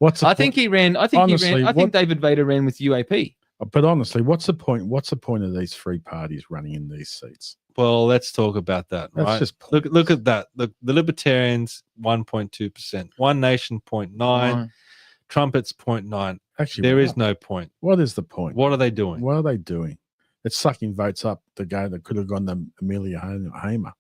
I think he ran. I think David Vader ran with UAP. But honestly, what's the point? What's the point of these three parties running in these seats? Well, let's talk about that. Right? Just look at that. Look, the Libertarians 1.2%, One Nation 0.9%, Trumpets 0.9%. Actually, there is no point. What is the point? What are they doing? What are they doing? It's sucking votes up the guy that could have gone to Amelia Hamer.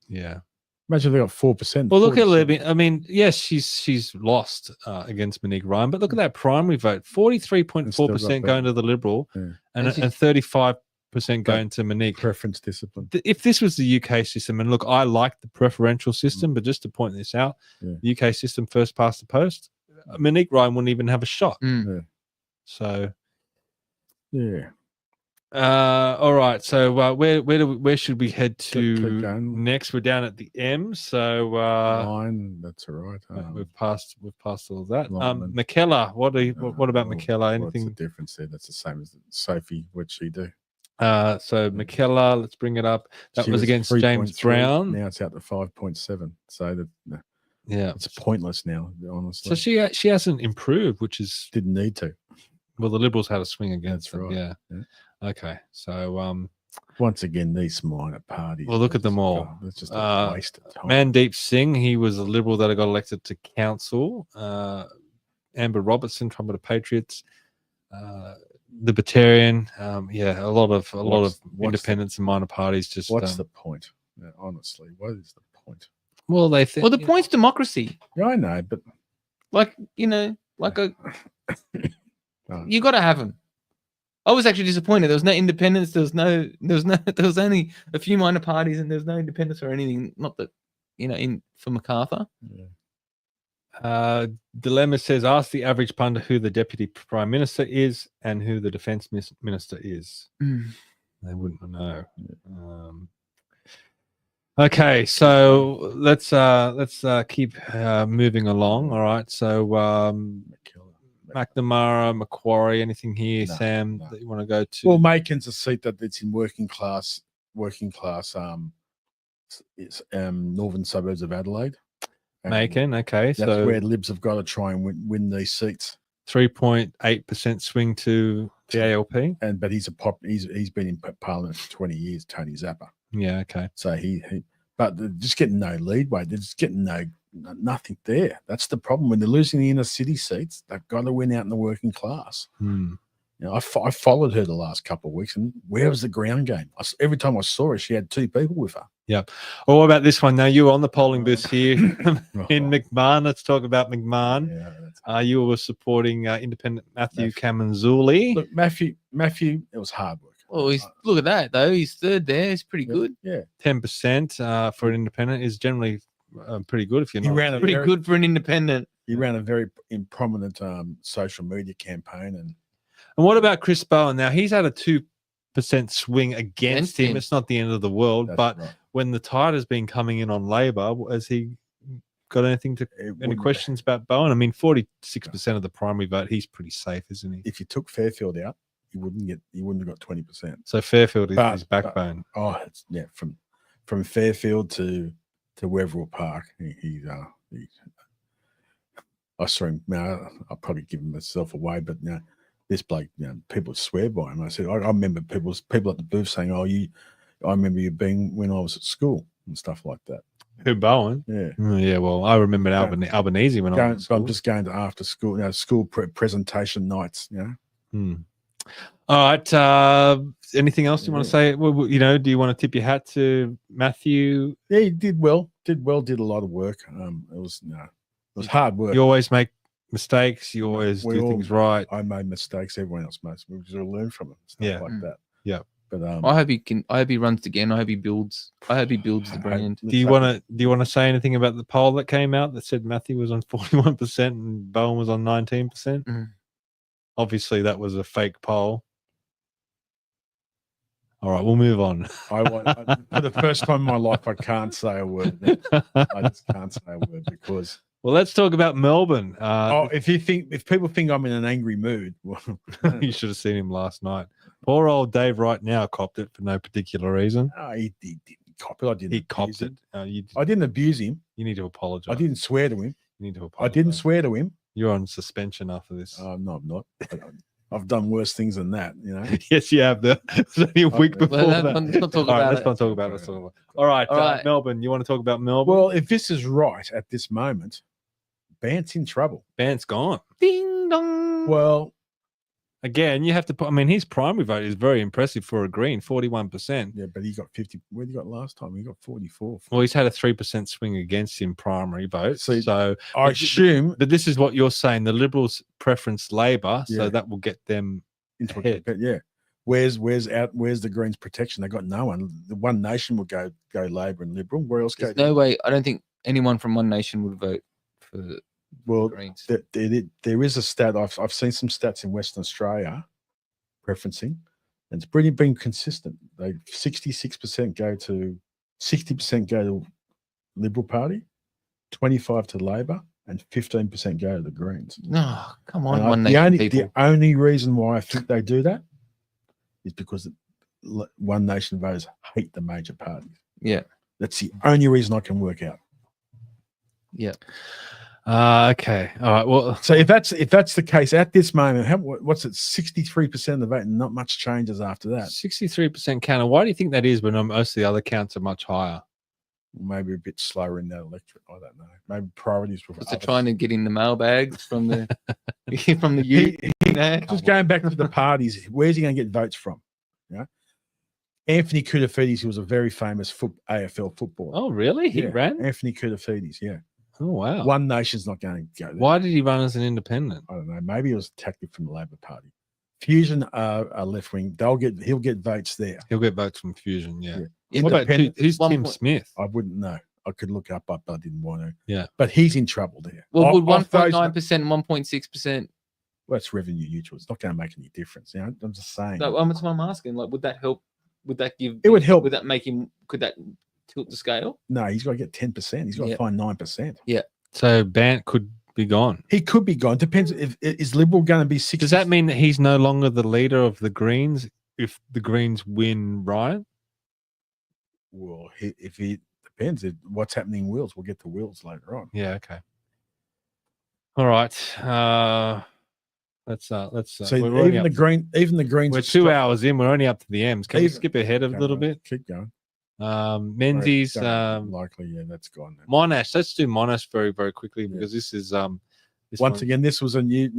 Yeah. Imagine they got 4%. Well, look at Libby. I mean, yes, she's lost against Monique Ryan, but look at that primary vote: 43.4% going to the Liberal, and 35% going to Monique. Preference discipline. If this was the UK system, and look, I like the preferential system, but just to point this out, the UK system first past the post, Monique Ryan wouldn't even have a shot. So, yeah. All right. So where should we head to next? We're down at the M. So line. That's all right. We've passed all of that. McKellar. What about McKellar? Anything? What's the difference there? That's the same as Sophie. What'd she do? So McKellar. Let's bring it up. That was against James Brown. Now it's out to 5.7. So yeah, it's pointless now. Honestly. So she hasn't improved, which is didn't need to. Well, the Liberals had a swing against them. Right. Yeah. Okay. So once again, these minor parties. Well, look at them all. It's just a waste of time. Mandeep Singh, he was a Liberal that got elected to council. Amber Robertson, Trumpet of Patriots, Libertarian. A lot of independents and minor parties. Just what's the point? Yeah, honestly, what is the point? Well, they think. Well, the point's democracy. Yeah, I know, but you got to have them. I was actually disappointed. There was no independence. There was only a few minor parties, and there was no independence or anything. Not that, for MacArthur. Yeah. Dilemma says, ask the average punter who the deputy prime minister is and who the defense minister is. They wouldn't know. Okay, so let's keep moving along. All right, so McNamara, Macquarie, anything here, Sam, that you want to go to? Well, Macon's a seat that's in working class. It's northern suburbs of Adelaide. Macon, okay, that's so where Libs have got to try and win these seats. 3.8% swing to the ALP, but he's been in Parliament for 20 years. Tony Zappa. Yeah, okay. So but they're just getting no leadway. They're just getting nothing there. That's the problem. When they're losing the inner city seats, they've got to win out in the working class. I followed her the last couple of weeks, and where was the ground game? Every time I saw her, she had two people with her. Yeah. Well, what about this one? Now, you were on the polling booth here in McMahon. Let's talk about McMahon. You were supporting independent Matthew Kamanzuli. Look, Matthew, it was hard work. Oh, look at that though. He's third there. He's pretty good. Yeah, 10% for an independent is generally pretty good. If you're not pretty good for an independent. He ran a very prominent social media campaign. And what about Chris Bowen? Now he's had a 2% swing against him. It's not the end of the world, but when the tide has been coming in on Labor, has he got any questions about Bowen? I mean, 46% of the primary vote, he's pretty safe, isn't he? If you took Fairfield out, he wouldn't have got 20%. So Fairfield is his backbone. From Fairfield to Wetherill Park, I saw him. I'll probably give myself away, but this bloke, people swear by him. I said, I remember people at the booth saying, I remember you being when I was at school and stuff like that. Who, Bowen? Yeah. Yeah, well, I remember Albanese when I was at school. I'm just going to after school, school presentation nights, All right. Anything else you want to say? Well, do you want to tip your hat to Matthew? Yeah, he did well. Did a lot of work. It was hard work. You always make mistakes. You always do things right. I made mistakes. Everyone else makes. We just learn from it. Stuff like that. Yeah. But I hope he runs again. I hope he builds the brand. Do you want to say anything about the poll that came out that said Matthew was on 41% and Bowen was on 19%? Obviously, that was a fake poll. All right, we'll move on. For the first time in my life, I can't say a word. I just can't say a word because. Well, let's talk about Melbourne. If people think I'm in an angry mood, you should have seen him last night. Poor old Dave right now copped it for no particular reason. No, he didn't cop it. I didn't. He copped it. I didn't abuse him. You need to apologize. I didn't swear to him. You need to apologize. I didn't swear to him. You're on suspension after this. No, I'm not. I've done worse things than that, you know. Yes, you have. It's only a week before that. Let's not talk about it. Let's not talk about it. All right, Melbourne. You want to talk about Melbourne? Well, if this is right at this moment, Bant's in trouble. Bant's gone. Ding dong. Well, again, you have to put. I mean, his primary vote is very impressive for a Green, 41%. Yeah, but he got 50. What did he got last time? He got 44. Well, he's had a 3% swing against him primary vote. So I assume. But this is what you're saying. The Liberals preference Labor, so that will get them into ahead. Yeah. Where's the Greens protection? They got no one. The One Nation will go Labor and Liberal. Where else go? There's no way. I don't think anyone from One Nation would vote for the Greens. There is a stat. I've seen some stats in Western Australia preferencing, and it's pretty been consistent. 66% go to 60% go to Liberal Party, 25% to Labor, and 15% go to the Greens. No, come on, One Nation people. The only reason why I think they do that is because One Nation voters hate the major parties. Yeah, that's the only reason I can work out. Yeah. Okay. All right. Well, so if that's the case at this moment, what's it? 63% of the vote, and not much changes after that. 63% counter. Why do you think that is when most of the other counts are much higher? Maybe a bit slower in that electorate. I don't know. Maybe priorities were. They're trying to get in the mailbags from the from the youth. Just going back to the parties, where's he going to get votes from? Yeah. Anthony Koutafidis, who was a very famous AFL footballer. Oh, really? He ran? Anthony Koutafidis, yeah. Oh, wow. One Nation's not going to go there. Why did he run as an independent? I don't know. Maybe it was a tactic from the Labor Party. Fusion are left wing. He'll get votes there. He'll get votes from Fusion, yeah. What about who's Tim Smith? I wouldn't know. I could look up, but I didn't want to. Yeah. But he's in trouble there. Well, would 1.9%, 1.6%? Well, it's revenue neutral. It's not going to make any difference. You know, I'm just saying. No, that's what I'm asking. Like, would that help? Would that give? It would help. Would that make him? Could that tilt the scale? No, he's got to get 10%. He's got to find 9%. Yeah. So Bant could be gone. He could be gone. Depends. Is Liberal going to be 60? Does that mean that he's no longer the leader of the Greens if the Greens win Ryan? Well, if he depends. What's happening in Wills? We'll get to Wills later on. Yeah. Okay. All right. Let's. So even the Greens. We're 2 hours in. We're only up to the M's. Can you skip ahead a little bit? Keep going. Menzies. Likely, yeah, that's gone. Now. Monash. Let's do Monash very, very quickly because this is once again, this was a new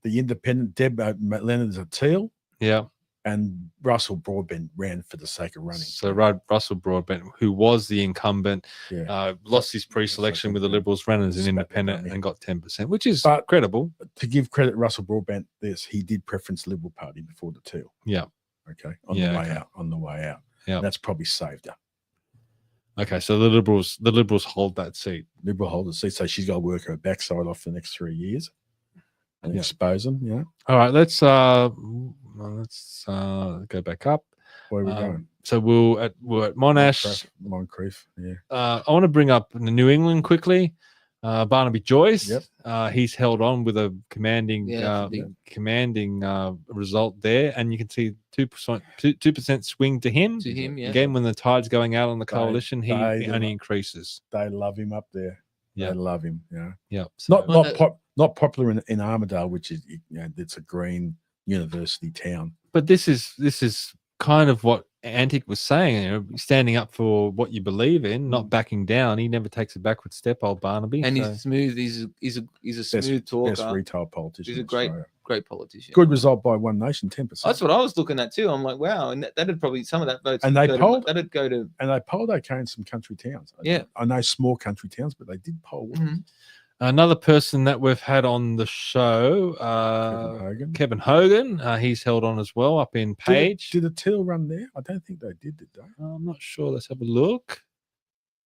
the independent Deb Leonard's a Teal. Yeah. And Russell Broadbent ran for the sake of running. So Russell Broadbent, who was the incumbent, lost his pre-selection with the Liberals, ran as an independent and got 10%, which is credible. To give credit Russell Broadbent, he did preference Liberal Party before the Teal. Yeah. Okay. On the way out. Yeah. That's probably saved her. Okay, so the Liberals hold that seat. Liberal hold the seat, so she's got to work her backside off for the next 3 years and expose them. Yeah. All right, let's go back up. Where are we going? So we're at Monash. Moncrief. Yeah. I want to bring up New England quickly. Barnaby Joyce. Yep. He's held on with a commanding result there, and you can see 2% swing to him. Yeah. Again, when the tide's going out on the coalition, he only increases. They love him up there. Yeah. They love him. Yeah. Yeah. So, not popular in Armidale, which is it's a green university town. But this is kind of what Antic was saying, standing up for what you believe in, not backing down. He never takes a backward step, old Barnaby. And he's smooth. He's a smooth talker. Best retail politician. He's a great politician. Good result by One Nation, 10%. That's what I was looking at too. I'm like, wow, and that'd probably some of that votes. And they polled. That'd go to. And they polled okay in some country towns. Yeah, I know small country towns, but they did poll well. Another person that we've had on the show, Kevin Hogan. He's held on as well up in Page. Did the Teal run there? I don't think they did they? I'm not sure. Let's have a look.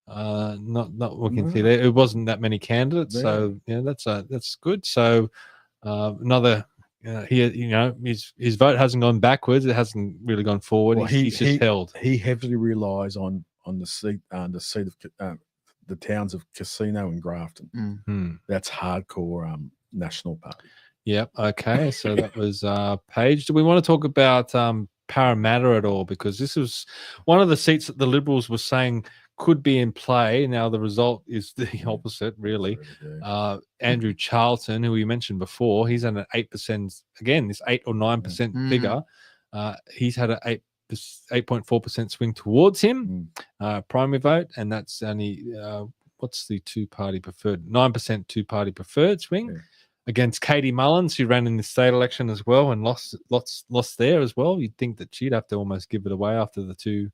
Not we can see there. It wasn't that many candidates, so yeah, that's good. So another. His vote hasn't gone backwards. It hasn't really gone forward. Well, he's just held. He heavily relies on the seat of the towns of Casino and Grafton. That's hardcore National Party. Yep. Okay. So that was Page. Do we want to talk about Parramatta at all? Because this was one of the seats that the Liberals were saying could be in play. Now the result is the opposite, really. Andrew Charlton, who we mentioned before, he's at an 8%, again, this 8 or 9% figure. He's had an 8.4% swing towards him, primary vote, and that's only, what's the two-party preferred? 9% two-party preferred swing against Katie Mullins, who ran in the state election as well and lost there as well. You'd think that she'd have to almost give it away after the two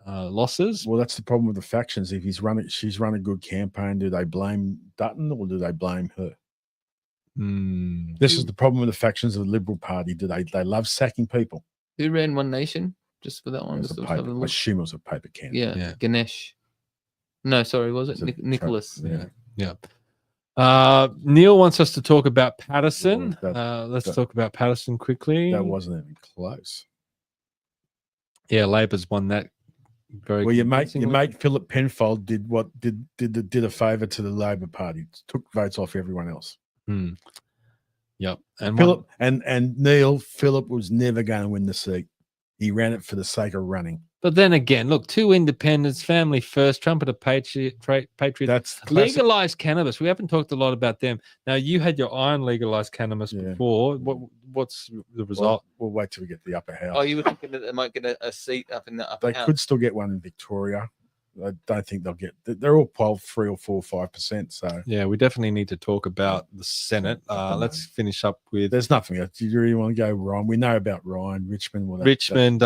losses. Well, that's the problem with the factions. If she's run a good campaign, do they blame Dutton or do they blame her? This is the problem with the factions of the Liberal Party. They love sacking people. Who ran One Nation? Just for that one. I assume it was a paper candidate. Yeah. Ganesh. No, sorry, was it Nicholas? Yeah. Neil wants us to talk about Patterson. Let's talk about Patterson quickly. That wasn't even close. Yeah, Labor's won that. Very well, your mate Philip Penfold did a favour to the Labor Party, took votes off everyone else. Yep, and Philip and Neil Philip was never going to win the seat. He ran it for the sake of running. But then again, look, two independents, family first, trumpeter patriot. That's legalized cannabis. We haven't talked a lot about them. Now, you had your eye on legalized cannabis before. What's the result? We'll wait till we get to the upper house. Oh, you were thinking that they might get a seat up in the upper house? They could still get one in Victoria. I don't think they'll get. They're all polled 3 or 4 or 5%. So yeah, we definitely need to talk about the Senate. Let's finish up with. There's nothing else. Do you really want to go Ryan? We know about Ryan Richmond. Well, Richmond.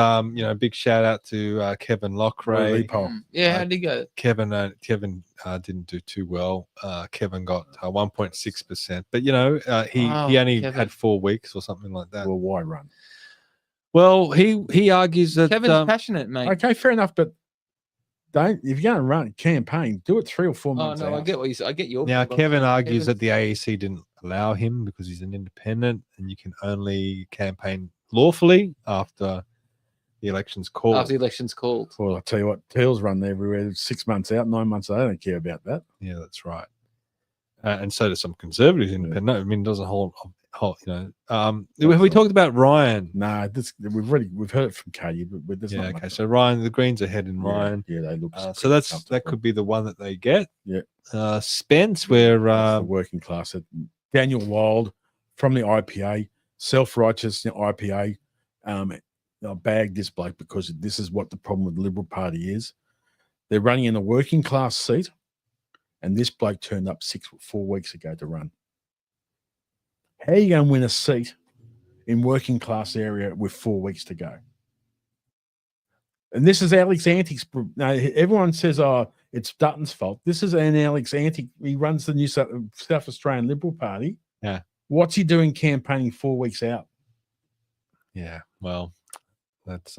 Big shout out to Kevin Lockray. Yeah, how did he go? Kevin didn't do too well. Kevin got 1.6%, but he only had 4 weeks or something like that. Well, why run? Well, he argues that Kevin's passionate, mate. Okay, fair enough, but. If you're going to run a campaign, do it 3 or 4 months. Oh no, I get what you said. I get your. Now Kevin argues that the AEC didn't allow him because he's an independent, and you can only campaign lawfully after the election's called. After the election's called. Well, I tell you what, Teals run everywhere 6 months out, 9 months. I don't care about that. Yeah, that's right. And so do some conservatives independent. I mean, it doesn't hold. Have we talked about Ryan? No, we've heard it from Katie, but there's not much. So Ryan, the Greens are ahead in Ryan. Yeah, they look. So that could be the one that they get. Yeah. Spence, where the working class. Daniel Wild from the IPA, self-righteous IPA. I bagged this bloke because this is what the problem with the Liberal Party is. They're running in a working class seat, and this bloke turned up 4 weeks ago to run. How are you going to win a seat in working class area with 4 weeks to go? And this is Alex Antic's. Now, everyone says, "Oh, it's Dutton's fault." This is an Alex Antic. He runs the New South Australian Liberal Party. Yeah. What's he doing campaigning 4 weeks out? Yeah. Well, let's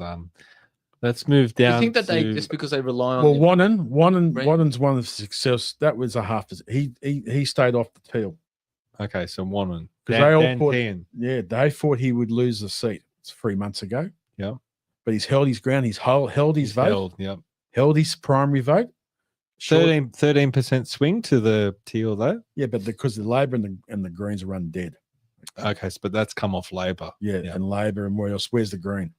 move down. You think that they just because they rely on? Well, Wannen's one of the success. That was a half. He stayed off the Teal. Okay, so Wannon. Because they all thought, they thought he would lose the seat. It's 3 months ago. Yeah, but he's held his ground. He's held his vote. Held his primary vote. 13% swing to the Teal though. Yeah, but because the Labor and the Greens are run dead. Okay, but that's come off Labor. Yeah, and Labor and where else? Where's the Green?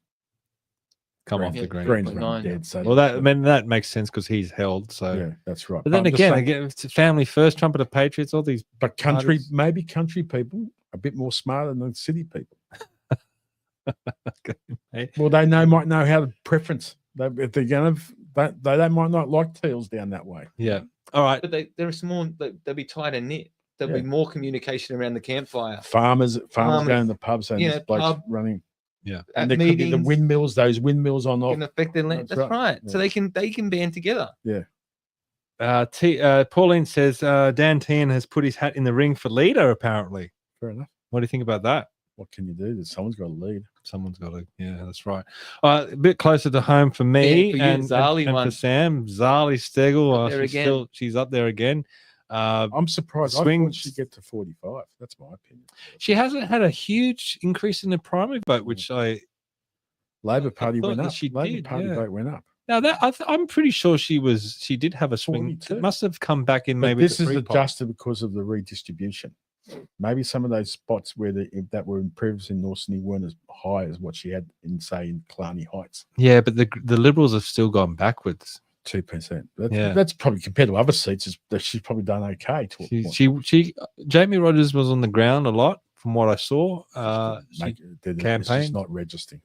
Off the Green. Green's run dead. So well, that makes sense because he's held. So yeah, that's right. But then again, it's family first, trumpeter patriots, all these. But country people a bit more smarter than city people. Well, they might know how to preference. If they're going to, they might not like Teals down that way. Yeah. All right. But they're small. They'll be tighter knit. There'll be more communication around the campfire. Farmers going to the pubs and this bloke's running. Yeah, and there could be the windmills. Those windmills on off can affect their land. That's right. Yeah. So they can band together. Yeah. Pauline says Dan Tehan has put his hat in the ring for leader, apparently. Fair enough. What do you think about that? What can you do? Someone's got to lead. Someone's got to. Yeah, that's right. A bit closer to home for me for you, and Zali for Sam. Zali Stegel. She's up there again. I'm surprised. I thought she'd get to 45. That's my opinion. She hasn't had a huge increase in the primary vote, which Labor Party went up. Labor Party vote went up. Now that I'm pretty sure she did have a swing. It must have come back in. Maybe this is adjusted because of the redistribution. Maybe some of those spots where that were in previously in North Sydney weren't as high as what she had in, say, in Killarney Heights. Yeah, but the Liberals have still gone backwards. 2%. That's probably compared to other seats. She's probably done okay. Jamie Rogers was on the ground a lot from what I saw. It's just not registering.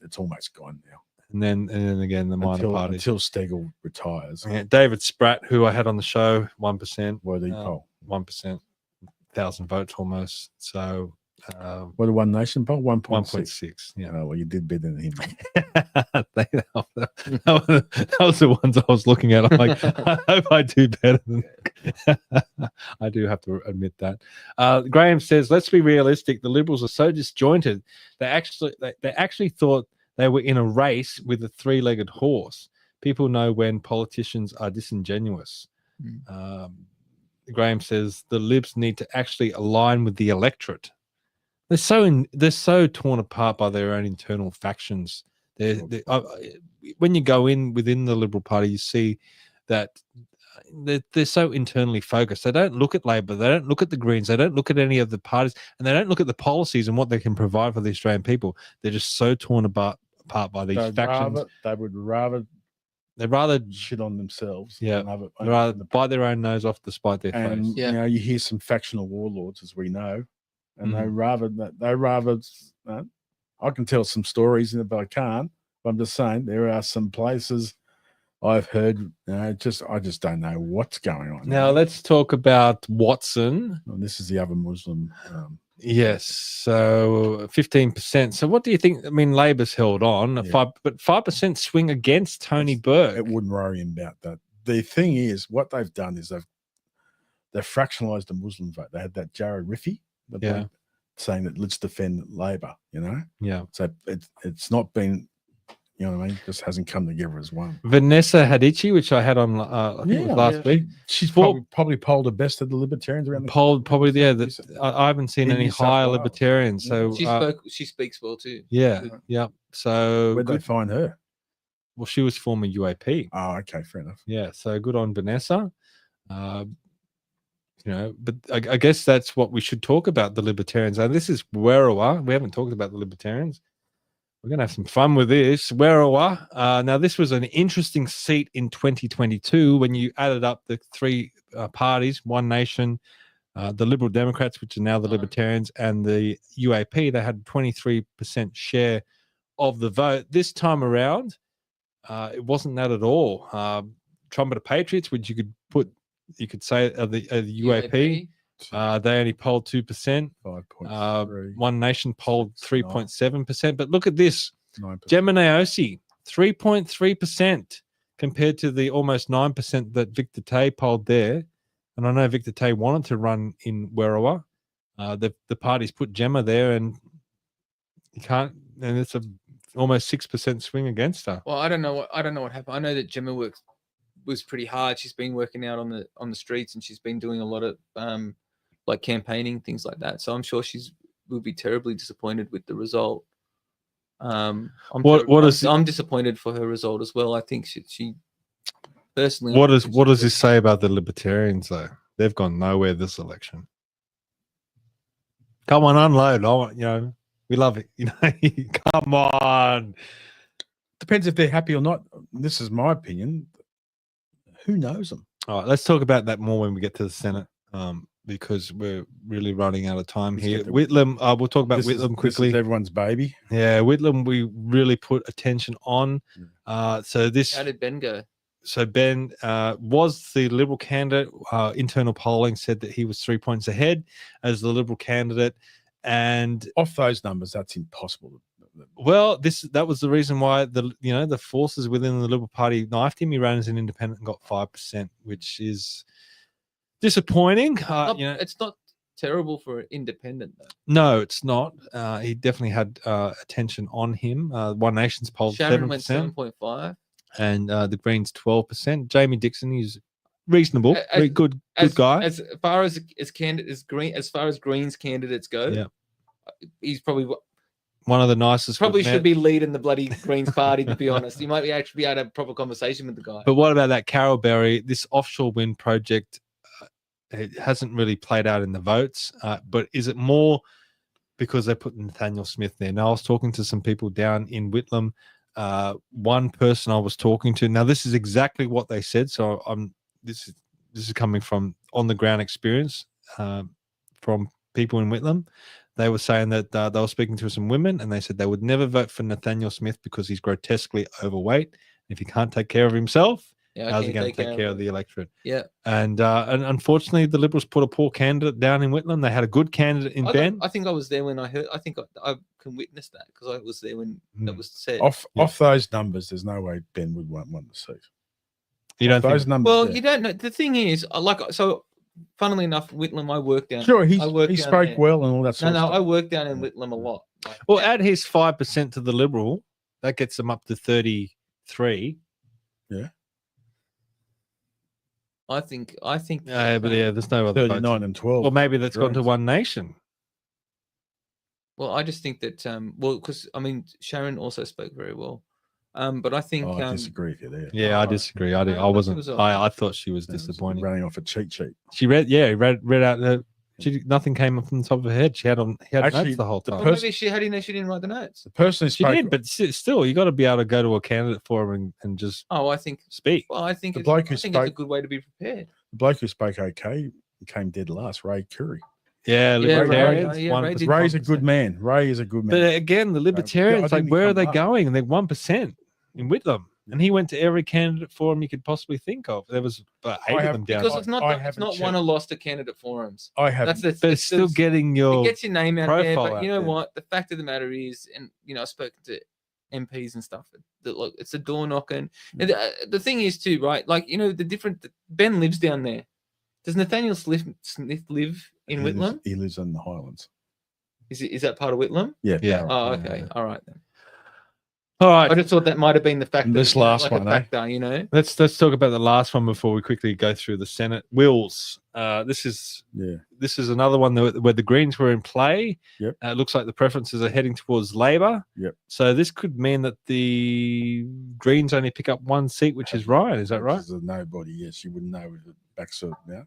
It's almost gone now. And then again, the minor parties until Stegel retires. Yeah, David Spratt, who I had on the show, 1%. What did he poll? 1%, 1,000 votes almost. So. What a One Nation poll? 1.6. Yeah. Oh, well, you did better than him. that was the ones I was looking at. I'm like, I hope I do better than. I do have to admit that. Graham says, "Let's be realistic. The Liberals are so disjointed. They actually thought they were in a race with a three-legged horse. People know when politicians are disingenuous." Graham says the Libs need to actually align with the electorate. They're so torn apart by their own internal factions. When you go within the Liberal Party, you see that they're so internally focused. They don't look at Labor, they don't look at the Greens, they don't look at any of the parties, and they don't look at the policies and what they can provide for the Australian people. They're just so torn apart by these factions. They'd rather shit on themselves. Yeah, they'd rather bite their own nose off to spite their face. You know, you hear some factional warlords, as we know. And they rather I can tell some stories, but I can't. But I'm just saying there are some places I've heard. I just don't know what's going on. Now let's talk about Watson. Well, this is the other Muslim. Yes, so 15%. So what do you think? I mean, Labor's held on, but 5% swing against Tony Burke. It wouldn't worry him about that. The thing is, what they've done is they've fractionalised the Muslim vote. They had that Jared Riffy. Saying that let's defend Labor, So it's not been, you know what I mean? Just hasn't come together as one. Vanessa Hadichi, which I had on I think it was last week. She's probably polled the best of the Libertarians around the I haven't seen any higher Libertarians. So she speaks well too. Yeah. So where'd they find her? Well, she was former UAP. Oh, okay, fair enough. Yeah, so good on Vanessa. But I guess that's what we should talk about, the Libertarians. And this is Werriwa. We haven't talked about the Libertarians. We're going to have some fun with this. Werriwa. Now, this was an interesting seat in 2022 when you added up the three parties, One Nation, the Liberal Democrats, which are now the Libertarians, and the UAP. They had 23% share of the vote. This time around, it wasn't that at all. Trumpeter Patriots, which you could say the UAP, they only polled 2%. 5.3. One Nation polled 3.7%. But look at this. 9%. Gemma Naosi, 3.3% compared to the almost 9% that Victor Tay polled there. And I know Victor Tay wanted to run in Werriwa. The parties put Gemma there, and you can't. And it's almost 6% swing against her. Well, I don't know what happened. I know that Gemma was pretty hard. She's been working out on the streets, and she's been doing a lot of like campaigning, things like that. So I'm sure will be terribly disappointed with the result. I'm disappointed for her result as well. I think she personally. What does this say about the Libertarians though? They've gone nowhere this election. Come on, unload. We love it. Come on. Depends if they're happy or not. This is my opinion. Who knows them? All right, let's talk about that more when we get to the Senate, because we're really running out of time here. Whitlam, we'll talk about Whitlam quickly. This is everyone's baby. Yeah, Whitlam, we really put attention on. How did Ben go? So Ben was the Liberal candidate. Internal polling said that he was 3 points ahead as the Liberal candidate. And off those numbers, that's impossible. Well, that was the reason why the forces within the Liberal Party knifed him. He ran as an independent and got 5%, which is disappointing. It's not terrible for an independent, though. No, it's not. He definitely had attention on him. One Nation's poll Sharon 7%, went 7.5, and the Greens 12%. Jamie Dixon, he's reasonable, good guy. As far as Greens candidates go, Yeah. He's probably one of the nicest. Probably should be leading the bloody Greens party, to be honest. You might actually be able to have a proper conversation with the guy. But what about that Carol Berry? This offshore wind project, it hasn't really played out in the votes. But is it more because they put Nathaniel Smith there? Now, I was talking to some people down in Whitlam. One person I was talking to. Now, this is exactly what they said. So this is coming from on the ground experience from people in Whitlam. They were saying that they were speaking to some women, and they said they would never vote for Nathaniel Smith because he's grotesquely overweight. If he can't take care of himself, how's he going to take care of the electorate? Yeah. And unfortunately, the Liberals put a poor candidate down in Whitlam. They had a good candidate in Ben. I think I was there when I heard. I think I can witness that because I was there when that was said. Off those numbers, there's no way Ben would win the seat. You don't think those numbers? Well, you don't know. The thing is, funnily enough, Whitlam, I worked down. Sure, he spoke well and all that sort of stuff. I worked down in Whitlam a lot. Well, add his 5% to the Liberal, that gets them up to 33. Yeah. I think. But there's no other 39 votes. and 12. Well, maybe that's gone to One Nation. Well, I just think that because Sharon also spoke very well. But I think I disagree with you there. Yeah, I disagree. I wasn't. I thought she was disappointing. Running off a cheat sheet. She read out nothing came up from the top of her head. She had notes the whole time. Maybe how do you know she didn't write the notes? The person who she did, but still, you got to be able to go to a candidate forum and just. Oh, I think speak. Well, I think it's a good way to be prepared. The bloke who spoke okay came dead last. Ray Curry. Yeah, Libertarians. Ray's a good man. Ray is a good man. But again, the Libertarians, where are they going? And they're 1%. In Whitlam, and he went to every candidate forum you could possibly think of. There was 8 of them down. Because it's not won or lost at candidate forums. I have. But it's still getting your. It gets your name out there. But you know what? The fact of the matter is, and I've spoken to MPs and stuff. That look, it's a door knocking. And the thing is too, right? Ben lives down there. Does Nathaniel Smith live in Whitlam? He lives in the Highlands. Is that part of Whitlam? Yeah. Yeah. Oh, okay. Yeah. All right then. All right. I just thought that might have been the fact. This last one, factor, Let's talk about the last one before we quickly go through the Senate. Wills. This is another one where the Greens were in play. Yep. It looks like the preferences are heading towards Labor. Yep. So this could mean that the Greens only pick up one seat, which is Ryan. Is that right? This is a nobody. Yes, you wouldn't know with the backseat now.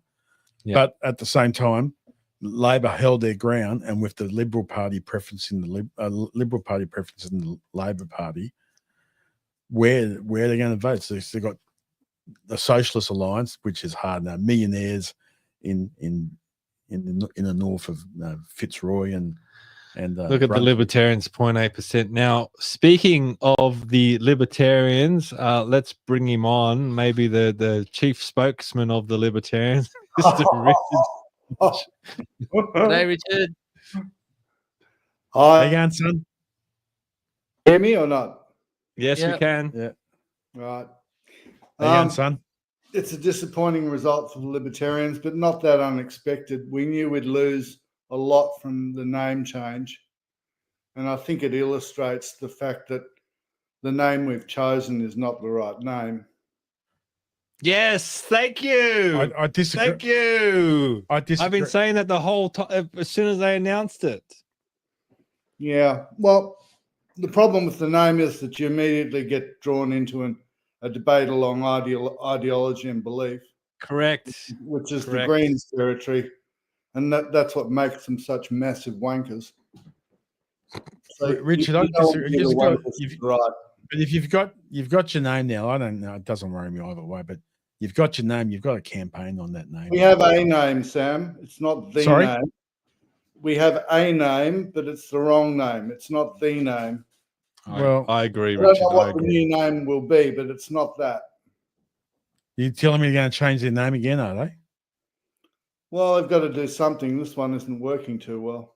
Yep. But at the same time, Labor held their ground, and with the Liberal Party preference in the Labor Party, where are they going to vote? So they've got the Socialist Alliance, which is hard now. Millionaires in the north of Fitzroy and look at the Libertarians, 0.8%. Now, speaking of the Libertarians, let's bring him on. Maybe the chief spokesman of the Libertarians, Mr. Richard. Hey, Richard. Hi. How you going, son? Hear me or not? Yes, we can. Yeah. Right. How you going, son? It's a disappointing result for the Libertarians, but not that unexpected. We knew we'd lose a lot from the name change. And I think it illustrates the fact that the name we've chosen is not the right name. Yes, thank you. I disagree. Thank you. I disagree. I've been saying that the whole time as soon as they announced it. Yeah. Well, the problem with the name is that you immediately get drawn into a debate along ideology and belief. Correct. Which is the Greens territory. And that's what makes them such massive wankers. So Richard, I disagree. But if you've got your name now, I don't know, it doesn't worry me either way, but you've got your name, you've got a campaign on that name. We have a name, Sam. It's not the name. We have a name, but it's the wrong name. It's not the name. Well, I agree, I don't Richard. know what the new name will be, but it's not that. You're telling me they're going to change their name again, are they? Well, they've got to do something. This one isn't working too well.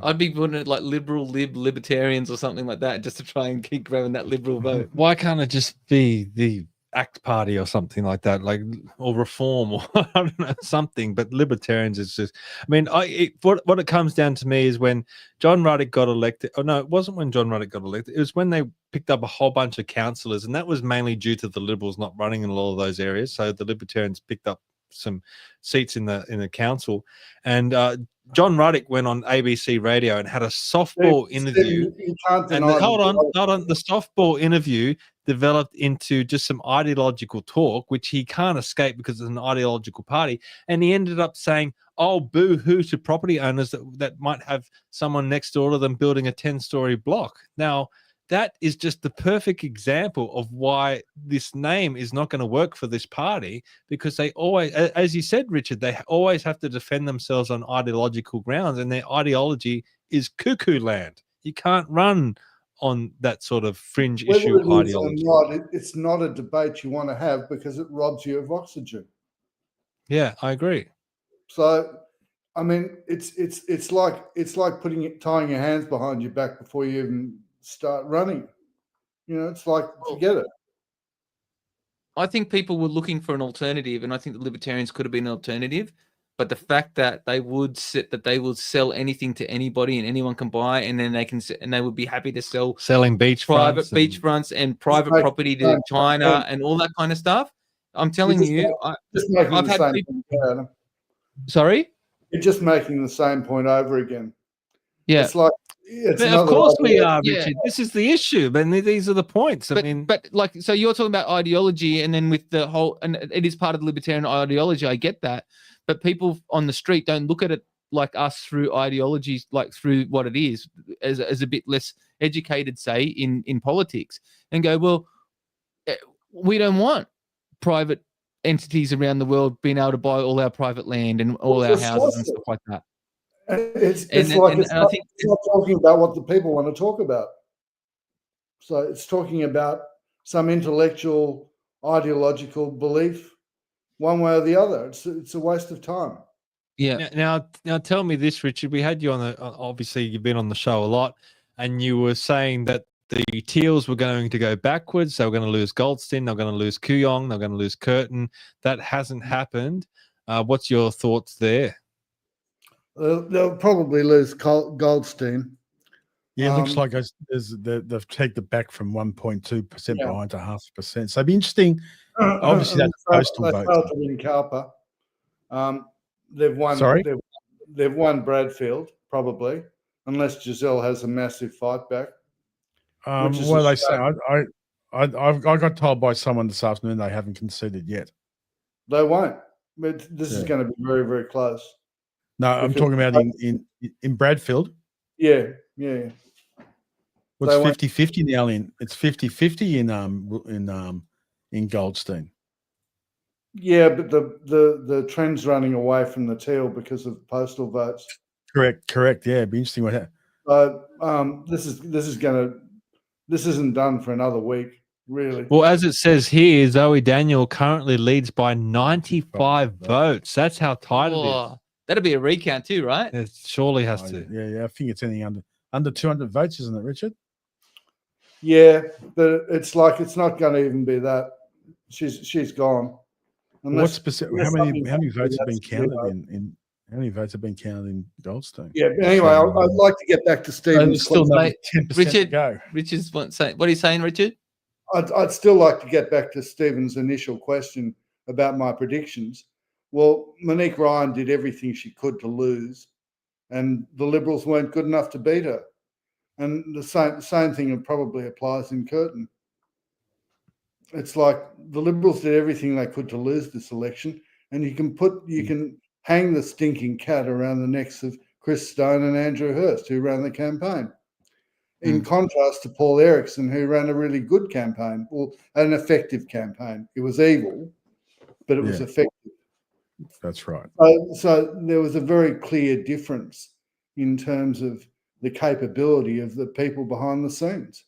I'd be putting it like libertarians or something like that, just to try and keep grabbing that liberal vote. Why can't it just be the ACT Party or something like that, or Reform, or I don't know, something? But libertarians is just, I mean, what it comes down to me is when John Ruddock got elected. Oh no, it wasn't when John Ruddock got elected. It was when they picked up a whole bunch of councillors, and that was mainly due to the Liberals not running in a lot of those areas. So the Libertarians picked up some seats in the council, and John Ruddock went on ABC radio and had a softball interview. Hold on. The softball interview developed into just some ideological talk, which he can't escape because it's an ideological party. And he ended up saying, "Oh, boo-hoo to property owners that might have someone next door to them building a 10-story block." Now, that is just the perfect example of why this name is not going to work for this party, because they always, as you said, Richard, they always have to defend themselves on ideological grounds, and their ideology is cuckoo land. You can't run on that sort of fringe issue ideology. It's not a debate you want to have because it robs you of oxygen. Yeah, I agree. So, I mean, it's like tying your hands behind your back before you even start running. It's like, forget it. I think people were looking for an alternative, and I think the Libertarians could have been an alternative. But the fact that they would sell anything to anybody and anyone can buy, and then they would be happy to selling beachfronts and private property to China and all that kind of stuff. I'm telling you, I've had people. Sorry, you're just making the same point over again. Yeah, it's like. Of course we are, Richard. Yeah. This is the issue, but these are the points. But so you're talking about ideology, and then with the whole, and it is part of the libertarian ideology. I get that, but people on the street don't look at it like us through ideologies, like through what it is, as a bit less educated, say in politics, and go, well, we don't want private entities around the world being able to buy all our private land and all our houses and stuff like that. It's not talking about what the people want to talk about. So it's talking about some intellectual, ideological belief, one way or the other. It's a waste of time. Yeah. Now tell me this, Richard. We had you on obviously you've been on the show a lot, and you were saying that the Teals were going to go backwards. They were going to lose Goldstein. They're going to lose Kooyong. They're going to lose Curtin. That hasn't happened. What's your thoughts there? They'll probably lose Goldstein. Yeah, it looks like they've taken it back from 1.2% behind to 0.5%. So it'd be interesting. Obviously, that's postal vote. They failed to win Carper. They've won. Sorry? They've won Bradfield, probably, unless Giselle has a massive fight back. Well, they say I got told by someone this afternoon they haven't conceded yet. They won't. But this is going to be very, very close. No, I'm talking about in Bradfield. Yeah. Well, it's 50-50 now. It's 50-50 in Goldstein. Yeah, but the trend's running away from the Teal because of postal votes. Correct. Yeah, it'd be interesting what happens. So this isn't done for another week, really. Well, as it says here, Zoe Daniel currently leads by 95 votes. That's how tight it is. That'll be a recount too, right? It surely has to. Yeah. I think it's anything under 200 votes, isn't it, Richard? Yeah, but it's like it's not going to even be that. She's gone. How many votes have been counted in? How many votes have been counted in Goldstein? Yeah. But anyway, I'd like to get back to Stephen's. Still another 10% to go. Richard's saying. What are you saying, Richard? I'd still like to get back to Stephen's initial question about my predictions. Well, Monique Ryan did everything she could to lose, and the Liberals weren't good enough to beat her. And the same thing probably applies in Curtin. It's like the Liberals did everything they could to lose this election, and you can hang the stinking cat around the necks of Chris Stone and Andrew Hurst, who ran the campaign. In contrast to Paul Erickson, who ran a really good campaign, or an effective campaign. It was evil, but it was effective. That's right. So there was a very clear difference in terms of the capability of the people behind the scenes.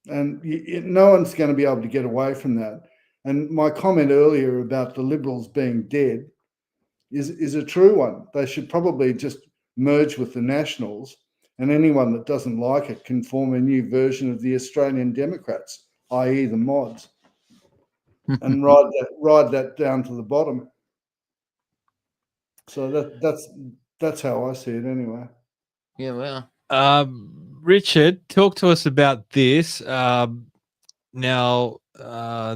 And no one's going to be able to get away from that. And my comment earlier about the Liberals being dead is a true one. They should probably just merge with the Nationals, and anyone that doesn't like it can form a new version of the Australian Democrats, i.e. the mods, and ride that down to the bottom. So that's how I see it anyway. Yeah, well. Richard, talk to us about this. Now,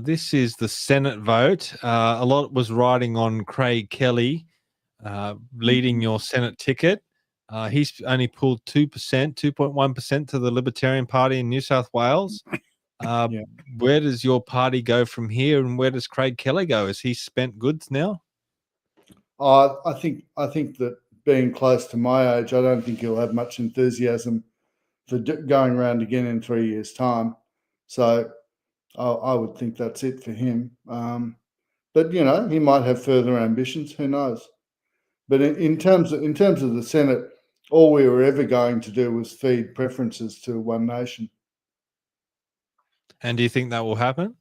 this is the Senate vote. A lot was riding on Craig Kelly leading your Senate ticket. He's only pulled 2.1% to the Libertarian Party in New South Wales. Where does your party go from here, and where does Craig Kelly go? Is he spent goods now? I think that being close to my age, I don't think he'll have much enthusiasm for going around again in 3 years' time. So I would think that's it for him. But he might have further ambitions. Who knows? But in terms of the Senate, all we were ever going to do was feed preferences to one nation. And do you think that will happen?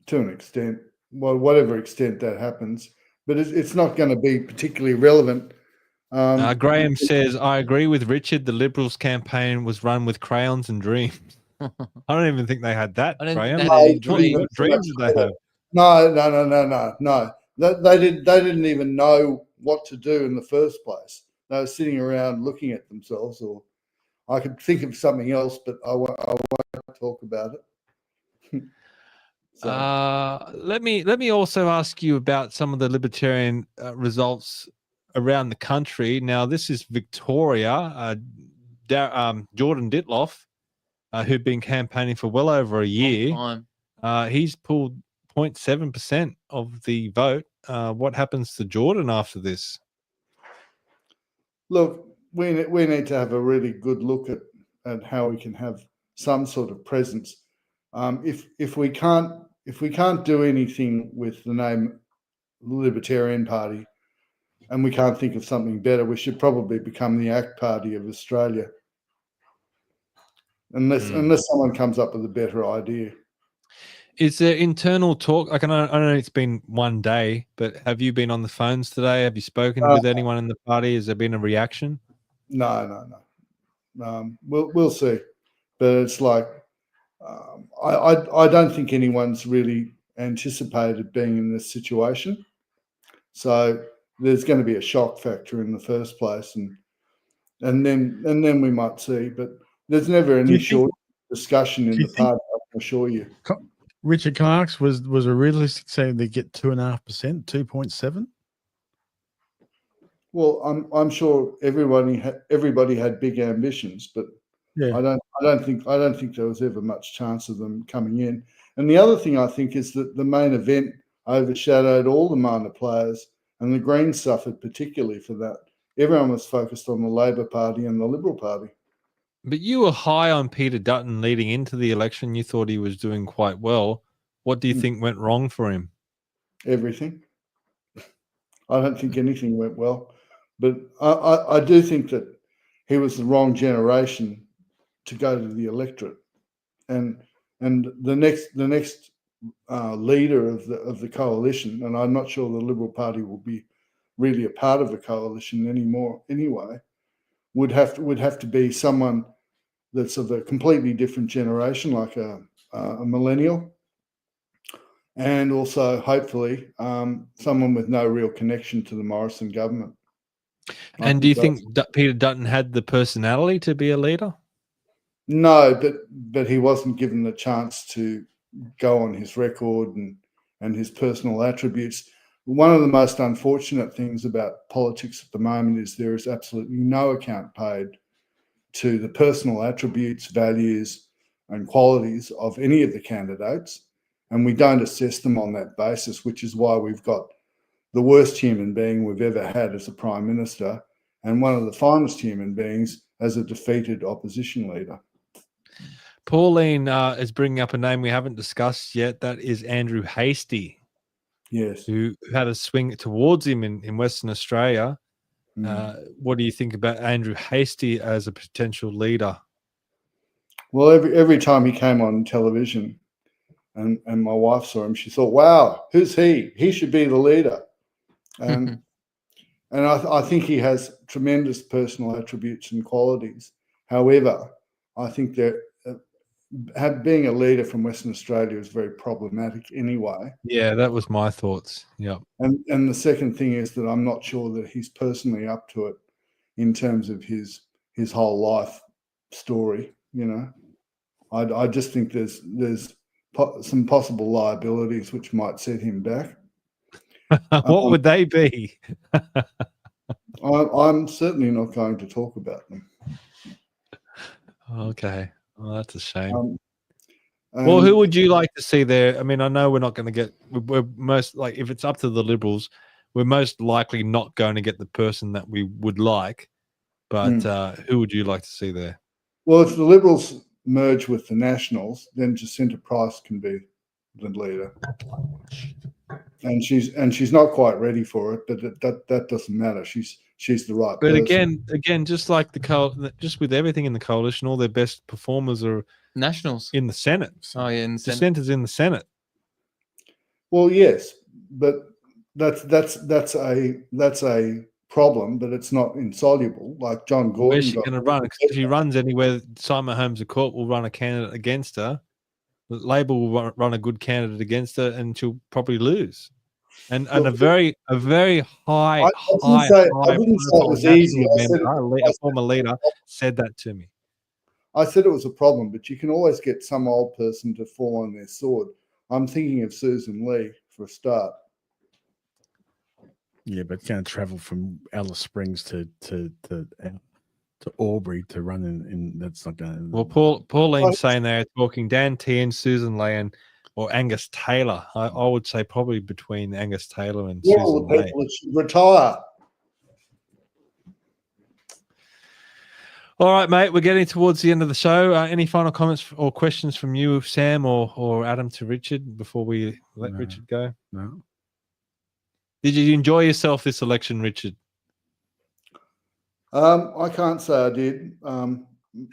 To an extent, well, whatever extent that happens, but it's not going to be particularly relevant. Graham says, I agree with Richard. The Liberals campaign was run with crayons and dreams. I don't even think they had that, Graham. What dreams did they have? No. They didn't even know what to do in the first place. They were sitting around looking at themselves, or I could think of something else, but I won't talk about it. Let me also ask you about some of the Libertarian results around the country. Now, this is Victoria. Jordan Ditloff, who'd been campaigning for well over a year, he's pulled 0.7% of the vote. What happens to Jordan after this? Look, we need to have a really good look at how we can have some sort of presence. If we can't do anything with the name Libertarian Party, and we can't think of something better, we should probably become the ACT Party of Australia. Unless someone comes up with a better idea. Is there internal talk? Like, I know it's been 1 day, but have you been on the phones today? Have you spoken with anyone in the party? Has there been a reaction? No. We'll see, but it's like I don't think anyone's really anticipated being in this situation. So there's going to be a shock factor in the first place, and then we might see. But there's never any short discussion in the party, I can assure you. Richard, can I ask, was a realistic say they get 2.5%, 2.7? Well, I'm sure everybody had big ambitions, but yeah. I don't think there was ever much chance of them coming in. And the other thing I think is that the main event overshadowed all the minor players, and the Greens suffered particularly for that. Everyone was focused on the Labor Party and the Liberal Party. But you were high on Peter Dutton leading into the election. You thought he was doing quite well. What do you think went wrong for him? Everything. I don't think anything went well. But I do think that he was the wrong generation to go to the electorate. And the next leader of the coalition, and I'm not sure the Liberal Party will be really a part of the coalition anymore anyway, would have to be someone that's of a completely different generation, like a millennial, and also hopefully someone with no real connection to the Morrison government. And do you think Peter Dutton had the personality to be a leader? No, but he wasn't given the chance to go on his record and his personal attributes. One of the most unfortunate things about politics at the moment is there is absolutely no account paid to the personal attributes, values, and qualities of any of the candidates, and we don't assess them on that basis, which is why we've got the worst human being we've ever had as a Prime Minister and one of the finest human beings as a defeated opposition leader. Pauline is bringing up a name we haven't discussed yet. That is Andrew Hastie. Yes. Who had a swing towards him in Western Australia. What do you think about Andrew Hastie as a potential leader? Well, every time he came on television and my wife saw him, she thought, wow, who's he? He should be the leader. And And I think he has tremendous personal attributes and qualities. However, I think that being a leader from Western Australia is very problematic anyway. Yeah, that was my thoughts. Yeah. And the second thing is that I'm not sure that he's personally up to it in terms of his whole life story. You know, I just think there's some possible liabilities which might set him back. What would they be? I'm certainly not going to talk about them. Okay. Well, that's a shame. Well, who would you like to see there? I mean, I know we're not going to get. We're most like, if it's up to the Liberals, we're most likely not going to get the person that we would like. But who would you like to see there? Well, if the Liberals merge with the Nationals, then Jacinta Price can be the leader. And she's not quite ready for it, but that doesn't matter. She's the right But person. again, just like just with everything in the coalition, all their best performers are Nationals in the Senate. Oh yeah, in the Senate. Dissenters in the Senate. Well, yes, but that's a problem, but it's not insoluble. Like John Gordon. Where's she going to run? Because if she runs anywhere, Simon Holmes of Court will run a candidate against her. Labor will run a good candidate against her, and she'll probably lose. And a very high former leader said that to me. I said it was a problem, but you can always get some old person to fall on their sword. I'm thinking of Susan Lee for a start. Yeah, but it's going to travel from Alice Springs to Albury to run in that's not going to. Well, Pauline's saying they're talking Dan Teals, Susan Lee, or Angus Taylor. I would say probably between Angus Taylor and Susan Lee. People should retire. All right, mate. We're getting towards the end of the show. Any final comments or questions from you, Sam, or Adam to Richard before we let Richard go? No. Did you enjoy yourself this election, Richard? I can't say I did.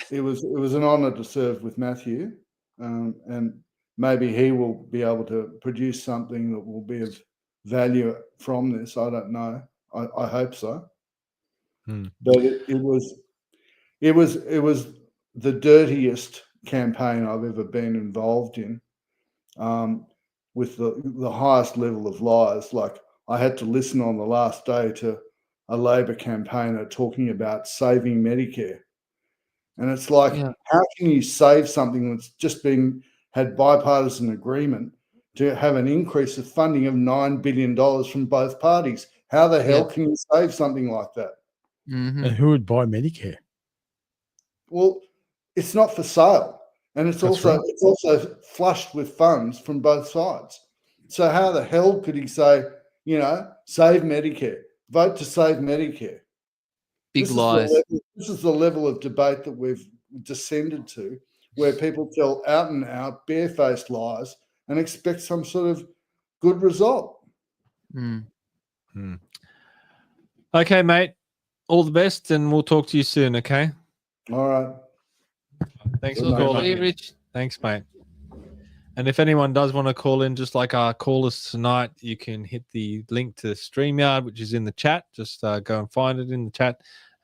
It was an honour to serve with Matthew, and maybe he will be able to produce something that will be of value from this. I don't know. I hope so. But it was the dirtiest campaign I've ever been involved in, with the highest level of lies. Like, I had to listen on the last day to a Labor campaigner talking about saving Medicare. And it's like, how can you save something that's just had bipartisan agreement to have an increase of funding of $9 billion from both parties? How the hell can you save something like that? And who would buy Medicare? Well, it's not for sale. And it's also flushed with funds from both sides. So how the hell could he say, save Medicare, vote to save Medicare? Big lies. This is the level of debate that we've descended to, where people tell out and out, barefaced lies and expect some sort of good result. Okay, mate. All the best, and we'll talk to you soon, okay? All right. Thanks for calling, Rich. Thanks, mate. And if anyone does want to call in, just like our callers tonight, you can hit the link to StreamYard, which is in the chat. Just go and find it in the chat,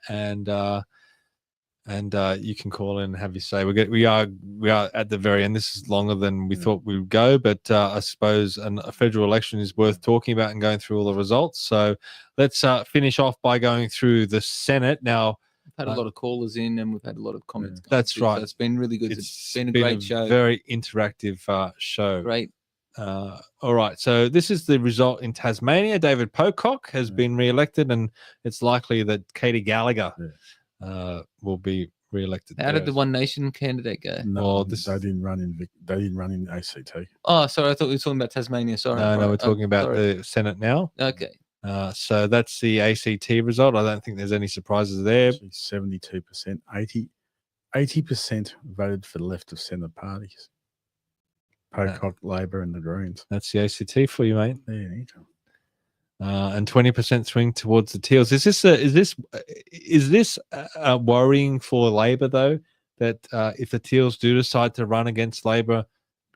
and you can call in and have your say. We are at the very end. This is longer than we thought we would go, but I suppose a federal election is worth talking about and going through all the results. So let's finish off by going through the Senate now. We've had a lot of callers in, and we've had a lot of comments. That's right. So it's been really good. It's been a great show. Very interactive show. Great. All right. So this is the result in Tasmania. David Pocock has been re-elected, and it's likely that Katie Gallagher will be re-elected. How did the One Nation candidate go? No, they didn't run in ACT. Oh, sorry. I thought we were talking about Tasmania. Sorry. No, we're talking about the Senate now. Okay. So that's the ACT result. I don't think there's any surprises there. 72%, 80% voted for the left of centre parties. Pocock, Labor, and the Greens. That's the ACT for you, mate. Yeah, you and 20% swing towards the Teals. Is this worrying for Labor though? That if the Teals do decide to run against Labor,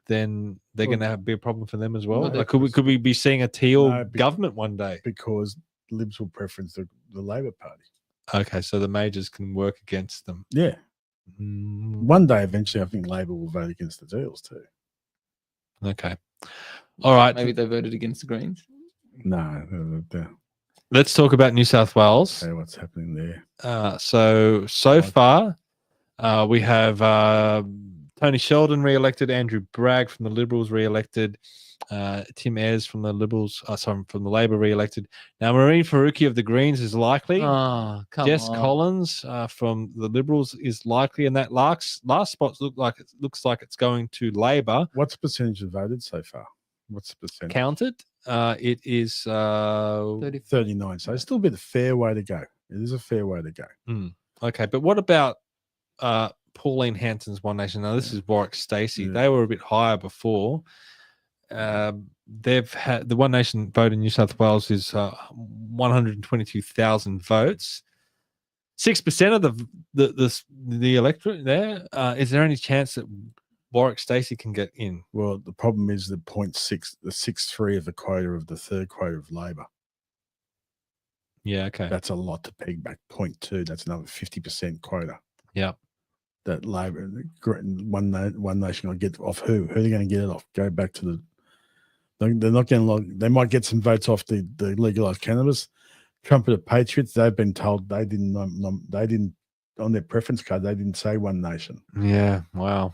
then they're going to be a problem for them as well. Like, could we be seeing a Teal government one day? Because Libs will preference the Labor Party. Okay, so the majors can work against them. Yeah. One day, eventually, I think Labor will vote against the Teals too. Okay. All right. Maybe they voted against the Greens. No. Let's talk about New South Wales. Okay, what's happening there? So far, we have Tony Sheldon re-elected, Andrew Bragg from the Liberals re-elected, Tim Ayres from the Liberals, from the Labor re-elected. Now, Maureen Faruqi of the Greens is likely. Oh, come Jess on. Collins from the Liberals is likely, and that last spot looks like it's going to Labor. What's the percentage of voted so far? What's the percentage? Counted. It is 39. So it's still a bit of a fair way to go. It is a fair way to go. Okay, but what about Pauline Hanson's One Nation? Now, this is Warwick Stacey. Yeah. They were a bit higher before. They've had the One Nation vote in New South Wales is 122,000 votes. 6% of the electorate there. Is there any chance that Warwick Stacey can get in? Well, the problem is the 0.6, the 6.3 of the quota of the third quota of Labor. Yeah, okay. That's a lot to peg back. 0.2, that's another 50% quota. Yeah. That Labor, One Nation will get off who? Who are they going to get it off? Go back to the. They're not getting. They might get some votes off the legalized cannabis. Trumpeter Patriots. They've been told they didn't on their preference card. They didn't say One Nation. Yeah. Wow.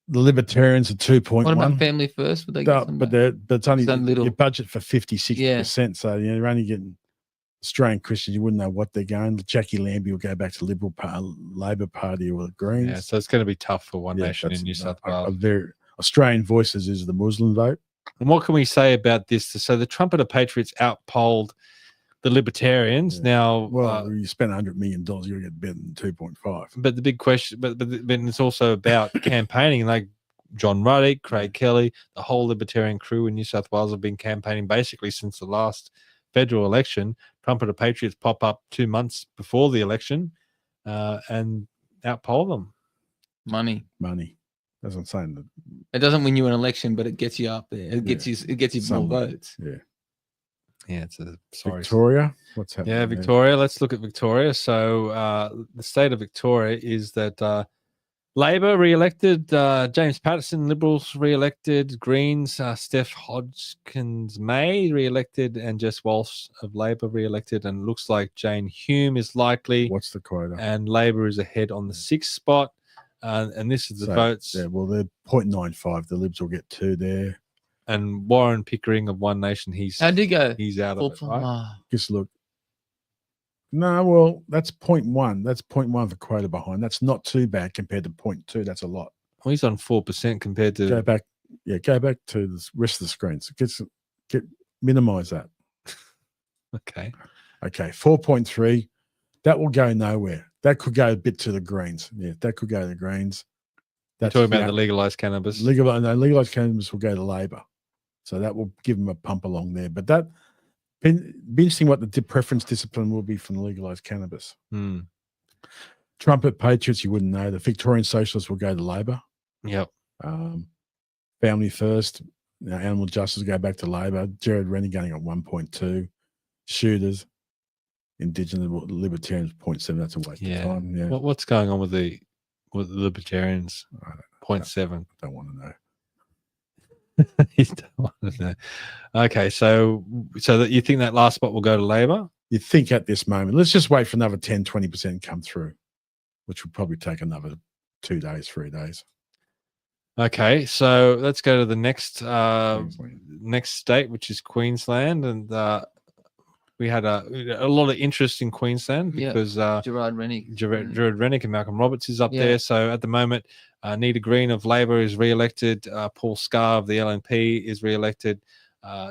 The Libertarians are 2.1. What about Family First? Would they get some but it's only your budget for 50-60%. So you're only getting Australian Christians. You wouldn't know what they're going. Jackie Lambie will go back to Labor Party or the Greens. Yeah, so it's going to be tough for One Nation in New South Wales. Australian Voices is the Muslim vote. And what can we say about this? So the Trumpeter Patriots outpolled the Libertarians. Yeah. Now, well, you spend $100 million, you'll get better than 2.5. But the big question, but it's also about campaigning. Like John Ruddick, Craig Kelly, the whole Libertarian crew in New South Wales have been campaigning basically since the last federal election. Trumpeter Patriots pop up 2 months before the election and outpoll them. Money. That's what I'm saying. It doesn't win you an election, but it gets you up there. It gets you more votes. Yeah. Yeah, it's sorry. Victoria, what's happening? Yeah, Victoria. Let's look at Victoria. So the state of Victoria is that Labor re-elected, James Patterson, Liberals re-elected, Greens, Steph Hodgkins-May re-elected, and Jess Walsh of Labor re-elected, and looks like Jane Hume is likely. What's the quota? And Labor is ahead on the 6th spot, and this is the votes. Yeah, well, they're 0.95. The Libs will get 2 there. And Warren Pickering of One Nation, how'd he go? He's out of it, right? Just look. No, well, that's 0.1. That's 0.1 for quota behind. That's not too bad compared to 0.2. That's a lot. Well, he's on 4% compared to. Go back to the rest of the screens. Minimize that. Okay. 4.3. That will go nowhere. That could go a bit to the Greens. Yeah, that could go to the Greens. That's talking about the legalized cannabis. Legalized cannabis will go to Labor. So that will give them a pump along there. But that be interesting what the preference discipline will be from the legalized cannabis. Trumpet Patriots, you wouldn't know. The Victorian Socialists will go to Labor. Yep. Family First, Animal Justice will go back to Labor. Jared Rennie going at 1.2. Shooters, Indigenous Libertarians 0.7. That's a waste of time. Yeah. What's going on with the Libertarians? 0.7. Don't want to know. You don't want to know. Okay, so that you think that last spot will go to Labor? You think at this moment. Let's just wait for another 10-20% come through, which will probably take another 2 days, 3 days. Okay, so let's go to the next state, which is Queensland, and we had a lot of interest in Queensland because Gerard Rennick and Malcolm Roberts is up there. So at the moment, Nita Green of Labor is re-elected. Paul Scar of the LNP is re-elected.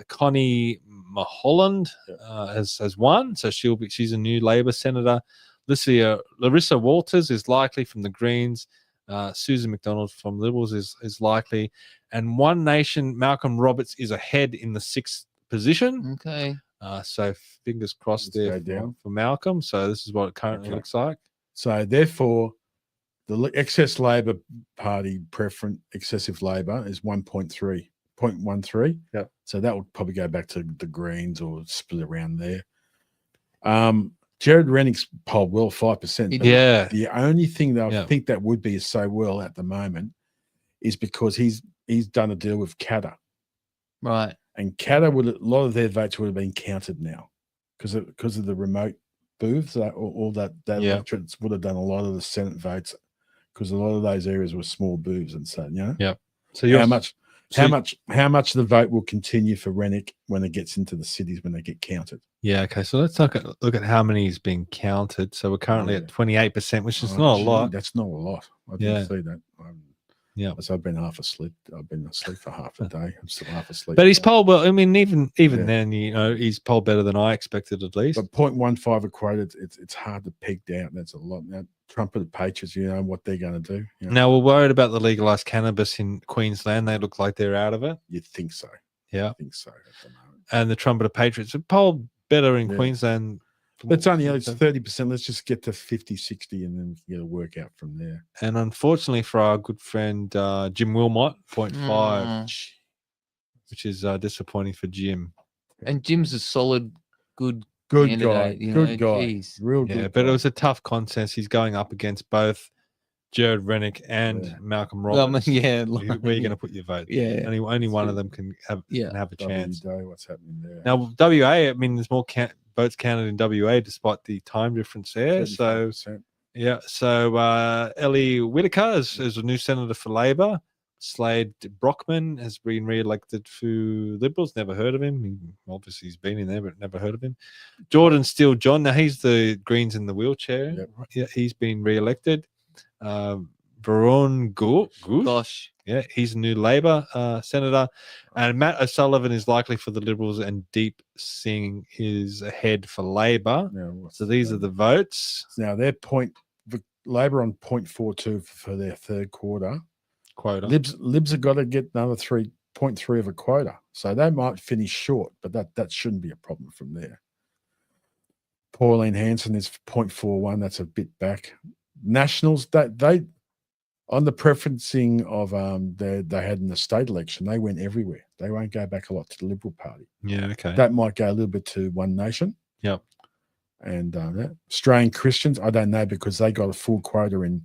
Connie Mulholland has won, so she's a new Labor senator. Larissa Walters is likely from the Greens. Susan McDonald from Liberals is likely, and One Nation Malcolm Roberts is ahead in the 6th position. Okay. So fingers crossed there for Malcolm. So this is what it currently looks like. So therefore, the excess Labor Party excessive Labor is 1.3 0.13. Yeah. So that would probably go back to the Greens or split around there. Jared Rennick's polled well 5%. But Yeah. The only thing that I think that would be so well at the moment is because he's done a deal with Qatar. Right. And Qatar a lot of their votes would have been counted now because of the remote booths. All that electorates would have done a lot of the Senate votes because a lot of those areas were small booths and so Yeah. So how much the vote will continue for Rennick when it gets into the cities when they get counted. Yeah. Okay. So let's look at how many is being counted. So we're currently at 28%, which is not a lot. That's not a lot. I didn't see that. I've been half asleep. I've been asleep for half a day. I'm still half asleep. But he's polled well. I mean, even then, he's polled better than I expected at least. But 0.15 a quote, it's hard to peg down. That's a lot. Now, Trump and the Patriots, what they're going to do. Now, we're worried about the legalized cannabis in Queensland. They look like they're out of it. You'd think so. Yeah. I think so at the moment. And the Trump and the Patriots have polled better in Queensland. It's only 30%. Let's just get to 50, 60 and then we can get a workout from there. And unfortunately for our good friend Jim Wilmot, 0.5, which is disappointing for Jim. And Jim's a solid, good guy. Candidate, Good guy. Geez. Real good. Yeah, but it was a tough contest. He's going up against both Jared Rennick and Malcolm Roberts. Where are you going to put your vote? Yeah. Only one of them can have a chance. What's happening there? Now, WA, I mean, there's more votes counted in WA despite the time difference there. 75%. So, yeah. So, Ellie Whittaker is a new senator for Labor. Slade Brockman has been re-elected for Liberals. Never heard of him. Obviously, he's been in there, but never heard of him. Jordan Steele John. Now, he's the Greens in the wheelchair. Yep. Yeah, he's been re-elected. Varun Ghosh. Yeah, he's a new Labor senator. And Matt O'Sullivan is likely for the Liberals, and Deep Singh is ahead for Labor. So these are the votes. Now, they're Labor on 0.42 for their third quarter. Quota. Libs have got to get another 3.3 of a quota. So they might finish short, but that shouldn't be a problem from there. Pauline Hanson is 0.41. That's a bit back. Nationals, they on the preferencing of they had in the state election, they went everywhere. They won't go back a lot to the Liberal Party. Yeah, okay. That might go a little bit to One Nation. Yep. And Australian Christians, I don't know because they got a full quota in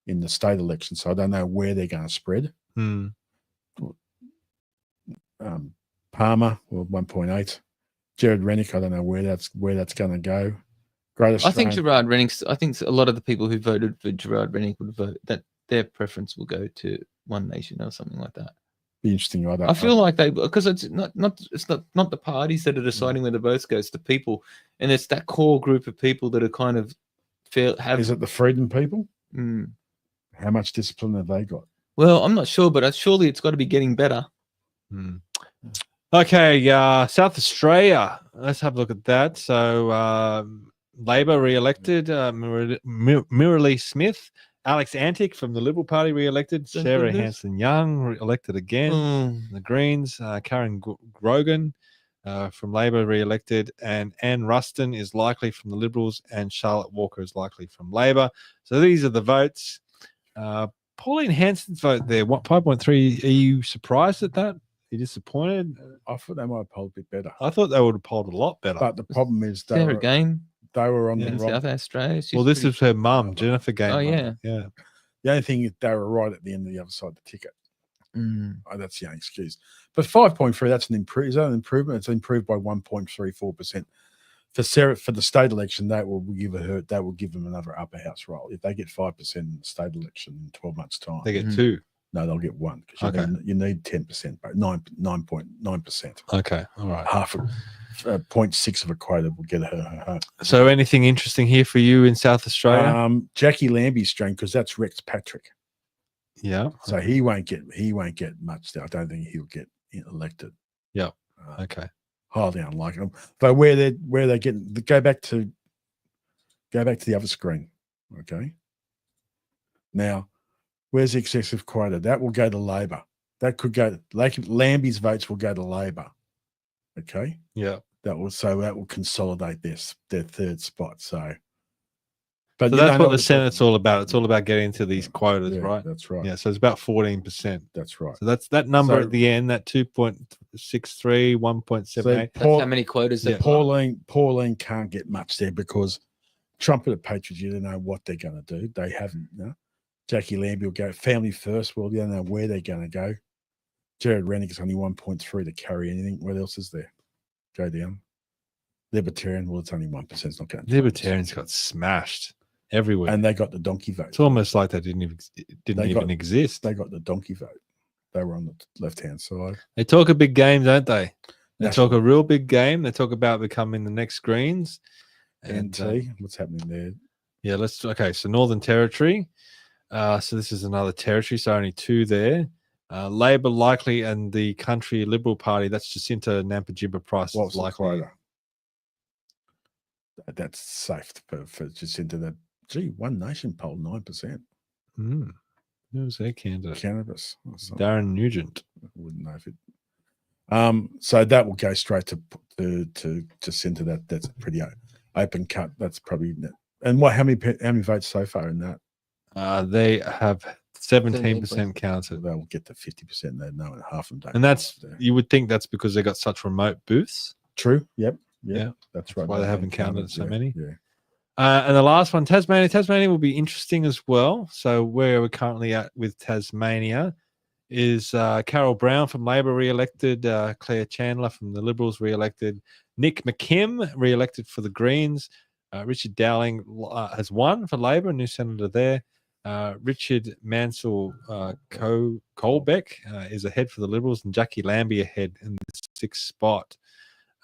the state election, so I don't know where they're going to spread. Palmer, 1.8. Jared Rennick, I don't know where that's going to go. I think Gerard Rennick. I think a lot of the people who voted for Gerard Rennick would vote that their preference will go to One Nation or something like that. Be interesting. I feel like because it's not the parties that are deciding where the votes go. It's the people, and it's that core group of people that are kind of Is it the Freedom people? How much discipline have they got? Well, I'm not sure, but surely it's got to be getting better. Okay, South Australia. Let's have a look at that. So, Labor re-elected Miralee Smith, Alex Antic from the Liberal Party re-elected, Sarah Hanson-Young re-elected again. The Greens, Karen Grogan from Labor re-elected, and Anne Ruston is likely from the Liberals, and Charlotte Walker is likely from Labor. So these are the votes. Pauline Hanson's vote there, 5.3. Are you surprised at that? Are you disappointed? I thought they might have polled a bit better. I thought they would have polled a lot better. But the problem is they were on the wrong. South Australia. Well, this is her mum, Jennifer Gane. Oh, yeah. Yeah. The only thing is they were right at the end of the other side of the ticket. That's the only excuse. But 5.3, that's an improvement. Is that an improvement? It's improved by 1.34%. For Sarah, for the state election, that will give them another upper house role. If they get 5% in the state election in 12 months' time, they get 2. No, they'll get 1 because you need 10%, but 9.9%. Okay, all right. Half 0.6 of a quota will get her. So, anything interesting here for you in South Australia? Jackie Lambie's strain, because that's Rex Patrick. Yeah. So he won't get much. I don't think he'll get elected. Yeah. Okay. Highly unlikely. But where they're getting, go back to the other screen. Okay. Now, where's the excessive quota? That will go to Labor. That could go. Lambie's votes will go to Labor. Okay. Yeah. That will consolidate their third spot. So But so you that's don't what know the Senate's all about. It's all about getting into these quotas, Yeah, right? that's right. Yeah, so it's about 14%. That's right. So that's that number So- at the end, that 2.63, 1.78. That's how many quotas they've got. Pauline can't get much there because Trump and the Patriots, you don't know what they're going to do. They haven't. You know? Jackie Lambie will go family first. Well, you don't know where they're going to go. Jared Rennick's only 1.3 to carry anything. What else is there? Go down. Libertarian, well, it's only 1%. It's not going to. Libertarians got smashed everywhere. And they got the donkey vote. It's almost like they didn't even exist. They got the donkey vote. They were on the left-hand side. They talk a big game, don't they? They National. talk a real big game. They talk about becoming the next Greens. And NT, what's happening there? yeah, so Northern Territory. So this is another territory, so only 2 there. Labor likely, and the Country Liberal Party, that's Jacinta Nampijinpa Price. What's the likely. quota? That's safe for Jacinta. That One Nation poll 9%. Who was their candidate? Cannabis. Darren Nugent. I wouldn't know if it. So that will go straight to Jacinta. That's a pretty open cut. That's probably. And how many votes so far in that? They have 17% counted. They'll get to 50%. They know, and half of them don't. And that's, you would think that's because they got such remote booths. True. Yep. Yeah. That's right. Why they haven't counted so many. Yeah. And the last one, Tasmania. Tasmania will be interesting as well. So where we're currently at with Tasmania is Carol Brown from Labor re-elected, Claire Chandler from the Liberals re-elected, Nick McKim re-elected for the Greens, Richard Dowling has won for Labor, a new senator there. Richard Mansell Colbeck is ahead for the Liberals, and Jackie Lambie ahead in the 6th spot.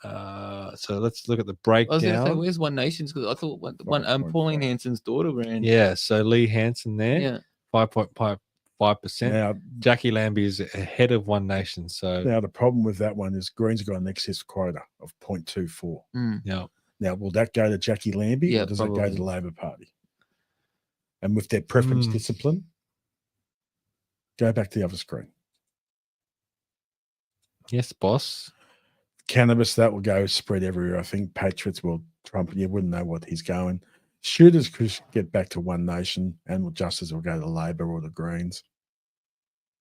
So let's look at the breakdown. I was going to say, where's One Nation's? Because I thought Pauline Hanson's daughter ran. Yeah, so Lee Hansen there, Yeah. 5.5%. Now, Jackie Lambie is ahead of One Nation. So now the problem with that one is Greens have got an excess quota of 0.24. Yeah. Now, will that go to Jackie Lambie Yeah, or does it go to probably. the Labor Party? And with their preference discipline, go back to the other screen. Yes, boss. Cannabis, that will go spread everywhere. I think Patriots will Trump. You wouldn't know what he's going. Shooters could get back to One Nation, and Justice will go to Labor or the Greens.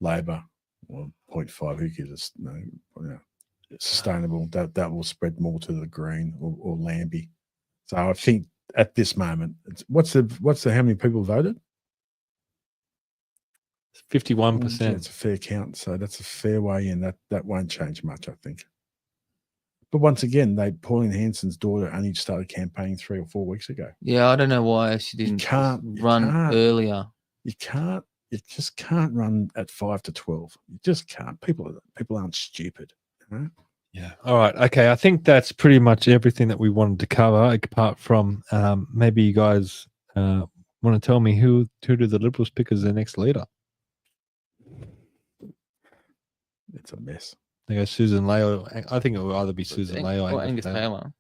Labor, well, 0.5. Who gives us sustainable? That will spread more to the Green or Lambie. So I think at this moment, what's the how many people voted? 51%. It's a fair count, so that's a fair way in. That won't change much, I think. But once again, Pauline Hanson's daughter only started campaigning 3 or 4 weeks ago. Yeah, I don't know why she didn't run earlier. You just can't run at 5 to 12. You just can't. People aren't stupid. You know? Yeah. All right. Okay. I think that's pretty much everything that we wanted to cover, apart from maybe you guys want to tell me who do the Liberals pick as their next leader? It's a mess. They go Susan Leo. I think it will either be Susan Leo or Angus Taylor.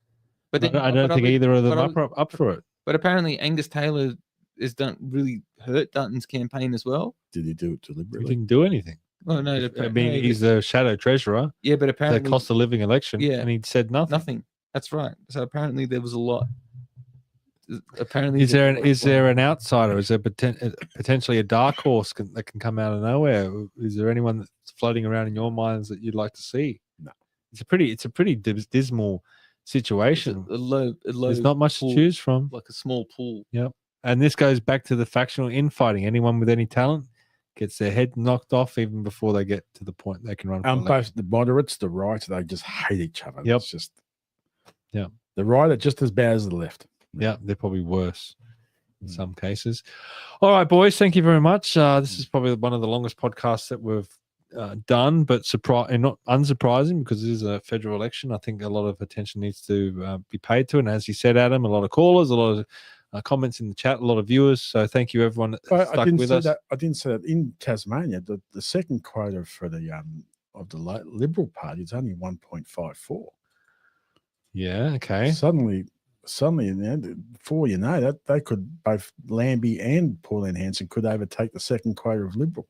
But I don't think either of them are up for it. But apparently Angus Taylor has really hurt Dutton's campaign as well. Did he do it He deliberately? didn't do anything. Oh no, I mean, he's the shadow treasurer. Yeah, but apparently the cost of living election. Yeah, and he said nothing. Nothing. That's right. So apparently there was a lot. Apparently, is there an outsider? Is there potentially a dark horse that can come out of nowhere? Is there anyone that's floating around in your minds that you'd like to see? No. It's a pretty dismal situation. A low There's not much pool, to choose from. like a small pool. Yep. And this goes back to the factional infighting. Anyone with any talent gets their head knocked off even before they get to the point they can run. Both the moderates, the right, they just hate each other. Yep. It's just the right are just as bad as the left. Yeah, they're probably worse in some cases. All right, boys, thank you very much. This is probably one of the longest podcasts that we've done, but not unsurprising because it is a federal election. I think a lot of attention needs to be paid to it. And as you said, Adam, a lot of callers, a lot of comments in the chat, a lot of viewers. So thank you, everyone that stuck with us. I didn't say that in Tasmania. The second quota for the of the Liberal Party is only 1.54. Yeah. Okay. Suddenly, before you know that, they could both Lambie and Pauline Hanson could overtake the second quota of Liberal.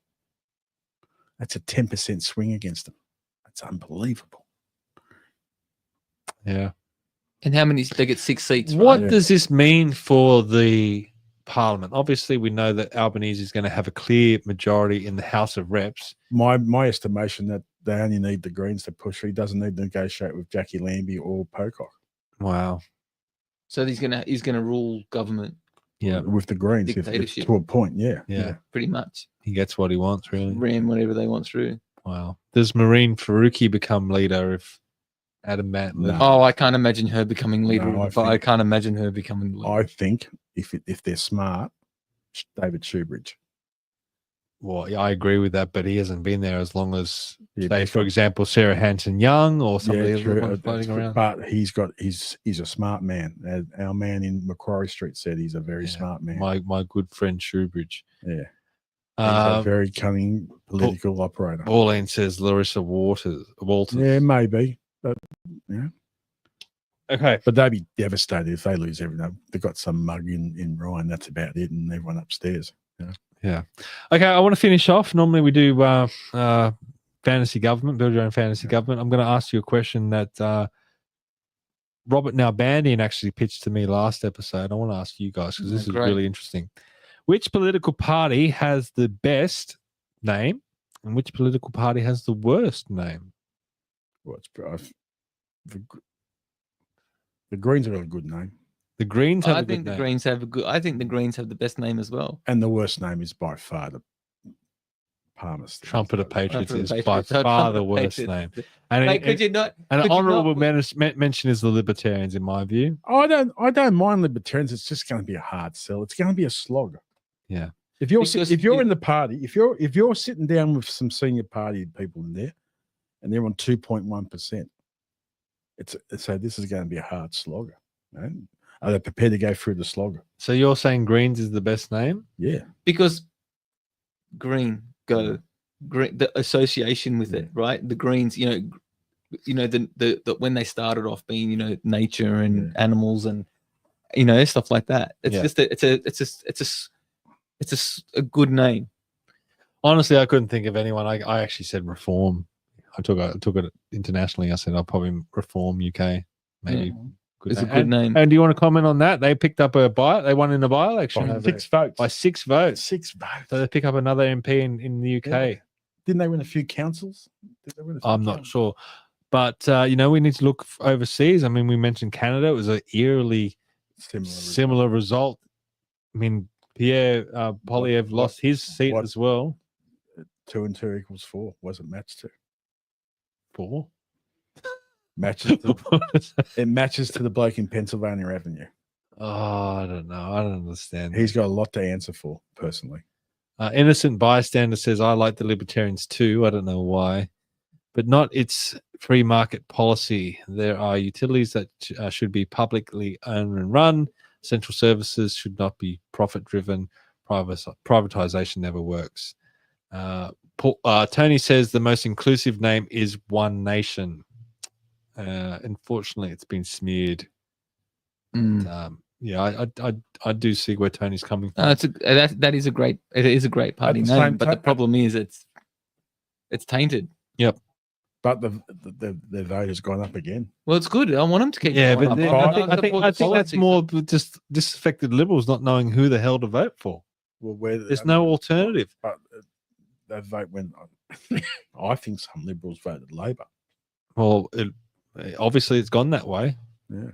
That's a 10% swing against them. That's unbelievable. Yeah. And how many? They get 6 seats. What right? does this mean for the Parliament. Obviously, we know that Albanese is going to have a clear majority in the House of Reps. My estimation that they only need the Greens to push. He doesn't need to negotiate with Jackie Lambie or Pocock. Wow. So he's gonna rule government. Yeah, with the Greens, dictatorship. to a point. Yeah, pretty much. He gets what he wants, really. Ram whatever they want through. Wow. Does Marine Faruqi become leader if Adam Matt? No. Oh, I can't imagine her becoming leader. No, I can't imagine her becoming leader. I think if they're smart, David Shoebridge. Well, yeah, I agree with that, but he hasn't been there as long as, say, for example, Sarah Hanson-Young or somebody floating around. But he's a smart man. Our man in Macquarie Street said he's a very smart man. My good friend Shoebridge. Yeah. He's a very cunning political operator. Pauline says Larissa Walters. Yeah, maybe. But yeah. Okay. But they'd be devastated if they lose everything. They've got some mug in Ryan. That's about it. And everyone upstairs. You know? Yeah. Okay, I want to finish off. Normally we do fantasy government, build your own fantasy government. I'm going to ask you a question that Robert Nalbandian actually pitched to me last episode. I want to ask you guys because this is really interesting. Which political party has the best name and which political party has the worst name? Well, the Greens have a good name. The Greens have I think the Greens have the best name as well. And the worst name is by far the Palmer's. Trumpet of Patriots is by far the worst name. And could you not? An honourable mention is the Libertarians, in my view. I don't mind Libertarians. It's just going to be a hard sell. It's going to be a slog. Yeah. If you're in the party, if you're sitting down with some senior party people in there, and they're on 2.1%, so this is going to be a hard slogger. Right? Are they prepared to go through the slogger? So you're saying Greens is the best name? Yeah. Because green, the association with it, right? The Greens, the when they started off being, nature and animals and stuff like that. It's just it's a good name. Honestly, I couldn't think of anyone. I actually said Reform. I took it internationally. I said I'll probably Reform UK. Maybe. Yeah. It's a good name. And do you want to comment on that? They picked up they won in a by-election. By 6 votes. By 6 votes. 6 votes. So they pick up another MP in the UK. Yeah. Didn't they win a few councils? Not sure. But, we need to look overseas. I mean, we mentioned Canada. It was an eerily similar result. I mean, Pierre Poilievre lost his seat as well. 2 and 2 equals 4. Wasn't matched to 4. It matches to the bloke in Pennsylvania Avenue. Oh, I don't know. I don't understand. He's got a lot to answer for, personally. Innocent Bystander says, I like the Libertarians too. I don't know why. But not its free market policy. There are utilities that should be publicly owned and run. Central services should not be profit-driven. Privatization never works. Tony says the most inclusive name is One Nation. Unfortunately, it's been smeared. I do see where Tony's coming from. It is a great party name, but the problem is it's tainted. Yep. But the vote has gone up again. Well, it's good. I want them to keep. Yeah, but I think that's more just disaffected Liberals not knowing who the hell to vote for. Well, there's no alternative. But that vote went on. I think some Liberals voted Labor. Well, obviously it's gone that way. Yeah.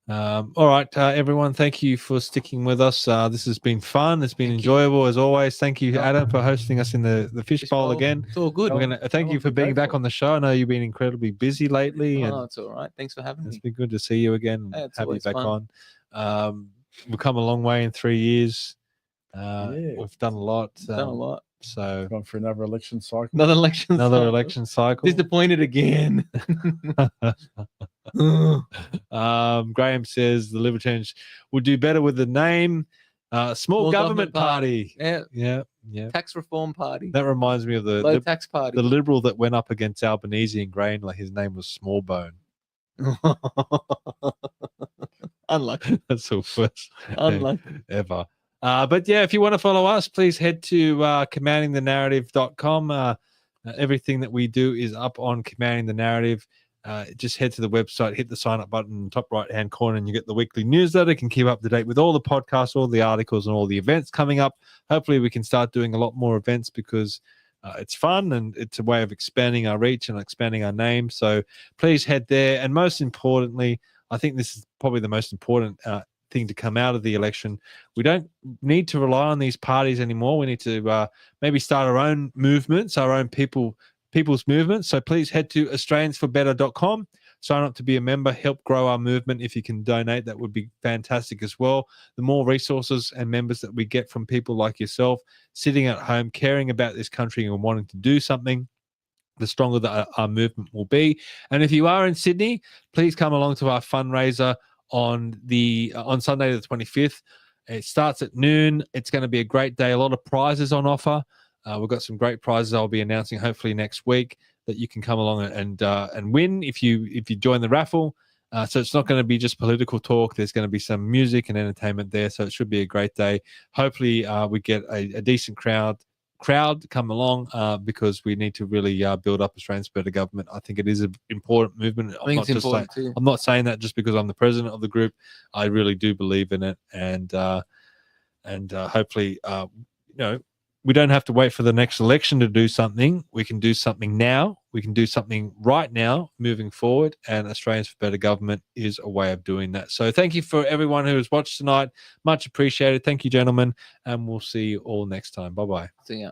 All right, everyone. Thank you for sticking with us. This has been fun. It's been enjoyable as always. Thank you, Adam, for hosting us in the Fishbowl again. It's all good. We're gonna thank you for being back on the show. I know you've been incredibly busy lately. Oh, it's all right. Thanks for having me. It's been good to see you again. Yeah, it's have you always back fun. on. We've come a long way in 3 years. We've done a lot. So gone for another election cycle. Another election cycle. Disappointed again. Graham says the Libertarians would do better with the name Small Government Party. Yeah. Tax Reform Party. That reminds me of the Low Tax Party. The Liberal that went up against Albanese and Grain. Like his name was Smallbone. Unlucky. That's the first Unlucky ever. But yeah, if you want to follow us, please head to commandingthenarrative.com. Everything that we do is up on Commanding the Narrative. just head to the website, hit the sign up button in the top right hand corner, and you get the weekly newsletter. You can keep up to date with all the podcasts, all the articles, and all the events coming up. Hopefully we can start doing a lot more events because it's fun and it's a way of expanding our reach and expanding our name. So please head there. And most importantly, I think this is probably the most important thing to come out of the election. We don't need to rely on these parties anymore. We need to maybe start our own movements, our own people's movement. So please head to australiansforbetter.com, sign up to be a member, help grow our movement. If you can donate, that would be fantastic as well. The more resources and members that we get from people like yourself sitting at home, caring about this country and wanting to do something, the stronger that our movement will be. And if you are in Sydney, please come along to our fundraiser on Sunday the 25th. It starts at noon. It's going to be a great day. A lot of prizes on offer. We've got some great prizes I'll be announcing hopefully next week that you can come along and win if you join the raffle. So it's not going to be just political talk. There's going to be some music and entertainment there. So it should be a great day. Hopefully we get a decent crowd come along because we need to really build up Australia's better government. I think it is an important movement. I think it's important too. I'm not saying that just because I'm the president of the group. I really do believe in it, and hopefully, we don't have to wait for the next election to do something. We can do something now. We can do something right now moving forward, and Australians for Better Government is a way of doing that. So thank you for everyone who has watched tonight. Much appreciated. Thank you, gentlemen, and we'll see you all next time. Bye-bye. See ya.